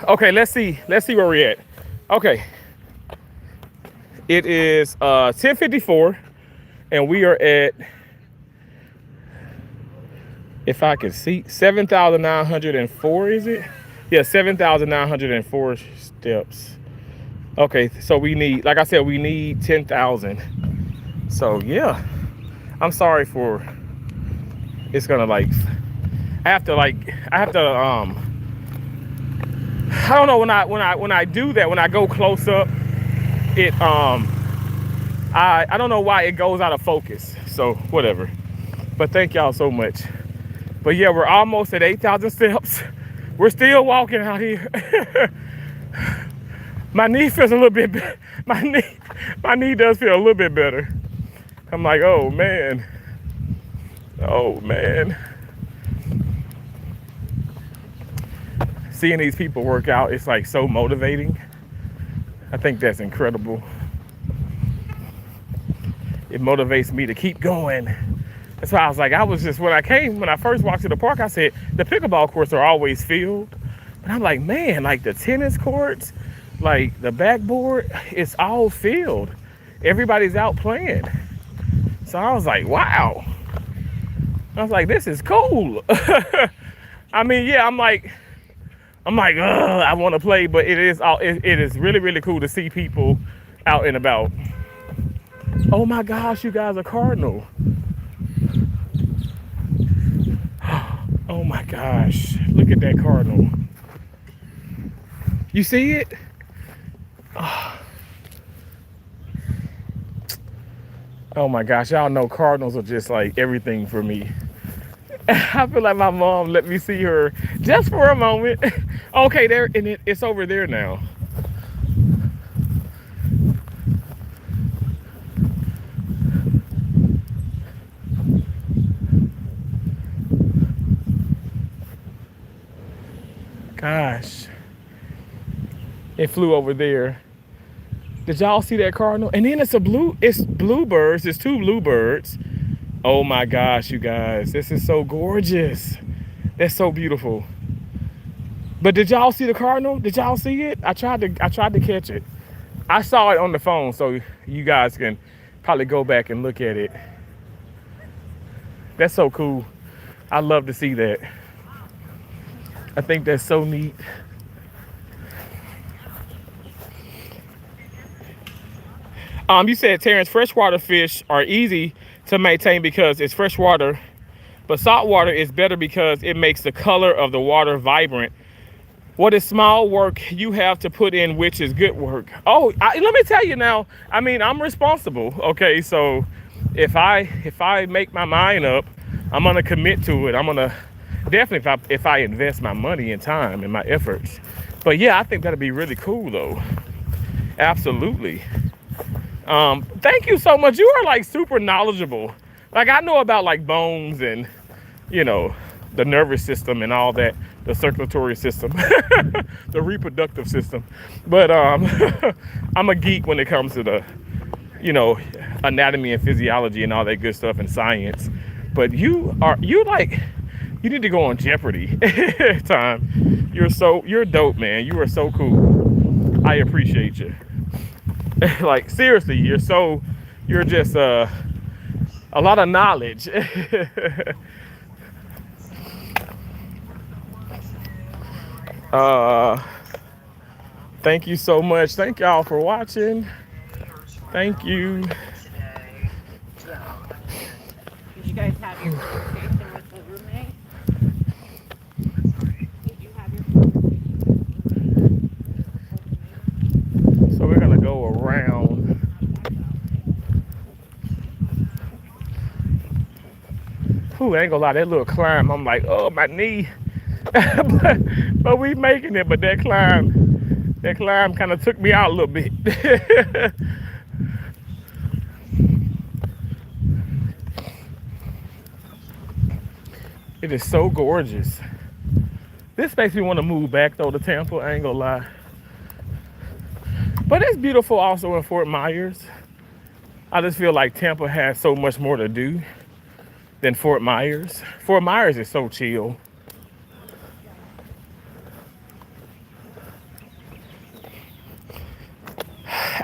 Okay, let's see where we're at. Okay. It is 10:54, and we are at, if I can see, 7,904, is it? Yeah, 7,904 steps. Okay, so we need, like I said, we need 10,000. So yeah, I'm sorry for, it's gonna I don't know, when I do that, when I go close up, it I don't know why it goes out of focus. So whatever. But thank y'all so much. But yeah, we're almost at 8,000 steps. We're still walking out here. My knee feels a little bit better. My knee does feel a little bit better. I'm like, oh man. Oh man. Seeing these people work out, it's like so motivating. I think that's incredible. It motivates me to keep going. That's why I was like, when I first walked to the park, I said, the pickleball courts are always filled. But I'm like, man, like the tennis courts, like the backboard, it's all filled. Everybody's out playing. So I was like, wow. I was like, this is cool. I mean, yeah, I'm like, I want to play, but it is really, really cool to see people out and about. Oh my gosh, you guys are cardinal. Oh my gosh, look at that cardinal. You see it? Oh my gosh, y'all know cardinals are just like everything for me. I feel like my mom let me see her just for a moment. Okay, there, and it's over there now. Gosh, it flew over there. Did y'all see that cardinal? And then it's bluebirds. It's 2 bluebirds. Oh my gosh, you guys, this is so gorgeous. That's so beautiful. But did y'all see the cardinal? Did y'all see it? I tried to catch it. I saw it on the phone, so you guys can probably go back and look at it. That's so cool. I love to see that. I think that's so neat. You said, Terrence, freshwater fish are easy to maintain because it's freshwater, but saltwater is better because it makes the color of the water vibrant. What is small work you have to put in, which is good work? Oh, let me tell you now, I mean, I'm responsible. Okay, so if I make my mind up, I'm gonna commit to it. I'm gonna definitely, if I invest my money and time and my efforts. But yeah, I think that'd be really cool though. Absolutely. Thank you so much. You are like super knowledgeable. Like I know about like bones and you know the nervous system and all that, the circulatory system, the reproductive system. But I'm a geek when it comes to the you know anatomy and physiology and all that good stuff and science. But you like you need to go on Jeopardy time. You're dope, man. You are so cool. I appreciate you. Like seriously, you're just a lot of knowledge. uh Thank you so much. Thank y'all for watching. Thank you. Did you guys have your conversation with the roommate? Did you have your conversation? So we're gonna go around. Ooh, I ain't gonna lie, that little climb, I'm like, oh my knee. but we making it, but that climb kind of took me out a little bit. It is so gorgeous. This makes me want to move back though to Tampa, I ain't gonna lie. But it's beautiful also in Fort Myers. I just feel like Tampa has so much more to do than Fort Myers. Fort Myers is so chill.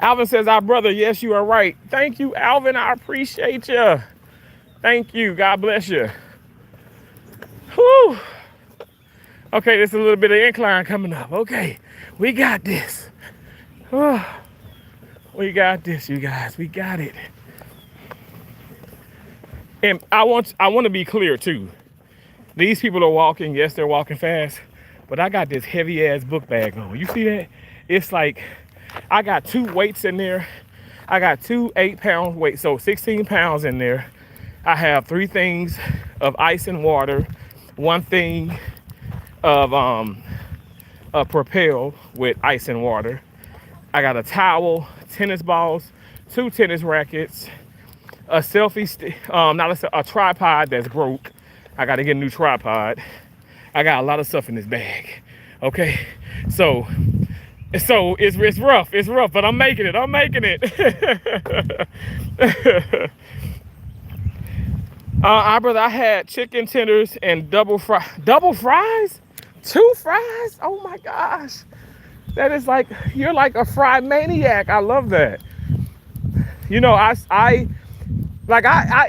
Alvin says, our brother, yes, you are right. Thank you, Alvin. I appreciate you. Thank you. God bless you. Whew. Okay, there's a little bit of incline coming up. Okay, we got this. Oh, we got this, you guys. We got it. And I want to be clear too. These people are walking. Yes, they're walking fast, but I got this heavy ass book bag on. You see that? It's like I got 2 weights in there. I got 2 8-pound weights, so 16 pounds in there. I have 3 things of ice and water, 1 thing of a Propel with ice and water. I got a towel, tennis balls, 2 tennis rackets, a selfie stick, not a tripod that's broke. I got to get a new tripod. I got a lot of stuff in this bag. Okay, so it's rough, but I'm making it. Brother, I had chicken tenders and double fries, 2 fries. Oh my gosh, that is like you're like a fry maniac. I love that. You know, I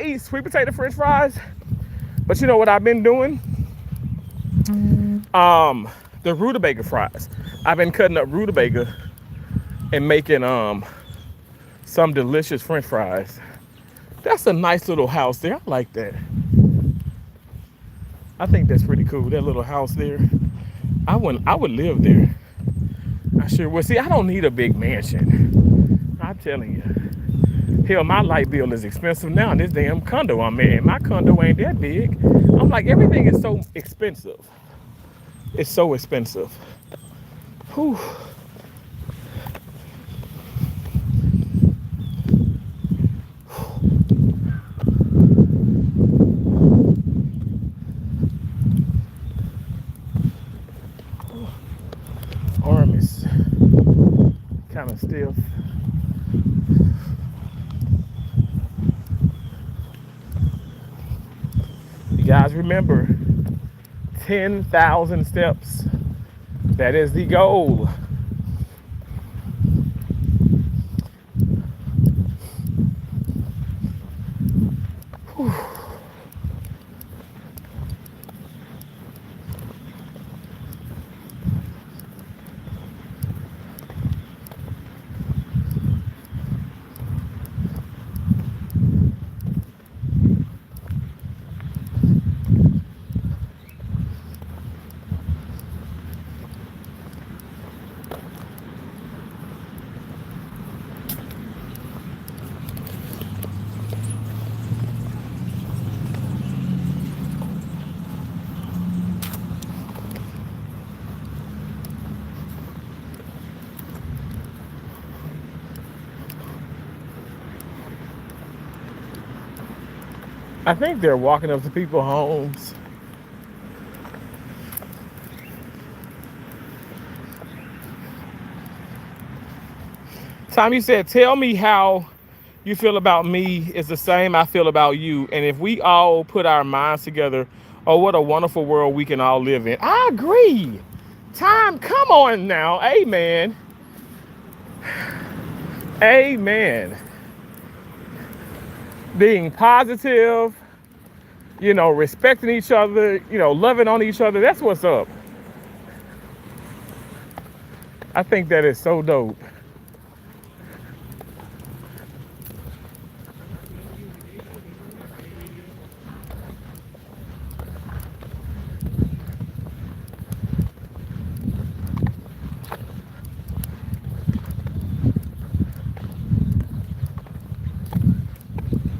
eat sweet potato French fries, but you know what I've been doing? The rutabaga fries. I've been cutting up rutabaga and making some delicious French fries. That's a nice little house there. I like that. I think that's pretty cool. That little house there. I would live there. I sure would. See, I don't need a big mansion. I'm telling you. Hell, my light bill is expensive now in this damn condo I'm in. My condo ain't that big. I'm like, everything is so expensive. It's so expensive. Whew. Arm is kind of stiff. You guys remember 10,000 steps. That is the goal. Whew. I think they're walking up to people's homes. Tom, you said, tell me how you feel about me is the same I feel about you. And if we all put our minds together, oh, what a wonderful world we can all live in. I agree. Tom, come on now. Amen. Amen. Being positive, respecting each other, loving on each other. That's what's up. I think that is so dope.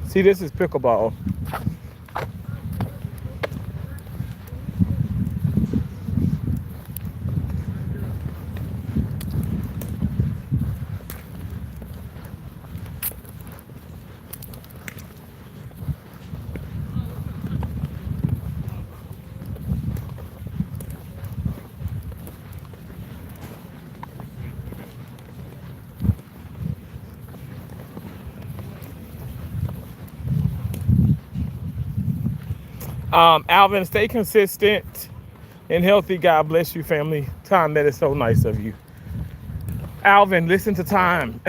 See, this is pickleball. Alvin, stay consistent and healthy. God bless you, family. Time, that is so nice of you. Alvin, listen to Time.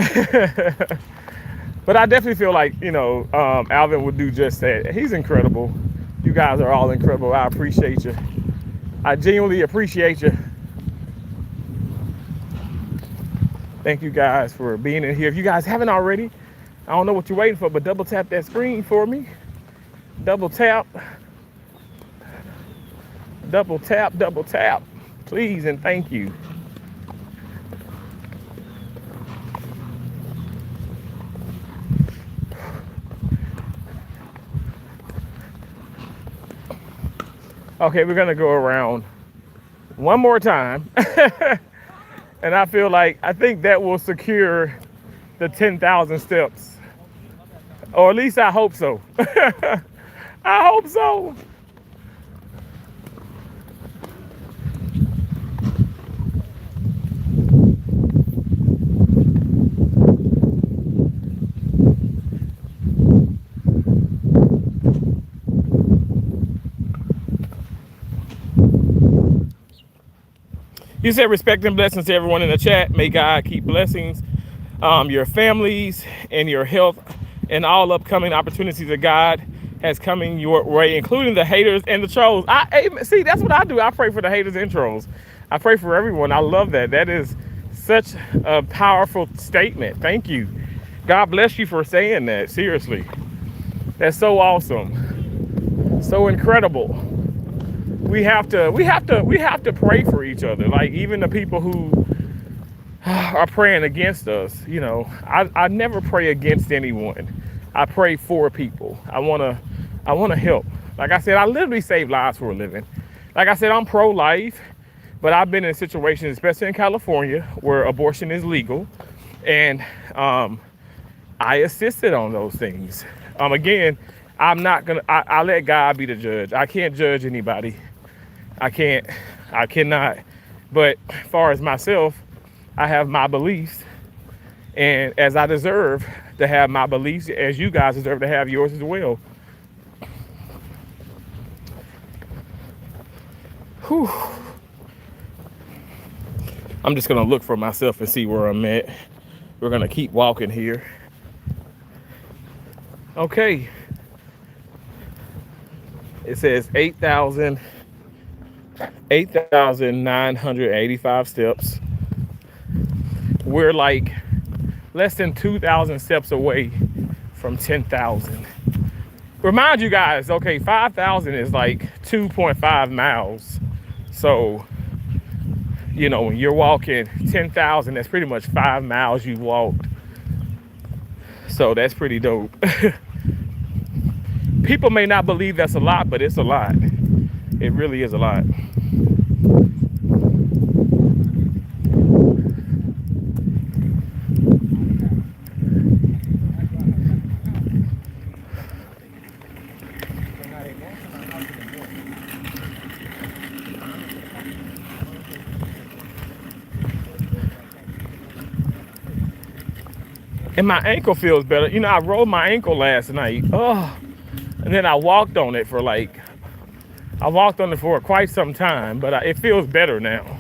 But I definitely feel like, Alvin would do just that. He's incredible. You guys are all incredible. I appreciate you. I genuinely appreciate you. Thank you guys for being in here. If you guys haven't already, I don't know what you're waiting for, but double tap that screen for me. Double tap. Double tap, double tap, please and thank you. Okay, we're gonna go around one more time. And I think that will secure the 10,000 steps. Or at least I hope so. I hope so. You said respect and blessings to everyone in the chat. May God keep blessings, your families and your health and all upcoming opportunities that God has coming your way, including the haters and the trolls. See, that's what I do. I pray for the haters and trolls. I pray for everyone. I love that. That is such a powerful statement. Thank you. God bless you for saying that. Seriously. That's so awesome. So incredible. We have to pray for each other. Like even the people who are praying against us, I never pray against anyone. I pray for people. I wanna help. Like I said, I literally save lives for a living. Like I said, I'm pro-life, but I've been in situations, especially in California, where abortion is legal, and I assisted on those things. Again, I let God be the judge. I can't judge anybody. I cannot. But as far as myself, I have my beliefs, and as I deserve to have my beliefs, as you guys deserve to have yours as well. Whew. I'm just gonna look for myself and see where I'm at. We're gonna keep walking here. Okay. It says 8,985 steps. We're like less than 2,000 steps away from 10,000. Remind you guys, okay, 5,000 is like 2.5 miles. So, when you're walking 10,000, that's pretty much 5 miles you walked. So that's pretty dope. People may not believe that's a lot, but it's a lot. It really is a lot. And my ankle feels better. You know, I rolled my ankle last night. Oh, and then I walked on it for quite some time, but it feels better now.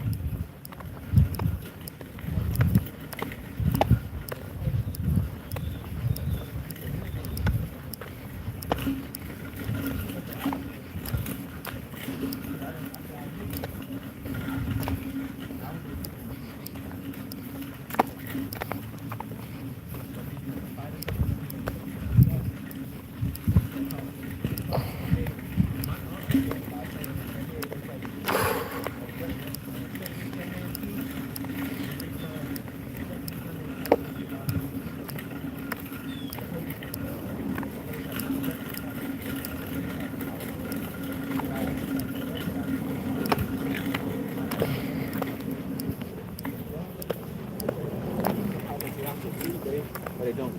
But they don't.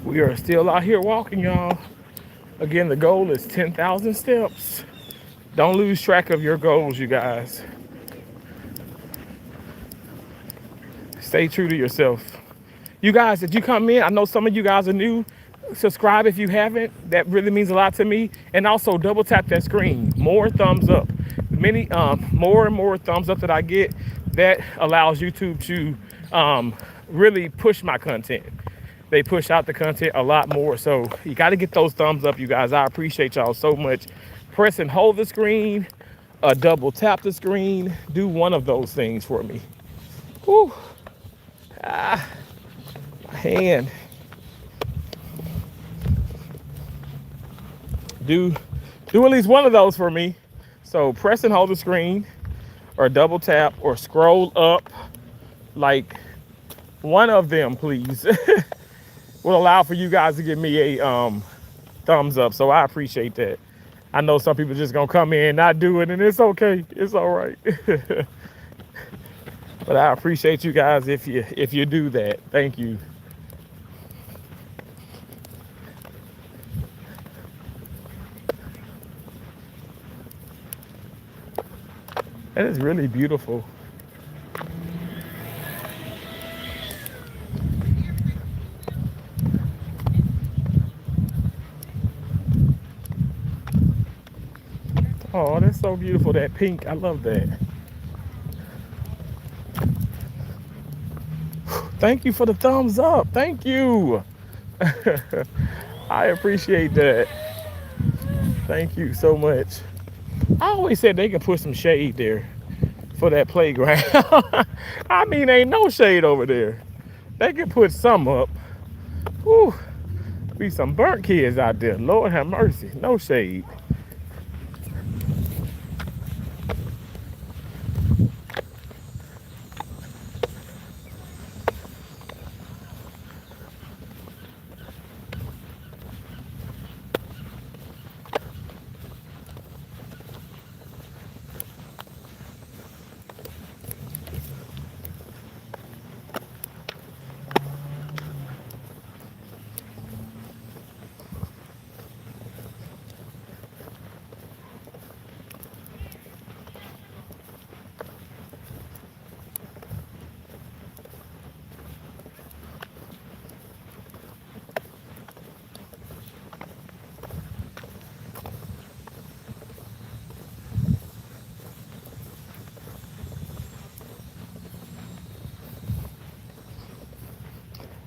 We are still out here walking, y'all. Again, the goal is 10,000 steps. Don't lose track of your goals, you guys. Stay true to yourself. You guys, did you come in? I know some of you guys are new. Subscribe if you haven't. That really means a lot to me. And also double tap that screen. More thumbs up. More and more thumbs up that I get, that allows YouTube to really push my content. They push out the content a lot more. So you got to get those thumbs up, you guys. I appreciate y'all so much. Press and hold the screen, double tap the screen. Do one of those things for me. Whew. My hand. Do at least one of those for me. So press and hold the screen, or double tap, or scroll up. Like one of them, please. Will allow for you guys to give me a thumbs up. So I appreciate that. I know some people just gonna come in, not do it, and it's okay. It's all right. But I appreciate you guys if you do that. Thank you. That is really beautiful. Oh, that's so beautiful, that pink. I love that. Thank you for the thumbs up. Thank you. I appreciate that. Thank you so much. I always said they can put some shade there for that playground. I mean, ain't no shade over there. They can put some up. Whew. Be some burnt kids out there. Lord have mercy. No shade.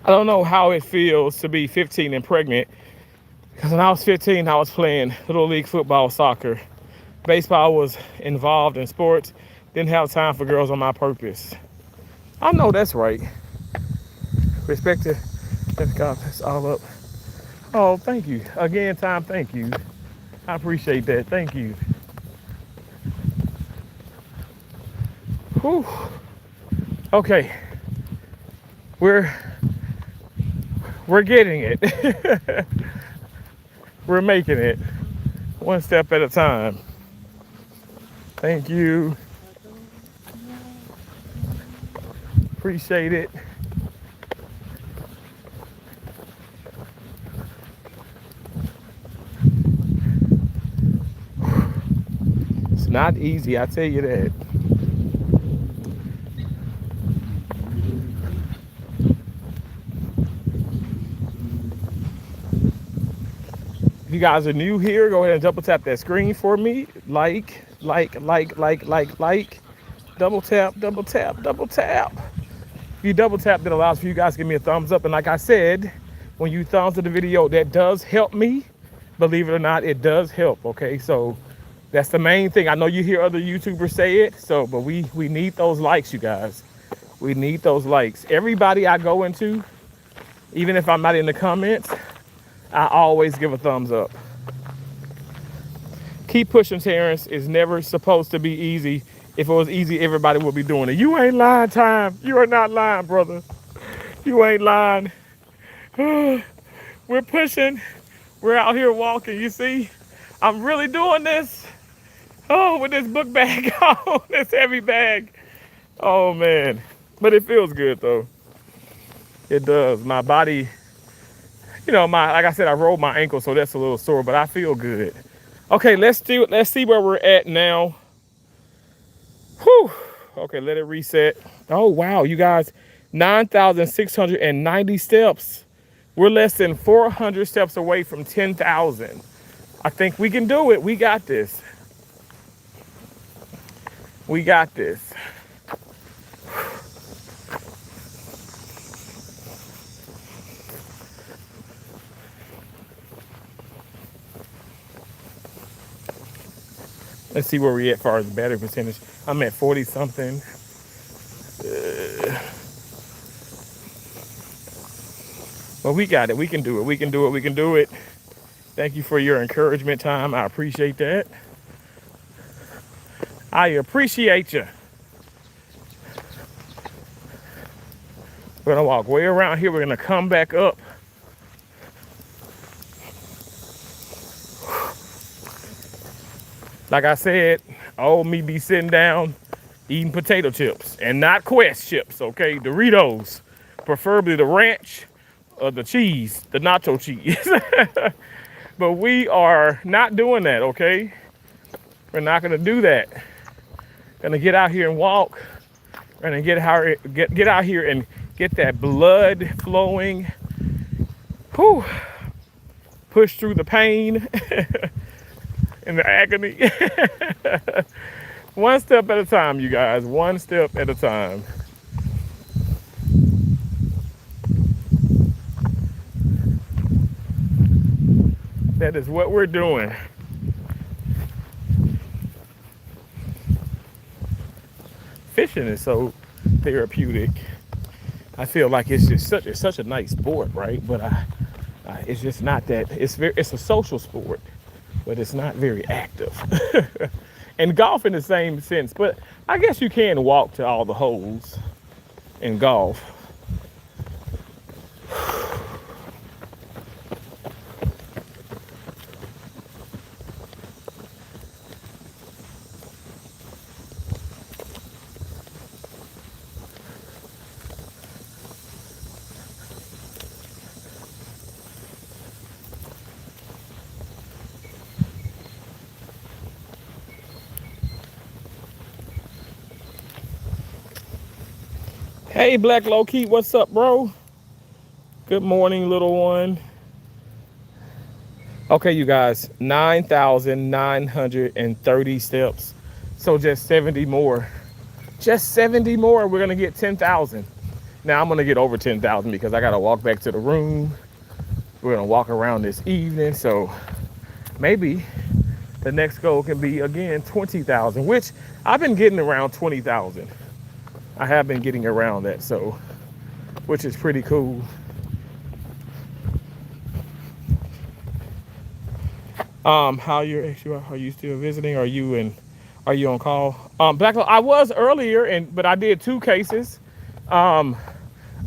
I don't know how it feels to be 15 and pregnant, because when I was 15, I was playing Little League football, soccer. Baseball was involved in sports. Didn't have time for girls on my purpose. I know that's right. Respect to God, that's all up. Oh, thank you. Again, Tom, thank you. I appreciate that. Thank you. Whew. Okay. We're getting it. We're making it one step at a time. Thank you. Appreciate it. not easy, I tell you that. If you guys are new here, go ahead and double tap that screen for me. Like. Double tap, double tap, double tap. If you double tap, that allows for you guys to give me a thumbs up. And like I said, when you thumbs up the video, that does help me. Believe it or not, it does help, okay? So that's the main thing. I know you hear other YouTubers say it, but we need those likes, you guys. We need those likes. Everybody I go into, even if I'm not in the comments, I always give a thumbs up. Keep pushing, Terrence. It's never supposed to be easy. If it was easy, everybody would be doing it. You ain't lying, Time. You are not lying, brother. You ain't lying. We're pushing. We're out here walking, you see? I'm really doing this. Oh, with this book bag on, this heavy bag. Oh, man. But it feels good, though. It does. My body, you know, like I said, I rolled my ankle, so that's a little sore, but I feel good. Okay, let's see where we're at now. Whew. Okay, let it reset. Oh, wow, you guys, 9,690 steps. We're less than 400 steps away from 10,000. I think we can do it. We got this. We got this. Let's see where we at as far as battery percentage. I'm at 40 something. But we got it. We can do it. We can do it. We can do it. Thank you for your encouragement, Time. I appreciate that. I appreciate you. We're gonna walk way around here. We're gonna come back up. Like I said, me be sitting down eating potato chips and not Quest chips, okay? Doritos, preferably the ranch or the cheese, the nacho cheese. But we are not doing that, okay? We're not gonna do that. Gonna get out here and walk. We're gonna get out here and get that blood flowing. Whew. Push through the pain. In the agony. One step at a time, you guys. One step at a time. That is what we're doing. Fishing is so therapeutic. I feel like it's just such a nice sport, right? But it's just not that. It's a social sport. But it's not very active. And golf in the same sense, but I guess you can walk to all the holes in golf. Hey, Black Low Key, what's up, bro? Good morning, little one. Okay, you guys, 9,930 steps. So just 70 more. Just 70 more, we're gonna get 10,000. Now I'm gonna get over 10,000 because I gotta walk back to the room. We're gonna walk around this evening, so maybe the next goal can be, again, 20,000, which I've been getting around 20,000. I have been getting around that, so, which is pretty cool. Are you still visiting? Are you on call? Black, I was earlier, but I did 2 cases. My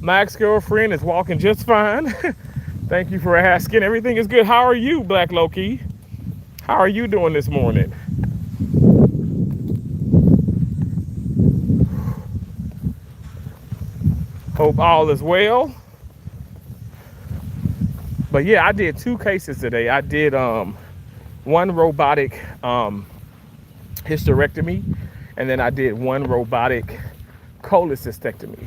ex-girlfriend is walking just fine. Thank you for asking. Everything is good. How are you, Black Loki? How are you doing this morning? Hope all is well. But yeah, I did 2 cases today. I did one robotic hysterectomy, and then I did one robotic cholecystectomy.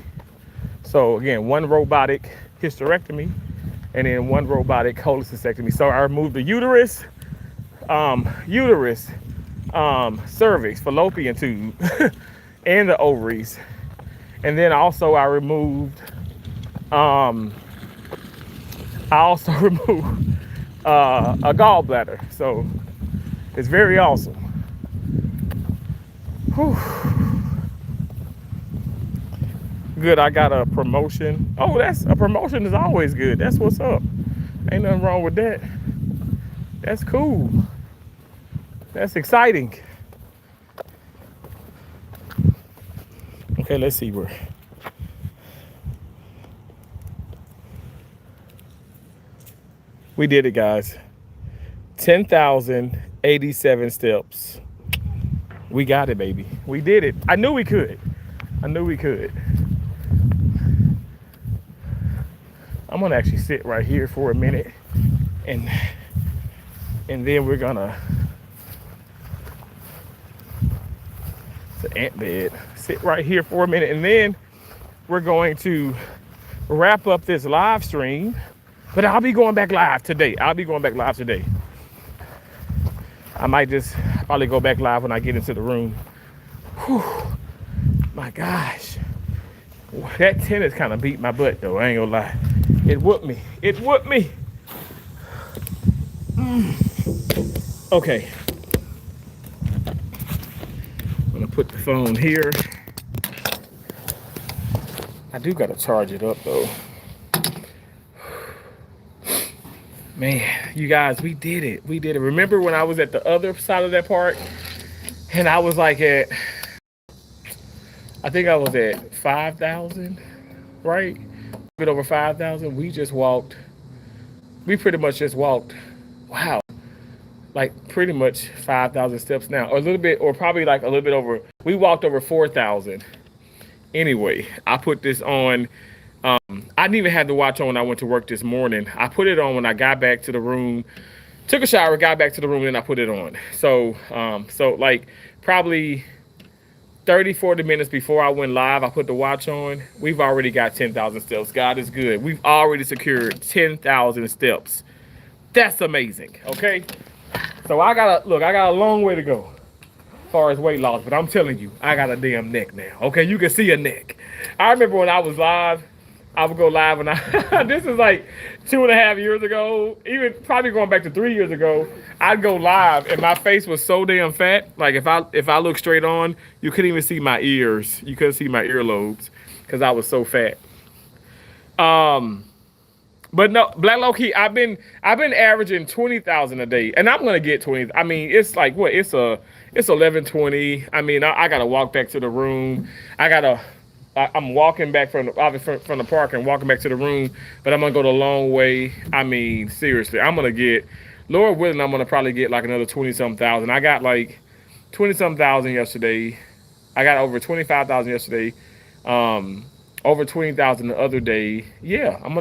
So again, one robotic hysterectomy, and then one robotic cholecystectomy. So I removed the uterus, cervix, fallopian tube, and the ovaries, and then also I removed, removed a gallbladder. So it's very awesome. Whew. Good, I got a promotion. Oh, that's a promotion is always good. That's what's up. Ain't nothing wrong with that. That's cool. That's exciting. Okay, let's see where. We did it, guys. 10,087 steps. We got it, baby. We did it. I knew we could. I knew we could. I'm gonna actually sit right here for a minute, and then we're gonna, it's an ant bed. Sit right here for a minute, and then we're going to wrap up this live stream. But I'll be going back live today. I might just probably go back live when I get into the room. Whew. My gosh. That tennis kind of beat my butt though, I ain't gonna lie. It whooped me. Okay. I'm gonna put the phone here. I do gotta charge it up though. Man, you guys, we did it. Remember when I was at the other side of that park and I was like I think I was at 5,000, right? A bit over 5,000. We pretty much just walked, wow, like pretty much 5,000 steps now, or a little bit, or probably like a little bit over. We walked over 4,000. Anyway, I put this on. I didn't even have the watch on when I went to work this morning. I put it on when I got back to the room, took a shower, got back to the room, and I put it on. So, like probably 30, 40 minutes before I went live, I put the watch on. We've already got 10,000 steps. God is good. We've already secured 10,000 steps. That's amazing, okay? So I got a long way to go as far as weight loss, but I'm telling you, I got a damn neck now, okay? You can see a neck. I remember when I was live, I would go live when this is like 2.5 years ago, even probably going back to 3 years ago. I'd go live and my face was so damn fat. Like if I look straight on, you couldn't even see my ears. You couldn't see my earlobes because I was so fat. But no, Black Low Key, I've been averaging 20,000 a day, and I'm gonna get 20. I mean, it's like what? It's 11:20. I mean, I gotta walk back to the room. I'm walking back from the park and walking back to the room, but I'm gonna go the long way. I mean, seriously, I'm gonna get, Lord willing, I'm gonna probably get like another 20-something thousand. I got like 20-something thousand yesterday. I got over 25,000 yesterday. Over 20,000 the other day. Yeah, I'm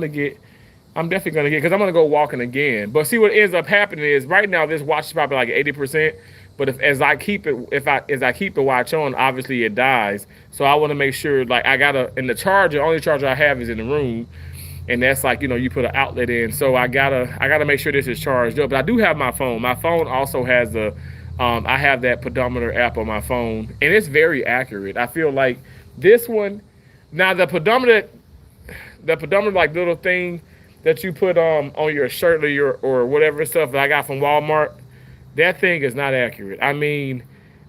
definitely gonna get, because I'm gonna go walking again. But see, what ends up happening is right now this watch is probably like 80%. But as I keep the watch on, obviously it dies. So I want to make sure, like, and the only charger I have is in the room, and that's like, you put an outlet in. So I gotta make sure this is charged up. But I do have my phone. My phone also has I have that pedometer app on my phone, and it's very accurate. I feel like this one, now the pedometer like little thing that you put on your shirt or whatever stuff that I got from Walmart. That thing is not accurate. I mean,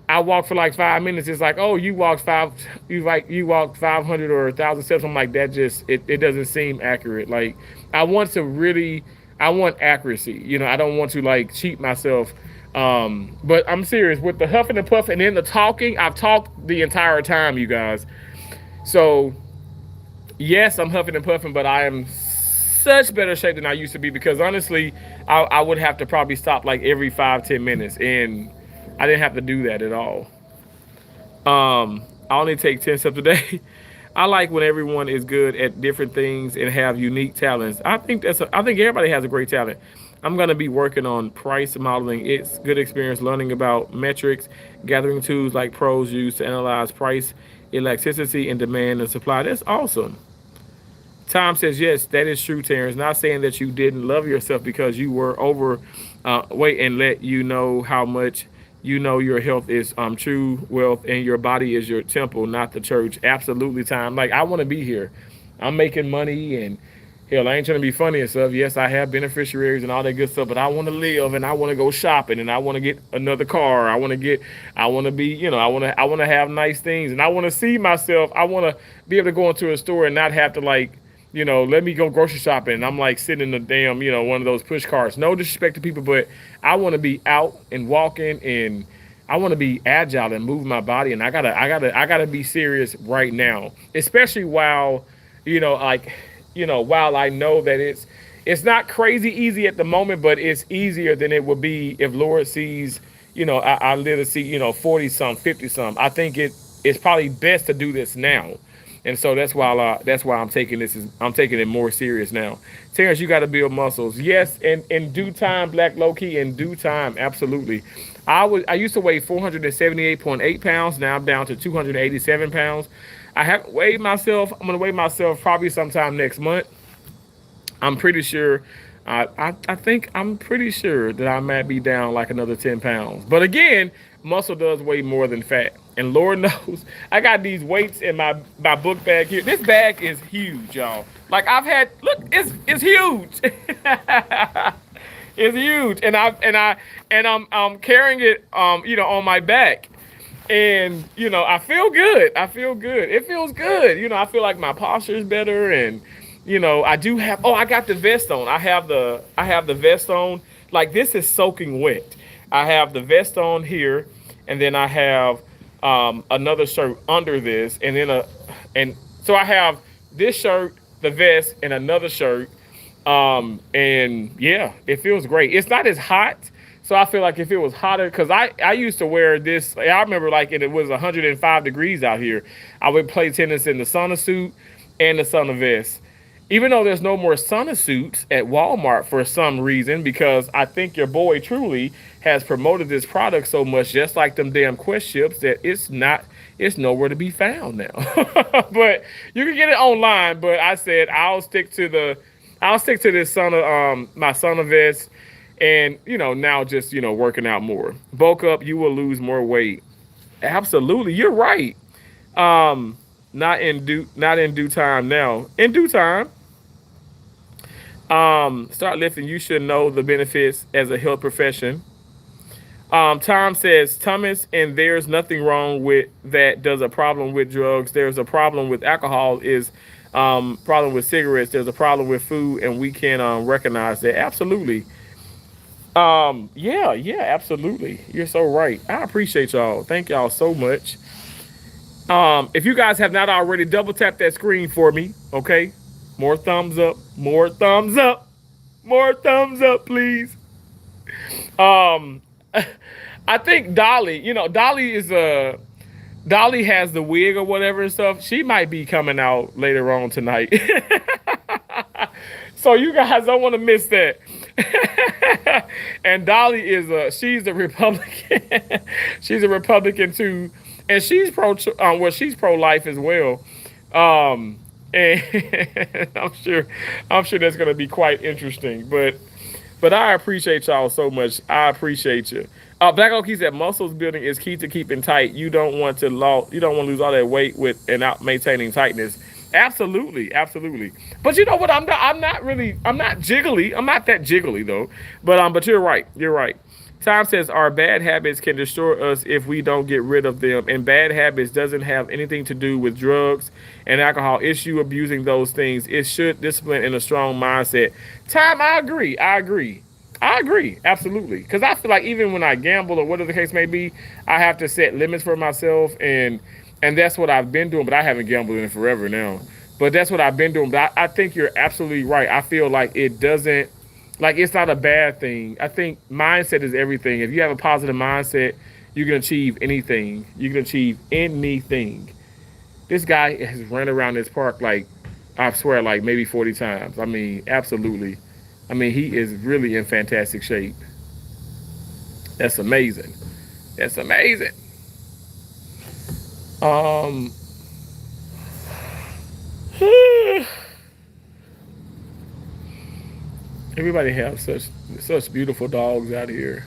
I walked for like 5 minutes. It's like, oh, you walked 500 or 1,000 steps. I'm like, that just, it doesn't seem accurate. Like, I want accuracy. I don't want to like cheat myself. But I'm serious with the huffing and puffing and then the talking. I've talked the entire time, you guys. So yes, I'm huffing and puffing, but I am such better shape than I used to be, because honestly, I would have to probably stop like every 5-10 minutes, and I didn't have to do that at all. I only take 10 steps a day. I like when everyone is good at different things and have unique talents. I think everybody has a great talent. I'm going to be working on price modeling. It's good experience learning about metrics, gathering tools like pros use to analyze price, elasticity, and demand and supply. That's awesome. Tom says, yes, that is true, Terrence. Not saying that you didn't love yourself because you were over weight and let you know how much you know your health is true wealth and your body is your temple, not the church. Absolutely, Tom. Like, I want to be here. I'm making money and hell, I ain't trying to be funny and stuff. Yes, I have beneficiaries and all that good stuff, but I want to live and I want to go shopping and I want to get another car. I want to be, I want to have nice things and I want to see myself. I want to be able to go into a store and not have to let me go grocery shopping. And I'm like sitting in the damn, one of those push carts. No disrespect to people, but I want to be out and walking and I want to be agile and move my body. And I gotta be serious right now, especially while, while I know that it's not crazy easy at the moment, but it's easier than it would be if Lord sees, I live to see, 40 some, 50 some. I think it's probably best to do this now. And so that's why I'm taking it more serious now. Terrence, you got to build muscles. Yes, in due time, Black Low-Key, in due time, absolutely. I used to weigh 478.8 pounds. Now I'm down to 287 pounds. I haven't weighed myself. I'm gonna weigh myself probably sometime next month. I'm pretty sure. I'm pretty sure that I might be down like another 10 pounds. But again, muscle does weigh more than fat. And Lord knows, I got these weights in my book bag here. This bag is huge, y'all. Like it's huge. It's huge. And I'm carrying it on my back. And, I feel good. It feels good. I feel like my posture is better. And, I got the vest on. I have the vest on. Like, this is soaking wet. I have the vest on here. And then I have another shirt under this. And so I have this shirt, the vest, and another shirt. And yeah, it feels great. It's not as hot. So I feel like if it was hotter, because I used to wear this, I remember it was 105 degrees out here. I would play tennis in the sauna suit and the sauna vest. Even though there's no more sauna suits at Walmart for some reason, because I think your boy truly has promoted this product so much, just like them damn Quest chips, that it's nowhere to be found now. But you can get it online. But I said I'll stick to this sauna, my sauna vest. And, now just, working out more. Bulk up, you will lose more weight. Absolutely. You're right. Not in due time now. In due time. Start lifting. You should know the benefits as a health profession. Tom says, Thomas, and there's nothing wrong with that. Does a problem with drugs. There's a problem with alcohol is problem with cigarettes. There's a problem with food, and we can recognize that. Absolutely. Yeah, absolutely. You're so right. I appreciate y'all. Thank y'all so much. If you guys have not already, double tap that screen for me, okay? More thumbs up, more thumbs up, more thumbs up, please. I think Dolly, Dolly has the wig or whatever and stuff. She might be coming out later on tonight. So you guys don't want to miss that. And Dolly she's a Republican. She's a Republican too, and she's she's pro-life as well. And I'm sure that's going to be quite interesting. But I appreciate y'all so much. I appreciate you. Black Oak, he said muscles building is key to keeping tight. You don't want to lose all that weight without maintaining tightness. Absolutely. But you know what? I'm not jiggly. I'm not that jiggly though. But you're right. Tom says our bad habits can destroy us if we don't get rid of them. And bad habits doesn't have anything to do with drugs and alcohol. Issue abusing those things. It should discipline and a strong mindset. Tom, I agree. Absolutely. Because I feel like even when I gamble or whatever the case may be, I have to set limits for myself. And that's what I've been doing, but I haven't gambled in forever now. But that's what I've been doing. But I think you're absolutely right. I feel like it's not a bad thing. I think mindset is everything. If you have a positive mindset, you can achieve anything. This guy has run around this park I swear, maybe 40 times. I mean, absolutely. I mean, he is really in fantastic shape. That's amazing. That's amazing. Um, everybody have such beautiful dogs out here.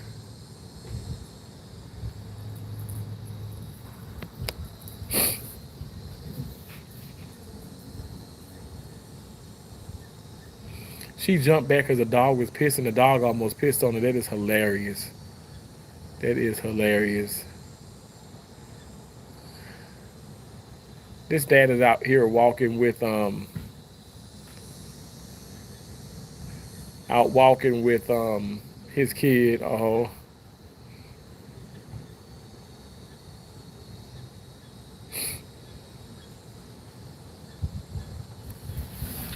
She jumped back because the dog was pissed and the dog almost pissed on her. That is hilarious. That is hilarious. This dad is out here walking with his kid. Oh,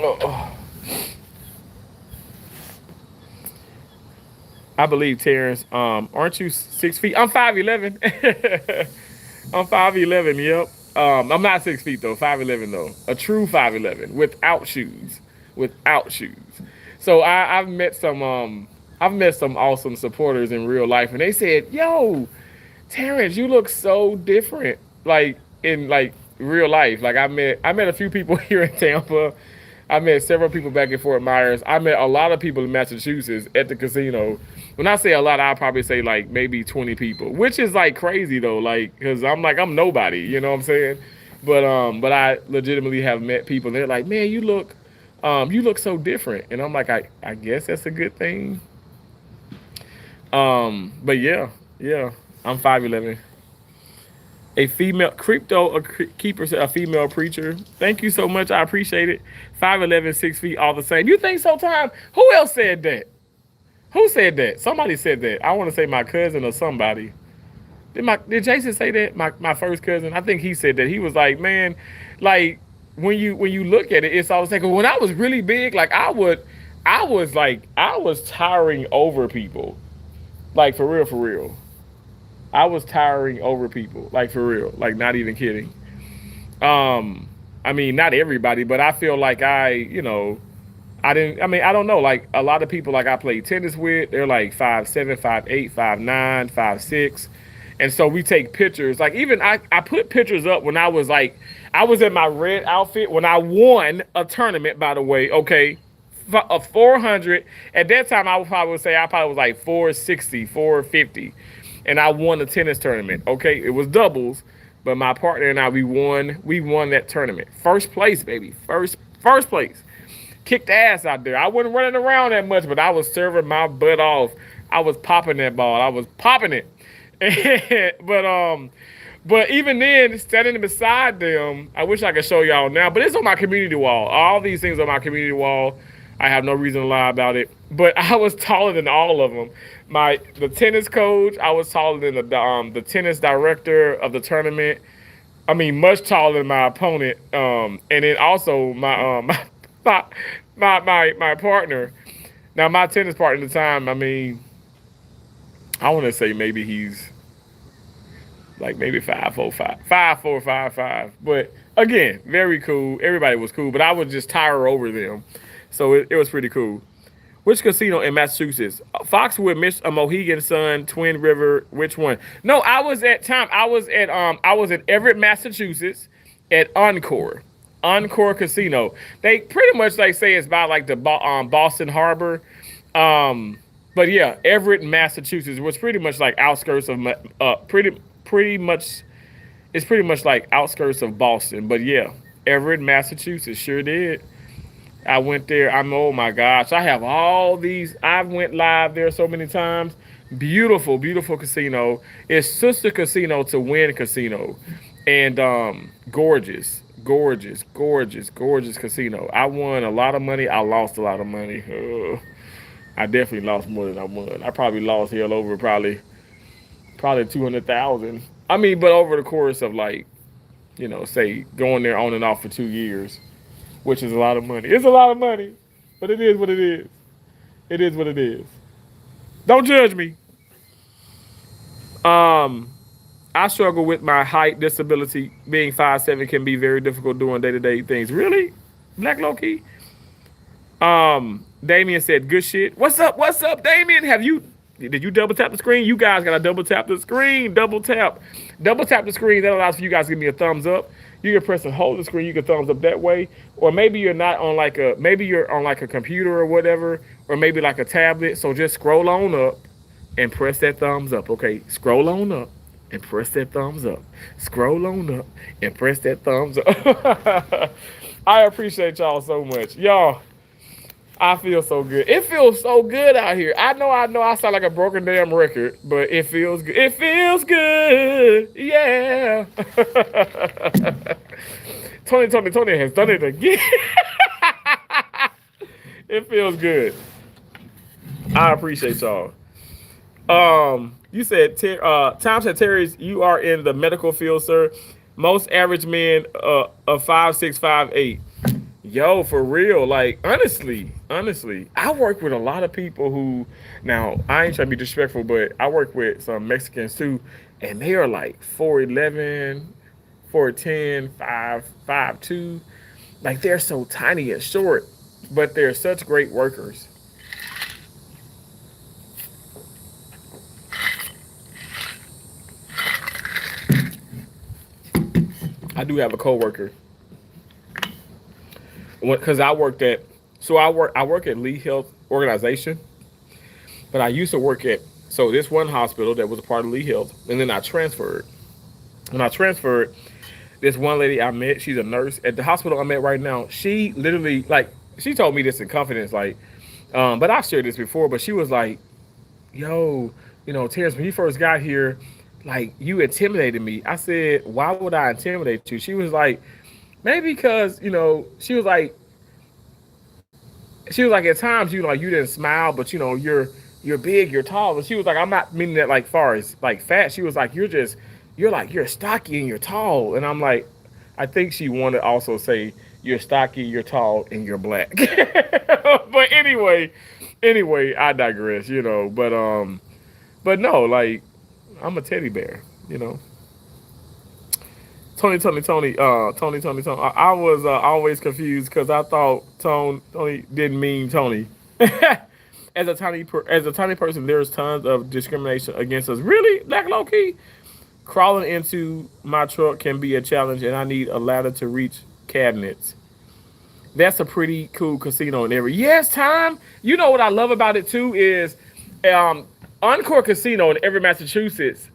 oh. I believe Terrence. Aren't you 6 feet? I'm 5'11". I'm 5'11". Yep. I'm not 6 feet though. 5'11" though. A true 5'11" without shoes. Without shoes. So I've met some awesome supporters in real life, and they said, "Yo, Terrence, you look so different, like in like real life." Like I met a few people here in Tampa. I met several people back in Fort Myers. I met a lot of people in Massachusetts at the casino. When I say a lot, I'll probably say like maybe 20 people, which is like crazy though, like because I'm nobody, you know what I'm saying? But I legitimately have met people. And they're like, man, you look so different, and I'm like, I guess that's a good thing. But yeah, yeah, I'm 5'11". A female crypto, keeper, a female preacher. Thank you so much. I appreciate it. 5'11", 6 feet, all the same. You think so, Tom? Who else said that? Who said that? Somebody said that. I want to say my cousin or somebody. Did Jason say that? My first cousin. I think he said that. He was like, man, like when you look at it, it's always like when I was really big, like I was towering over people. Like for real, for real. I was towering over people, like for real, like not even kidding. I mean, not everybody, but I feel like I didn't. I mean, I don't know. Like a lot of people, like I played tennis with, they're like 5'7", 5'8", 5'9", 5'6", and so we take pictures. Like even I put pictures up when I was like, I was in my red outfit when I won a tournament. By the way, okay, a 400. At that time, I would probably say I probably was like 460, 450. And I won the tennis tournament. Okay, it was doubles, but my partner and I we won that tournament. First place, baby. First place. Kicked ass out there. I wasn't running around that much, but I was serving my butt off. I was popping that ball. I was popping it. But even then, standing beside them, I wish I could show y'all now, but it's on my community wall. All these things on my community wall. I have no reason to lie about it. But I was taller than all of them. The tennis coach, I was taller than the tennis director of the tournament. I mean, much taller than my opponent. And then also my my partner. Now my tennis partner at the time, I mean, I want to say maybe he's like maybe 5'4", 5'5". But again, very cool. Everybody was cool, but I would just tower over them. So it was pretty cool. Which casino in Massachusetts? Foxwood, Mohegan Sun, Twin River. Which one? No, I was at Everett, Massachusetts, at Encore Casino. They pretty much like say it's by like the Boston Harbor. But yeah, Everett, Massachusetts was pretty much like outskirts of pretty much it's pretty much like outskirts of Boston. But yeah, Everett, Massachusetts sure did. I went there. Oh my gosh. I have all these. I've went live there so many times. Beautiful, beautiful casino. It's sister casino to Wynn Casino. And gorgeous, gorgeous, gorgeous, gorgeous casino. I won a lot of money. I lost a lot of money. I definitely lost more than I won. I probably lost hell over probably 200,000. I mean, but over the course of like, say going there on and off for 2 years. Which is a lot of money. It's a lot of money, but it is what it is. It is what it is. Don't judge me. I struggle with my height disability. Being 5'7" can be very difficult doing day-to-day things. Really? Black Loki? Damien said, good shit. What's up? What's up, Damien? Did you double tap the screen? You guys gotta double tap the screen. Double tap. Double tap the screen. That allows for you guys to give me a thumbs up. You can press and hold the screen. You can thumbs up that way. Or maybe you're not on maybe you're on like a computer or whatever, or maybe like a tablet. So just scroll on up and press that thumbs up. Okay, scroll on up and press that thumbs up. Scroll on up and press that thumbs up. I appreciate y'all so much. Y'all, I feel so good. It feels so good out here. I know I sound like a broken damn record, but it feels good. It feels good. Yeah. Tony has done it again. It feels good. I appreciate y'all. You said, Tom said, Terry, you are in the medical field, sir. Most average men of 5'6", 5'8". Yo, for real, like honestly, I work with a lot of people who, now I ain't trying to be disrespectful, but I work with some Mexicans too, and they are like 4'11", 4'10", 5'2", like they're so tiny and short, but they're such great workers. I do have a coworker. Because I work at Lee Health Organization, but I used to work at this one hospital that was a part of Lee Health, and then I transferred. When I transferred, this one lady I met, she's a nurse at the hospital I'm at right now. She literally, like, she told me this in confidence, like, but I've shared this before, but she was like, yo, Terrence, when you first got here, like, you intimidated me. I said, why would I intimidate you? She was like, maybe because, she was like at times you didn't smile, but you're big, you're tall. But she was like, I'm not meaning that like far as like fat. She was like, you're stocky and you're tall. And I'm like, I think she wanted to also say you're stocky, you're tall, and you're black. But anyway, I digress, but no, like, I'm a teddy bear, Tony. I was always confused because I thought Tony didn't mean Tony. As a tiny person, there's tons of discrimination against us. Really, like low key, crawling into my truck can be a challenge, and I need a ladder to reach cabinets. That's a pretty cool casino in every. Yes, Tom. You know what I love about it too is, Encore Casino in Everett, Massachusetts.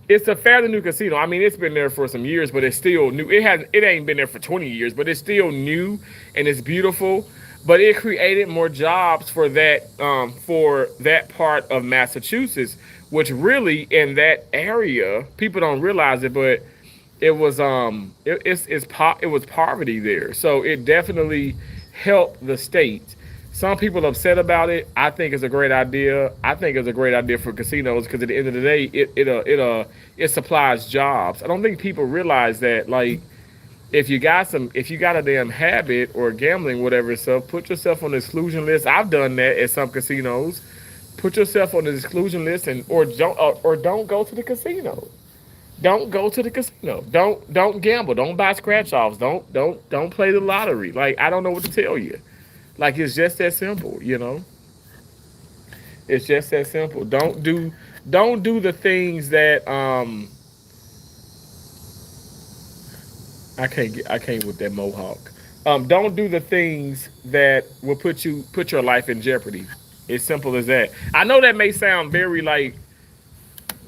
It's a fairly new casino. I mean, it's been there for some years, but it's still new. It ain't been there for 20 years, but it's still new and it's beautiful. But it created more jobs for that part of Massachusetts, which really in that area, people don't realize it, but it was it was poverty there. So it definitely helped the state. Some people are upset about it. I think it's a great idea. I think it's a great idea for casinos because at the end of the day, it supplies jobs. I don't think people realize that, like, if you got a damn habit or gambling, whatever stuff, put yourself on the exclusion list. I've done that at some casinos. Put yourself on the exclusion list or don't go to the casino. Don't go to the casino. Don't gamble. Don't buy scratch offs. Don't play the lottery. Like, I don't know what to tell you. Like, it's just that simple, It's just that simple. Don't do the things that I can't with that mohawk. Don't do the things that will put your life in jeopardy. It's simple as that. I know that may sound very like,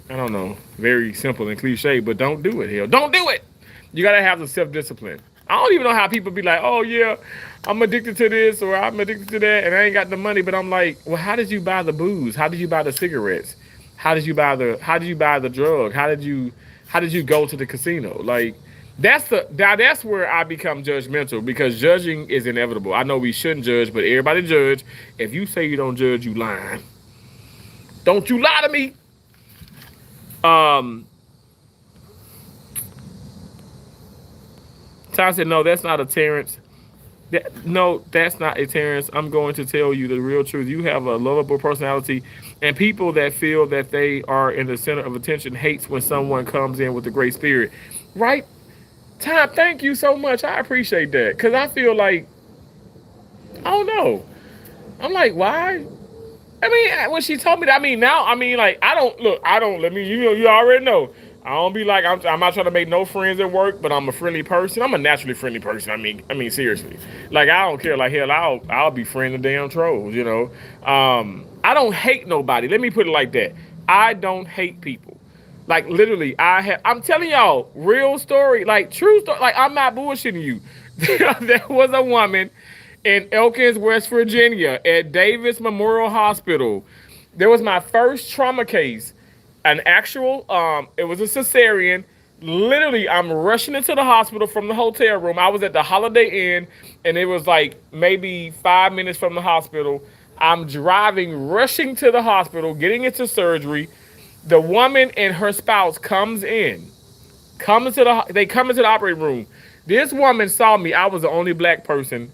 I don't know, very simple and cliche, but don't do it. Hell, don't do it. You gotta have the self-discipline. I don't even know how people be like, oh yeah, I'm addicted to this or I'm addicted to that and I ain't got the money. But I'm like, well, how did you buy the booze? How did you buy the cigarettes? How did you buy the drug? How did you go to the casino? Like, that's where I become judgmental, because judging is inevitable. I know we shouldn't judge, but everybody judge. If you say you don't judge, you lying. Don't you lie to me. Ty said, no, that's not a Terrence. No, that's not a Terrence. I'm going to tell you the real truth. You have a lovable personality, and people that feel that they are in the center of attention hates when someone comes in with a great spirit. Right? Ty, thank you so much. I appreciate that, because I feel like, I don't know. I'm like, why? I mean, when she told me that, I mean, now, I mean, like, I don't, let me, you know, you already know. I don't be like, I'm not trying to make no friends at work, but I'm a friendly person. I'm a naturally friendly person. I mean, seriously. Like, I don't care. Like, hell, I'll be friendly damn trolls, you know. I don't hate nobody. Let me put it like that. I don't hate people. Like, literally, I'm telling y'all, real story, like, true story. Like, I'm not bullshitting you. There was a woman in Elkins, West Virginia, at Davis Memorial Hospital. There was my first trauma case, an actual, it was a cesarean. Literally, I'm rushing into the hospital from the hotel room. I was at the Holiday Inn, and it was like maybe 5 minutes from the hospital. I'm driving, rushing to the hospital, getting into surgery. The woman and her spouse they come into the operating room. This woman saw me. I was the only black person.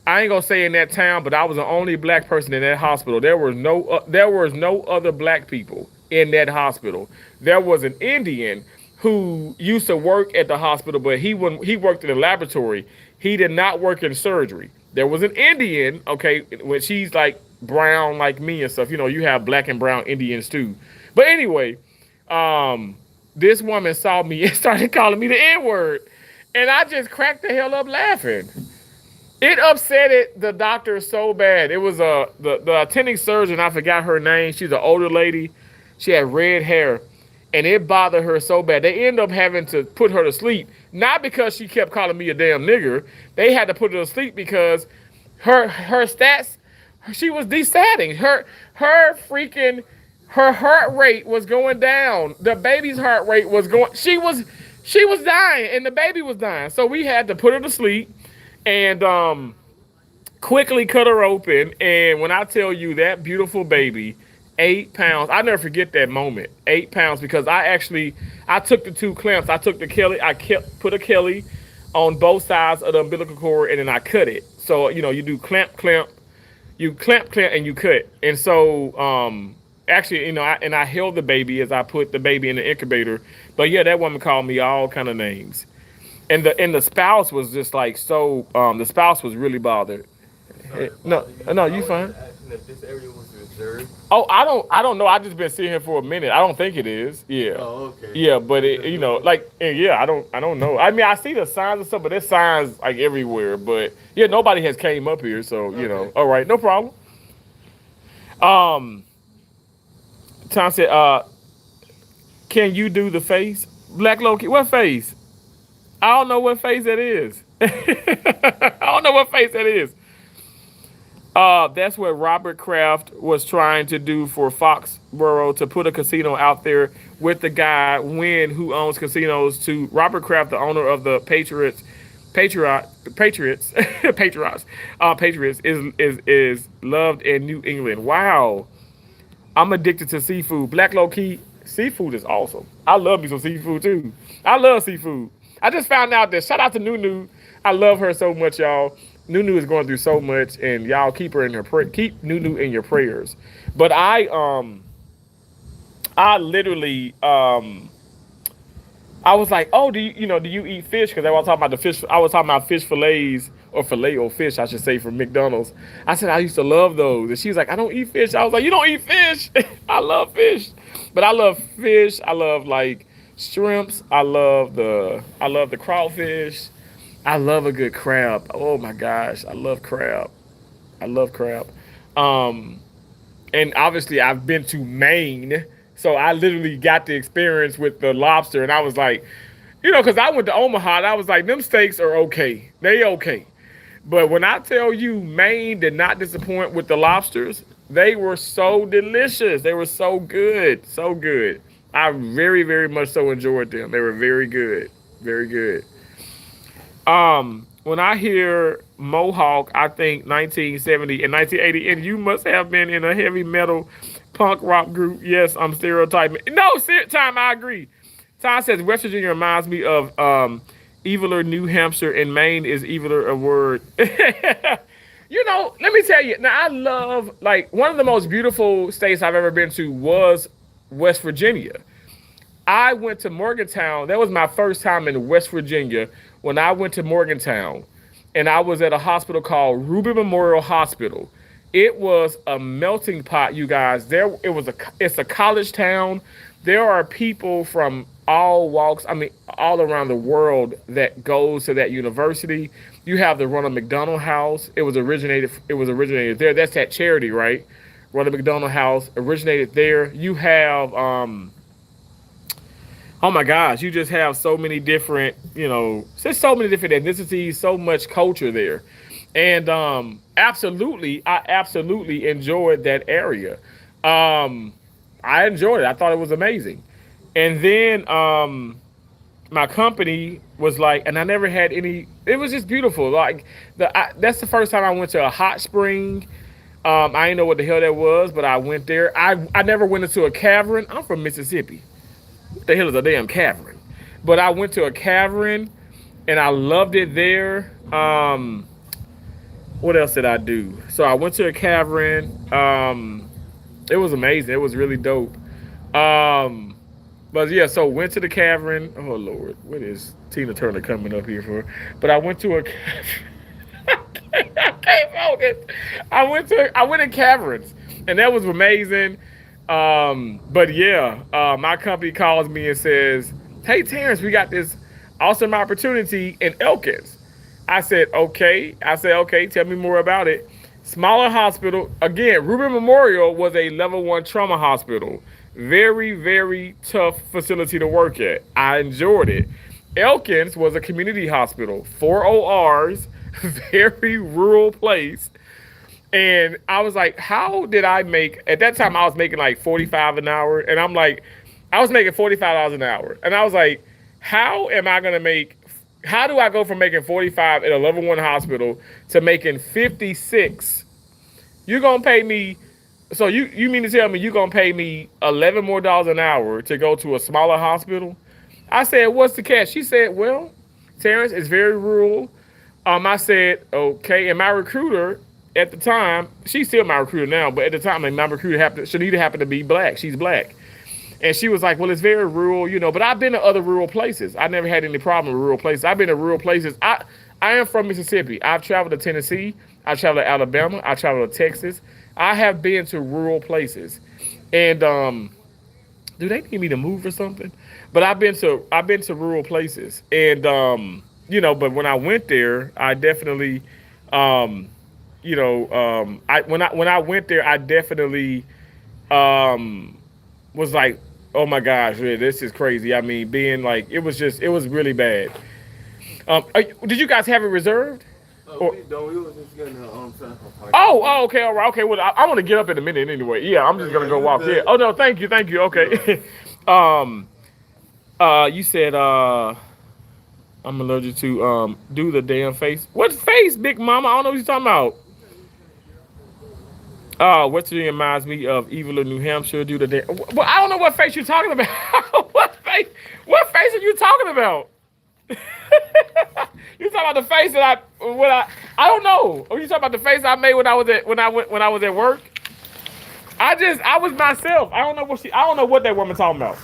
I ain't gonna say in that town, but I was the only black person in that hospital. There was no other black people in that hospital. There was an Indian who used to work at the hospital, but he worked in the laboratory. He did not work in surgery. There was an Indian, okay, when she's like brown like me and stuff. You know, you have black and brown Indians too. But anyway, this woman saw me and started calling me the N-word. And I just cracked the hell up laughing. It upset the doctor so bad. It was the attending surgeon. I forgot her name. She's an older lady. She had red hair, and it bothered her so bad. They ended up having to put her to sleep, not because she kept calling me a damn nigger. They had to put her to sleep because her stats. She was desatting. Her heart rate was going down. The baby's heart rate was going. She was dying, and the baby was dying. So we had to put her to sleep and quickly cut her open. And when I tell you that beautiful baby, 8 pounds, I never forget that moment. 8 pounds, because I took the two clamps. I took the Kelly. Put a Kelly on both sides of the umbilical cord, and then I cut it. So you do clamp, you clamp, and you cut. And so actually, I held the baby as I put the baby in the incubator. But yeah, that woman called me all kind of names. And the spouse was just like so. The spouse was really bothered. No, you fine. Asking if this area was reserved. Oh, I don't know. I just been sitting here for a minute. I don't think it is. Yeah. Oh, okay. Yeah, but yeah, I don't know. I mean, I see the signs and stuff, but there's signs like everywhere. But yeah, nobody has came up here, so All right, no problem. Tom said, "Can you do the face, Black Loki? What face? I don't know what face that is. I don't know what face that is. That's what Robert Kraft was trying to do for Foxborough, to put a casino out there with the guy Wynn, who owns casinos, to Robert Kraft, the owner of the Patriots. Patriots is loved in New England. Wow. I'm addicted to seafood. Black Low Key, seafood is awesome. I love me some seafood too. I love seafood. I just found out that, shout out to Nunu. I love her so much, y'all. Nunu is going through so much, and y'all keep keep Nunu in your prayers. But I literally I was like, oh, do you eat fish? Because I was talking about the fish. I was talking about fish fillets, or filet o fish, I should say, from McDonald's. I said I used to love those, and she was like, I don't eat fish. I was like, you don't eat fish? I love fish, but I love fish. I love like shrimps. I love the crawfish. I love a good crab. Oh my gosh, I love crab. I love crab. And obviously I've been to Maine, so I literally got the experience with the lobster, and I was like, because I went to Omaha, and I was like, them steaks are okay. They okay. But when I tell you, Maine did not disappoint with the lobsters. They were so delicious. They were so good. So good. I very, very much so enjoyed them. They were very good. Very good. When I hear Mohawk, I think 1970 and 1980, and you must have been in a heavy metal punk rock group. Yes, I'm stereotyping. No, time, I agree. Tom says West Virginia reminds me of Eviler, New Hampshire, and Maine is Eviler a word. Let me tell you. Now, I love, like, one of the most beautiful states I've ever been to was West Virginia. I went to Morgantown. That was my first time in West Virginia when I went to Morgantown. And I was at a hospital called Ruby Memorial Hospital. It was a melting pot, you guys. It's a college town. There are people from all walks, I mean, all around the world that goes to that university. You have the Ronald McDonald House. It was originated there. That's that charity, right? Ronald McDonald House originated there. You have oh my gosh, you just have so many different, there's so many different ethnicities, so much culture there. And I absolutely enjoyed that area. Um, I enjoyed it. I thought it was amazing. And then my company was like, and I never had any. It was just beautiful. Like that's the first time I went to a hot spring. I didn't know what the hell that was, but I went there. I never went into a cavern. I'm from Mississippi. What the hell is a damn cavern? But I went to a cavern, and I loved it there. What else did I do? So I went to a cavern. It was amazing. It was really dope. Um, but yeah, so went to the cavern. Oh Lord, what is Tina Turner coming up here for? But I went to a. I can't focus. I went in caverns, and that was amazing. But yeah, my company calls me and says, "Hey Terrence, we got this awesome opportunity in Elkins." I said, okay. Tell me more about it. Smaller hospital. Again, Ruben Memorial was a level one trauma hospital. Very, very tough facility to work at. I enjoyed it. Elkins was a community hospital, 4 ORs, very rural place. And I was like, how did I make, at that time I was making like 45 an hour. And I'm like, I was making $45 an hour. And I was like, how do I go from making 45 at a level one hospital to making 56? You're gonna pay me, so you mean to tell me you're gonna pay me 11 more dollars an hour to go to a smaller hospital? I said, what's the catch? She said, well, Terrence, it's very rural. I said, okay. And my recruiter at the time, she's still my recruiter now, but at the time, like, my recruiter Shanita happened to be black. She's black. And she was like, well, it's very rural, but I've been to other rural places. I never had any problem with rural places. I've been to rural places. I am from Mississippi. I've traveled to Tennessee. I've traveled to Alabama. I traveled to Texas. I have been to rural places. And do they need me to move or something? But I've been to rural places. And but when I went there, I definitely when I went there, I definitely was like, oh my gosh, man, this is crazy. I mean, being like, it was really bad. Did you guys have it reserved? Or, We don't. We was just getting the sample pack. okay, all right, okay. Well, I want to get up in a minute anyway. Yeah, I'm just gonna go walk there. Oh no, thank you. Okay. You said I'm allergic to do the damn face. What face, Big Mama? I don't know what you're talking about. West Virginia reminds me of Evelyn, New Hampshire. Do the damn. Well, I don't know what face you're talking about. What face? What face are you talking about? You talking about the face that I don't know. Are you talking about the face I made when I was at work? I was myself. I don't know what that woman talking about.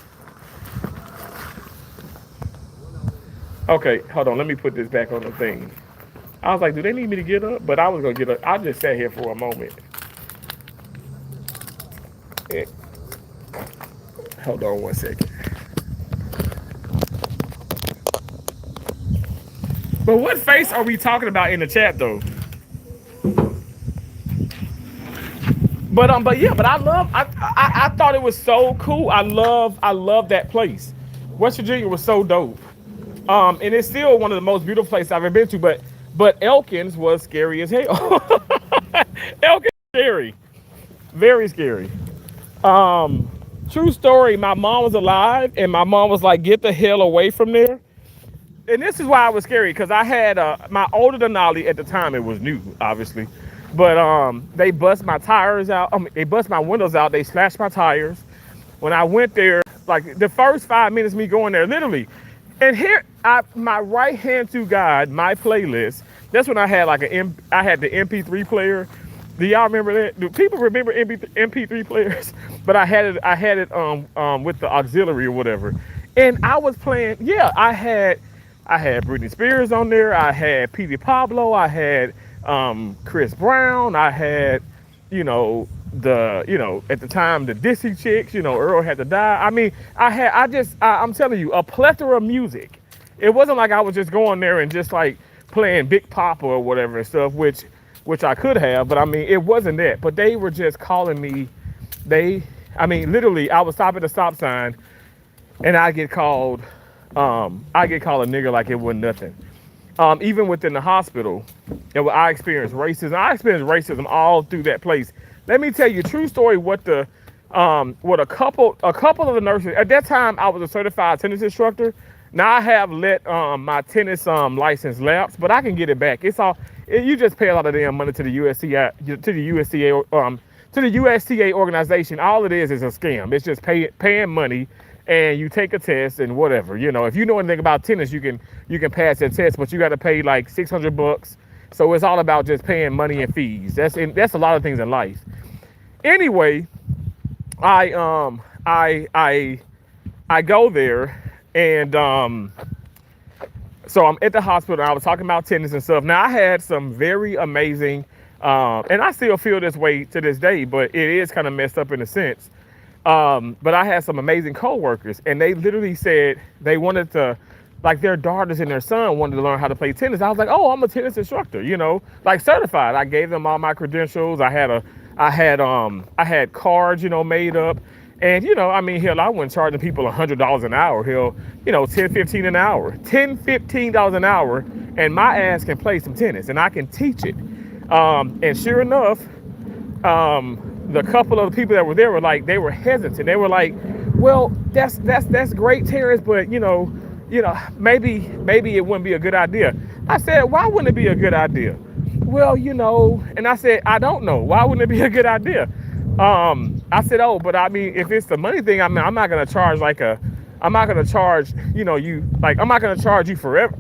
Okay, hold on. Let me put this back on the thing. I was like, do they need me to get up? But I was gonna get up. I just sat here for a moment. Eh, Hold on one second. But what face are we talking about in the chat though? But I thought it was so cool. I love that place. West Virginia was so dope. And it's still one of the most beautiful places I've ever been to. But Elkins was scary as hell. Elkins was scary, very scary. True story. My mom was alive, and my mom was like, "Get the hell away from there." And this is why I was scary because I had my older Denali at the time. It was new, obviously, but they bust my tires out. They bust my windows out. They slashed my tires. When I went there, like the first 5 minutes me going there, literally, and here my right hand to God, my playlist. That's when I had I had the MP3 player. Do y'all remember that? Do people remember MP3 players? But I had it with the auxiliary or whatever, and I was playing. Yeah, I had Britney Spears on there. I had Petey Pablo. I had Chris Brown. I had at the time, the Dixie Chicks, Earl had to die. I mean, I'm telling you, a plethora of music. It wasn't like I was just going there and just like playing Big Papa or whatever and stuff, which I could have, but I mean, it wasn't that. But they were just calling me, literally, I would stop at the stop sign and I get called a nigger like it wasn't nothing. Even within the hospital, I experienced racism. I experienced racism all through that place. Let me tell you, true story. What a couple of the nurses at that time, I was a certified tennis instructor. Now I have let my tennis license lapse, but I can get it back. You just pay a lot of damn money to the USTA organization. All it is a scam. It's just paying money, and you take a test and whatever. If you know anything about tennis, you can pass that test, but you got to pay like $600. So it's all about just paying money and fees. That's a lot of things in life. Anyway, I go there, and so I'm at the hospital. And I was talking about tennis and stuff. Now I had some very amazing, and I still feel this way to this day, but it is kind of messed up in a sense. But I had some amazing coworkers, and they literally said they wanted to, like their daughters and their son wanted to learn how to play tennis. I was like, oh, I'm a tennis instructor, like certified. I gave them all my credentials. I had cards, made up. And, hell, I wasn't charging people $100 an hour. Hell, $10, $15 an hour. $10, $15 an hour, and my ass can play some tennis, and I can teach it. And sure enough, the couple of the people that were there they were hesitant. They were like, well, that's great, Terrence, but maybe it wouldn't be a good idea. I said, why wouldn't it be a good idea? Well, and I said, I don't know. Why wouldn't it be a good idea? I said, oh, but I mean, if it's the money thing, I'm not gonna charge I'm not gonna charge, I'm not gonna charge you forever.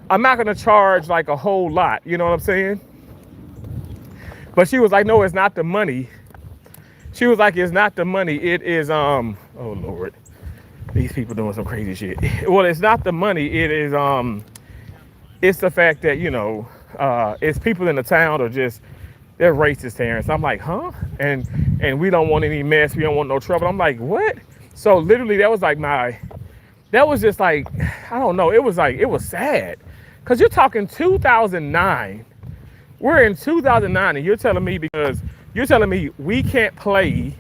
I'm not gonna charge like a whole lot. You know what I'm saying? But she was like, no, it's not the money. She was like, it's not the money. It is, oh Lord, these people doing some crazy shit. Well, it's not the money. It is, it's the fact that, it's people in the town are just, they're racist, Terrence. I'm like, huh? And we don't want any mess. We don't want no trouble. I'm like, what? So literally that was just like, I don't know. It was sad. Cause you're talking 2009. We're in 2009 and you're telling me we can't play.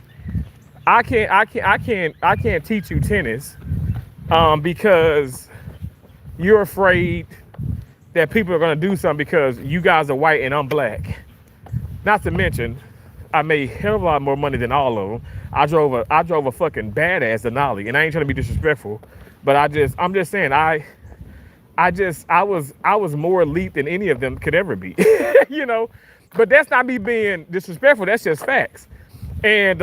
I can't teach you tennis because you're afraid that people are going to do something because you guys are white and I'm black. Not to mention, I made a hell of a lot more money than all of them. I drove a fucking badass Denali, and I ain't trying to be disrespectful, but I'm just saying I was more elite than any of them could ever be, But that's not me being disrespectful. That's just facts. And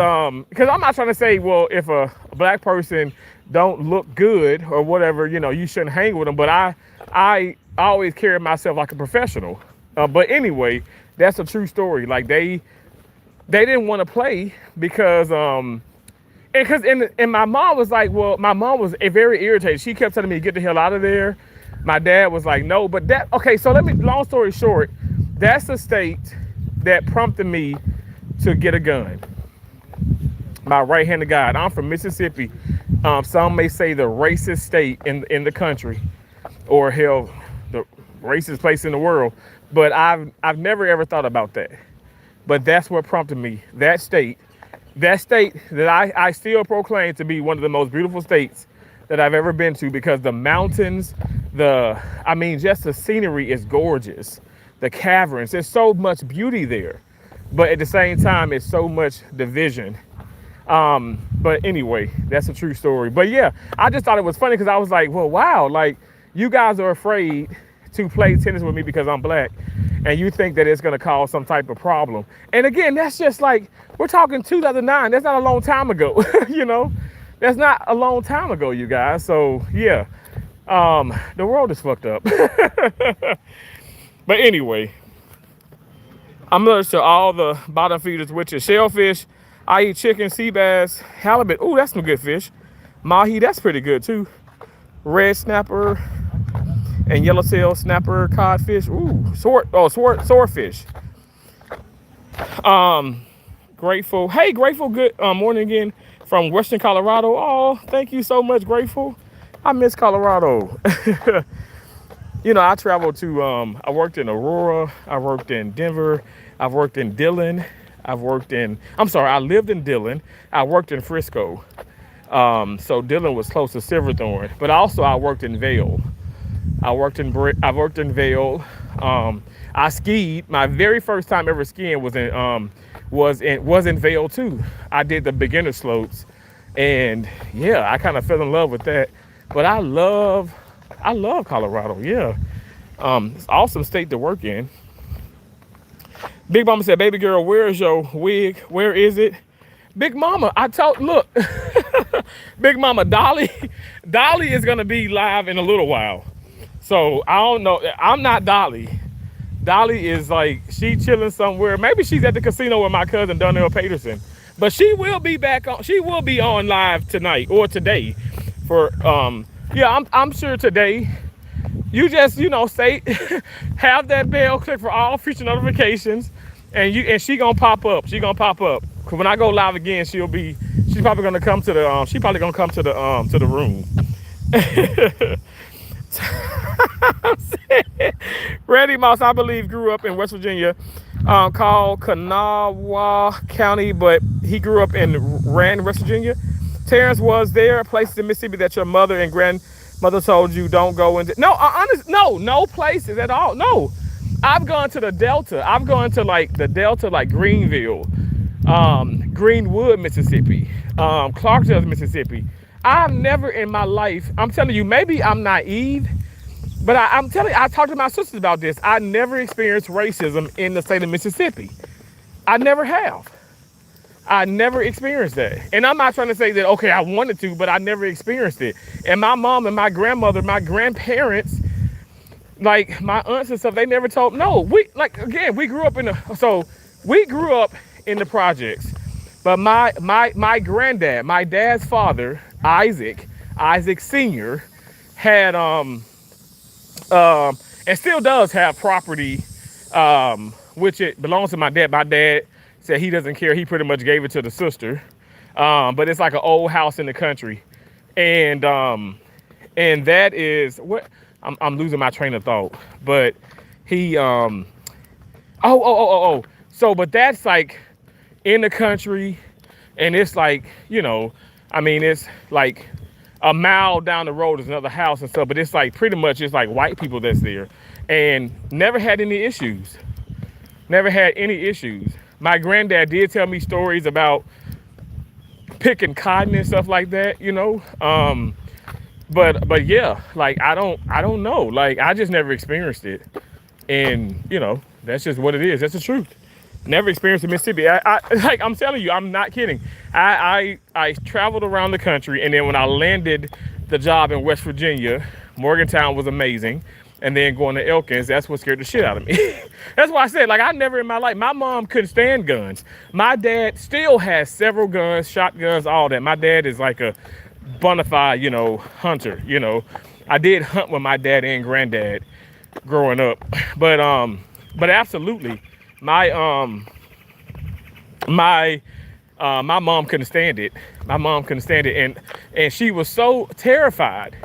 because I'm not trying to say, well, if a black person don't look good or whatever, you shouldn't hang with them. But I always carry myself like a professional. But anyway, that's a true story. Like they didn't want to play because and my mom was like, well, my mom was very irritated. She kept telling me to get the hell out of there. My dad was like, no, but so long story short, that's the state that prompted me to get a gun. My right-handed God. I'm from Mississippi. Some may say the racist state in the country, or hell, the racist place in the world. But I've never ever thought about that. But that's what prompted me. That state that I still proclaim to be one of the most beautiful states that I've ever been to, because the mountains, just the scenery is gorgeous. The caverns, there's so much beauty there. But at the same time, it's so much division. But anyway, that's a true story. But yeah, I just thought it was funny because I was like, well, wow, like you guys are afraid to play tennis with me because I'm black, and you think that it's going to cause some type of problem. And again, that's just like, we're talking 2009. That's not a long time ago, That's not a long time ago, you guys. So yeah, the world is fucked up. But anyway, I'm allergic to all the bottom feeders, which is shellfish. I eat chicken, sea bass, halibut. Ooh, that's some good fish. Mahi, that's pretty good too. Red snapper and yellowtail snapper, codfish. Ooh, swordfish. Grateful. Hey, Grateful. Good morning again from Western Colorado. Oh, thank you so much, Grateful. I miss Colorado. I traveled to, I worked in Aurora. I worked in Denver. I've worked in Dillon. I lived in Dillon. I worked in Frisco. So Dillon was close to Silverthorne, but also I worked in Vail. I worked in Vail. I skied. My very first time ever skiing was in Vail too. I did the beginner slopes, and yeah, I kind of fell in love with that. But I love Colorado. Yeah, it's an awesome state to work in. Big Mama said, "Baby girl, where is your wig? Where is it?" Big Mama, look, Big Mama Dolly is gonna be live in a little while. So I don't know. I'm not Dolly. Dolly is like, she chilling somewhere. Maybe she's at the casino with my cousin Donnell Peterson. But she will be back on. She will be on live tonight or today. I'm sure today. You just say, have that bell click for all future notifications, and she gonna pop up. She gonna pop up. Cause when I go live again, she's probably gonna come to the room. Randy Moss, I believe, grew up in West Virginia, called Kanawha County, but he grew up in Rand, West Virginia. Terrence, was there places in Mississippi that your mother and grandmother told you don't go into? No places at all. No, I've gone to the Delta. I've gone to like the Delta, like Greenville, Greenwood, Mississippi, Clarksville, Mississippi. I've never in my life, I'm telling you, maybe I'm naive, but I'm telling you, I talked to my sisters about this. I never experienced racism in the state of Mississippi. I never have. I never experienced that. And I'm not trying to say that, okay, I wanted to, but I never experienced it. And my mom and my grandmother, my grandparents, like my aunts and stuff, they never told, no, we grew up in the projects. But my granddad, my dad's father, Isaac Sr., had and still does have property, which it belongs to my dad. My dad said he doesn't care. He pretty much gave it to the sister. But it's like an old house in the country. And that is what I'm losing my train of thought. But he but that's like in the country, and it's like, it's like a mile down the road is another house and stuff, but it's like pretty much it's like white people that's there, and never had any issues. My granddad did tell me stories about picking cotton and stuff like that, but yeah, like I don't know, like I just never experienced it, and that's just what it is. That's the truth. Never experienced in Mississippi. I'm telling you, I'm not kidding. I traveled around the country, and then when I landed the job in West Virginia, Morgantown was amazing. And then going to Elkins, that's what scared the shit out of me. That's why I said, like, I never in my life, my mom couldn't stand guns. My dad still has several guns, shotguns, all that. My dad is like a bona fide, hunter, I did hunt with my dad and granddad growing up. But absolutely. My mom couldn't stand it. And she was so terrified.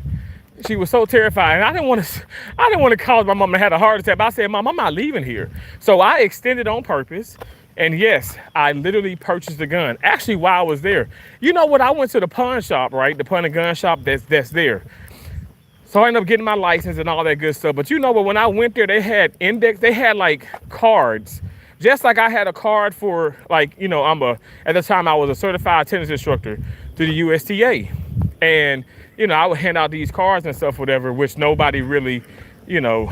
And I didn't want to cause my mom to have a heart attack. But I said, Mom, I'm not leaving here. So I extended on purpose. And yes, I literally purchased a gun. Actually, while I was there, you know what? I went to the pawn shop, right? The pawn and gun shop that's there. So I ended up getting my license and all that good stuff. But when I went there, they had like cards. Just like I had a card for, like, at the time I was a certified tennis instructor through the USTA. And, I would hand out these cards and stuff, whatever, which nobody really, until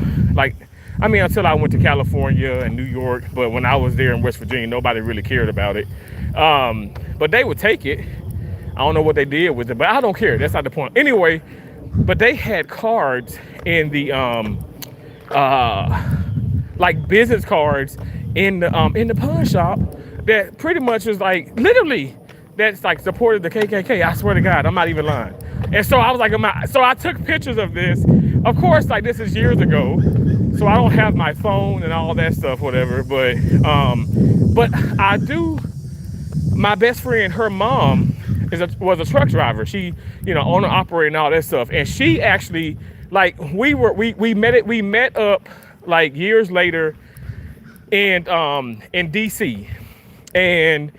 I went to California and New York. But when I was there in West Virginia, nobody really cared about it. But they would take it. I don't know what they did with it, but I don't care. That's not the point. Anyway, but they had cards in the, like business cards in the pawn shop that pretty much was like, literally, that's like supported the KKK. I swear to God, I'm not even lying. And so I was like, so I took pictures of this. Of course, like this is years ago. So I don't have my phone and all that stuff, whatever. But I do. My best friend, her mom was a truck driver. She, owner operator and all that stuff. And she actually, like, we met up like years later in DC. And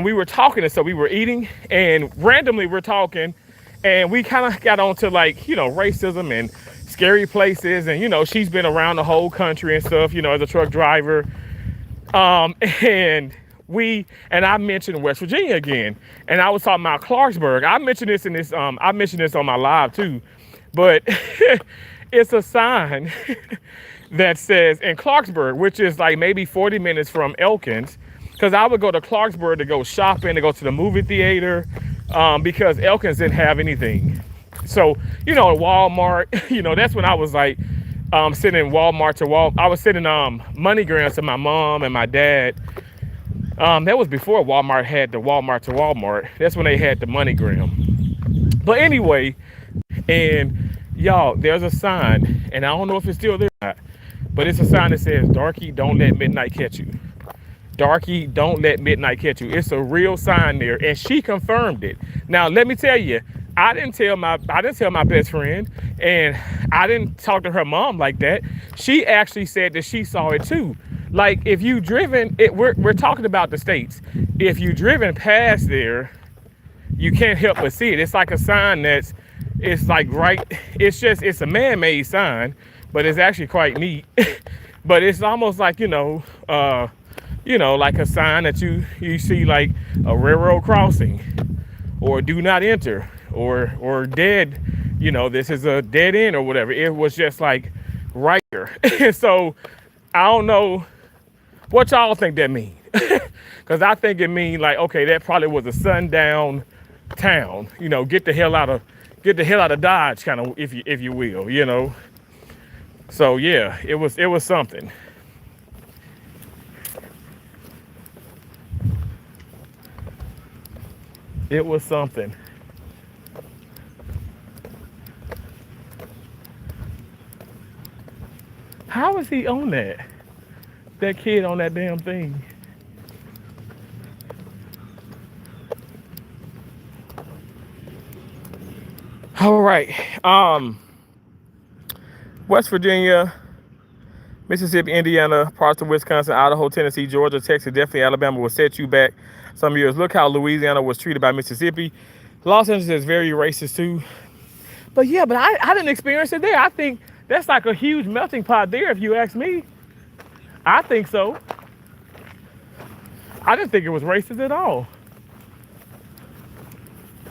we were talking, and so we were eating, and randomly we're talking, and we kind of got onto, like, racism and scary places. And she's been around the whole country and stuff, as a truck driver. And I mentioned West Virginia again, and I was talking about Clarksburg. I mentioned this on my live too, but it's a sign that says in Clarksburg, which is like maybe 40 minutes from Elkins, because I would go to Clarksburg to go shopping, to go to the movie theater, because Elkins didn't have anything. So, Walmart, that's when I was like, sending Walmart to Walmart. I was sending MoneyGrams to my mom and my dad. That was before Walmart had the Walmart to Walmart. That's when they had the MoneyGram. But anyway, and y'all, there's a sign, and I don't know if it's still there or not, but it's a sign that says, "Darky, don't let midnight catch you." Darky, don't let midnight catch you. It's a real sign there, and she confirmed it. Now, let me tell you, I didn't tell my best friend, and I didn't talk to her mom like that. She actually said that she saw it too. Like, if you driven it, we're talking about the States. If you driven past there, you can't help but see it. It's like a sign it's like it's a man-made sign, but it's actually quite neat. But it's almost like, like a sign that you see, like a railroad crossing, or do not enter, or dead, this is a dead end or whatever. It was just like right there. So I don't know what y'all think that mean. Because I think it mean like, okay, that probably was a sundown town, get the hell out of Dodge, kind of, if you will, So yeah, it was something. It was something. How is he on that? That kid on that damn thing. All right. West Virginia, Mississippi, Indiana, parts of Wisconsin, Idaho, Tennessee, Georgia, Texas, definitely Alabama will set you back some years. Look how Louisiana was treated by Mississippi. Los Angeles is very racist too. But yeah, I didn't experience it there. I think that's like a huge melting pot there, if you ask me. I think so. I didn't think it was racist at all.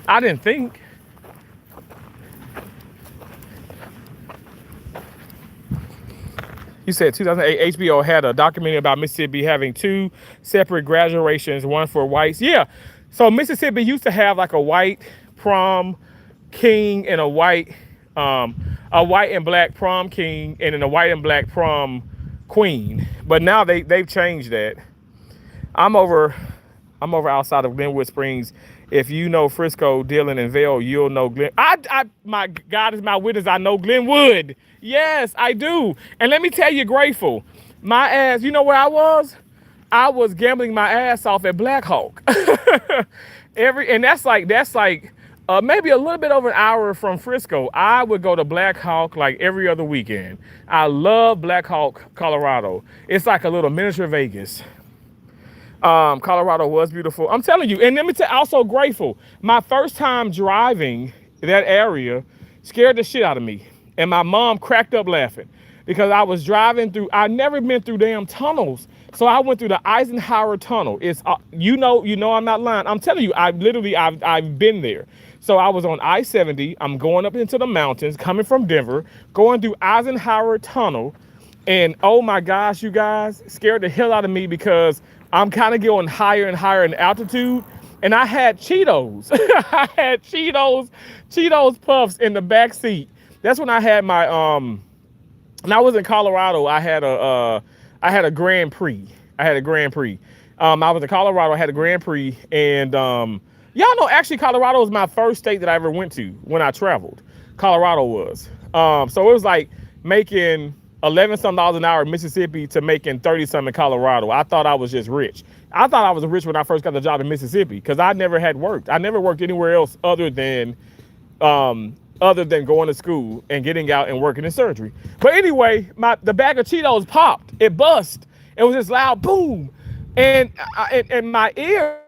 I didn't think. You said 2008 HBO had a documentary about Mississippi having two separate graduations, one for whites. Yeah. So Mississippi used to have like a white prom king and a white and black prom king, and then a white and black prom queen. But now they've changed that. I'm over outside of Glenwood Springs. If you know Frisco, Dillon, and Vail, you'll know Glen. My God is my witness. I know Glenwood. Yes, I do. And let me tell you, grateful. My ass. You know where I was? I was gambling my ass off at Black Hawk. And that's like maybe a little bit over an hour from Frisco. I would go to Black Hawk like every other weekend. I love Black Hawk, Colorado. It's like a little miniature Vegas. Colorado was beautiful. I'm telling you. And let me tell you, also grateful. My first time driving that area scared the shit out of me. And my mom cracked up laughing because I was driving through, I've never been through damn tunnels. So I went through the Eisenhower Tunnel. It's, you know, I'm not lying. I'm telling you, I've been there. So I was on I-70. I'm going up into the mountains, coming from Denver, going through Eisenhower Tunnel. And oh my gosh, you guys, scared the hell out of me because I'm kind of going higher and higher in altitude. And I had Cheetos. I had Cheetos Puffs in the back seat. That's when I had my, when I was in Colorado, I had a Grand Prix. I was in Colorado, I had a Grand Prix. And y'all know, actually, Colorado was my first state that I ever went to when I traveled. Colorado was. So it was like making 11 some dollars an hour in Mississippi to making 30 some in Colorado. I thought I was just rich. I thought I was rich when I first got the job in Mississippi because I never had worked. I never worked anywhere else other than going to school and getting out and working in surgery. But anyway, the bag of Cheetos popped. It bust. It was this loud boom. And in my ear,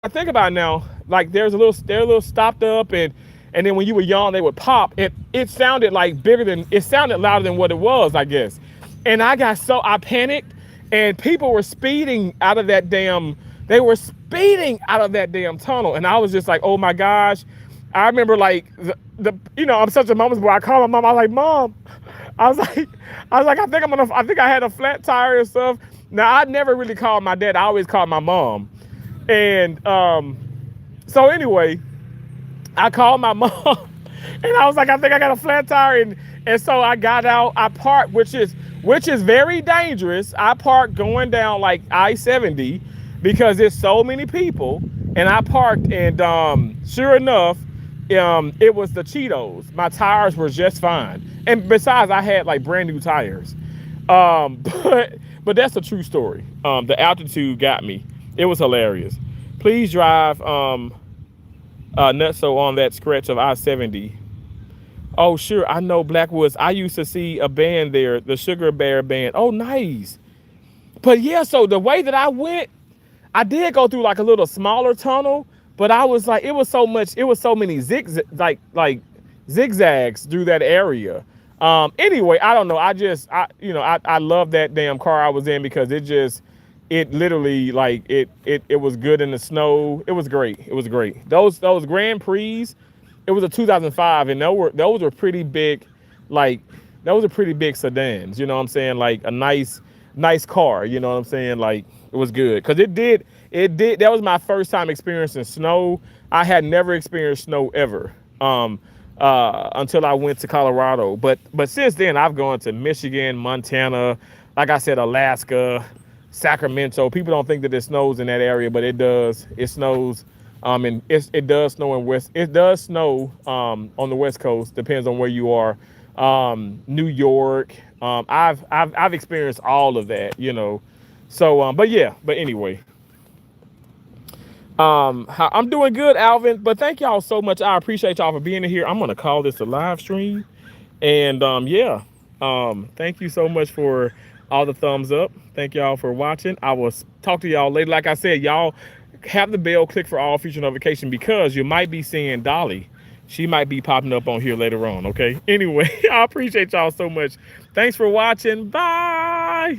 I think about it now, like they're a little stopped up, and then when you were young, they would pop. It sounded like it sounded louder than what it was, I guess. And I panicked, and people were speeding out of that damn tunnel. And I was just like, oh my gosh. I remember like I'm such a mama's boy. I called my mom. I was like, Mom, I think I had a flat tire and stuff. Now I never really called my dad. I always called my mom. And so anyway, I called my mom and I was like, I think I got a flat tire. And so I got out, I parked, which is very dangerous. I parked going down like I-70 because there's so many people. And I parked, and sure enough, it was the Cheetos. My tires were just fine. And besides, I had like brand new tires. But that's a true story. The altitude got me. It was hilarious. Please drive Nutso on that stretch of I-70. Oh, sure. I know Blackwoods. I used to see a band there, the Sugar Bear Band. Oh, nice. But yeah, so the way that I went, I did go through like a little smaller tunnel, but I was like, it was so many zigzags through that area. Anyway, I don't know. I love that damn car I was in because it literally like it was good in the snow. It was great. It was great. Those Grand Prix, it was a 2005, and those were pretty big, like those are pretty big sedans. You know what I'm saying? Like a nice car. You know what I'm saying? Like it was good because it did. That was my first time experiencing snow. I had never experienced snow ever until I went to Colorado. But since then, I've gone to Michigan, Montana, like I said, Alaska, Sacramento. People don't think that it snows in that area, but it does. It snows. And it does snow in West. It does snow on the West Coast. Depends on where you are. New York. I've experienced all of that. You know. So but anyway. I'm doing good, Alvin, but thank y'all so much. I appreciate y'all for being here. I'm going to call this a live stream. And thank you so much for all the thumbs up. Thank y'all for watching. I will talk to y'all later. Like I said, y'all have the bell, click for all future notification because you might be seeing Dolly. She might be popping up on here later on. Okay. Anyway, I appreciate y'all so much. Thanks for watching. Bye.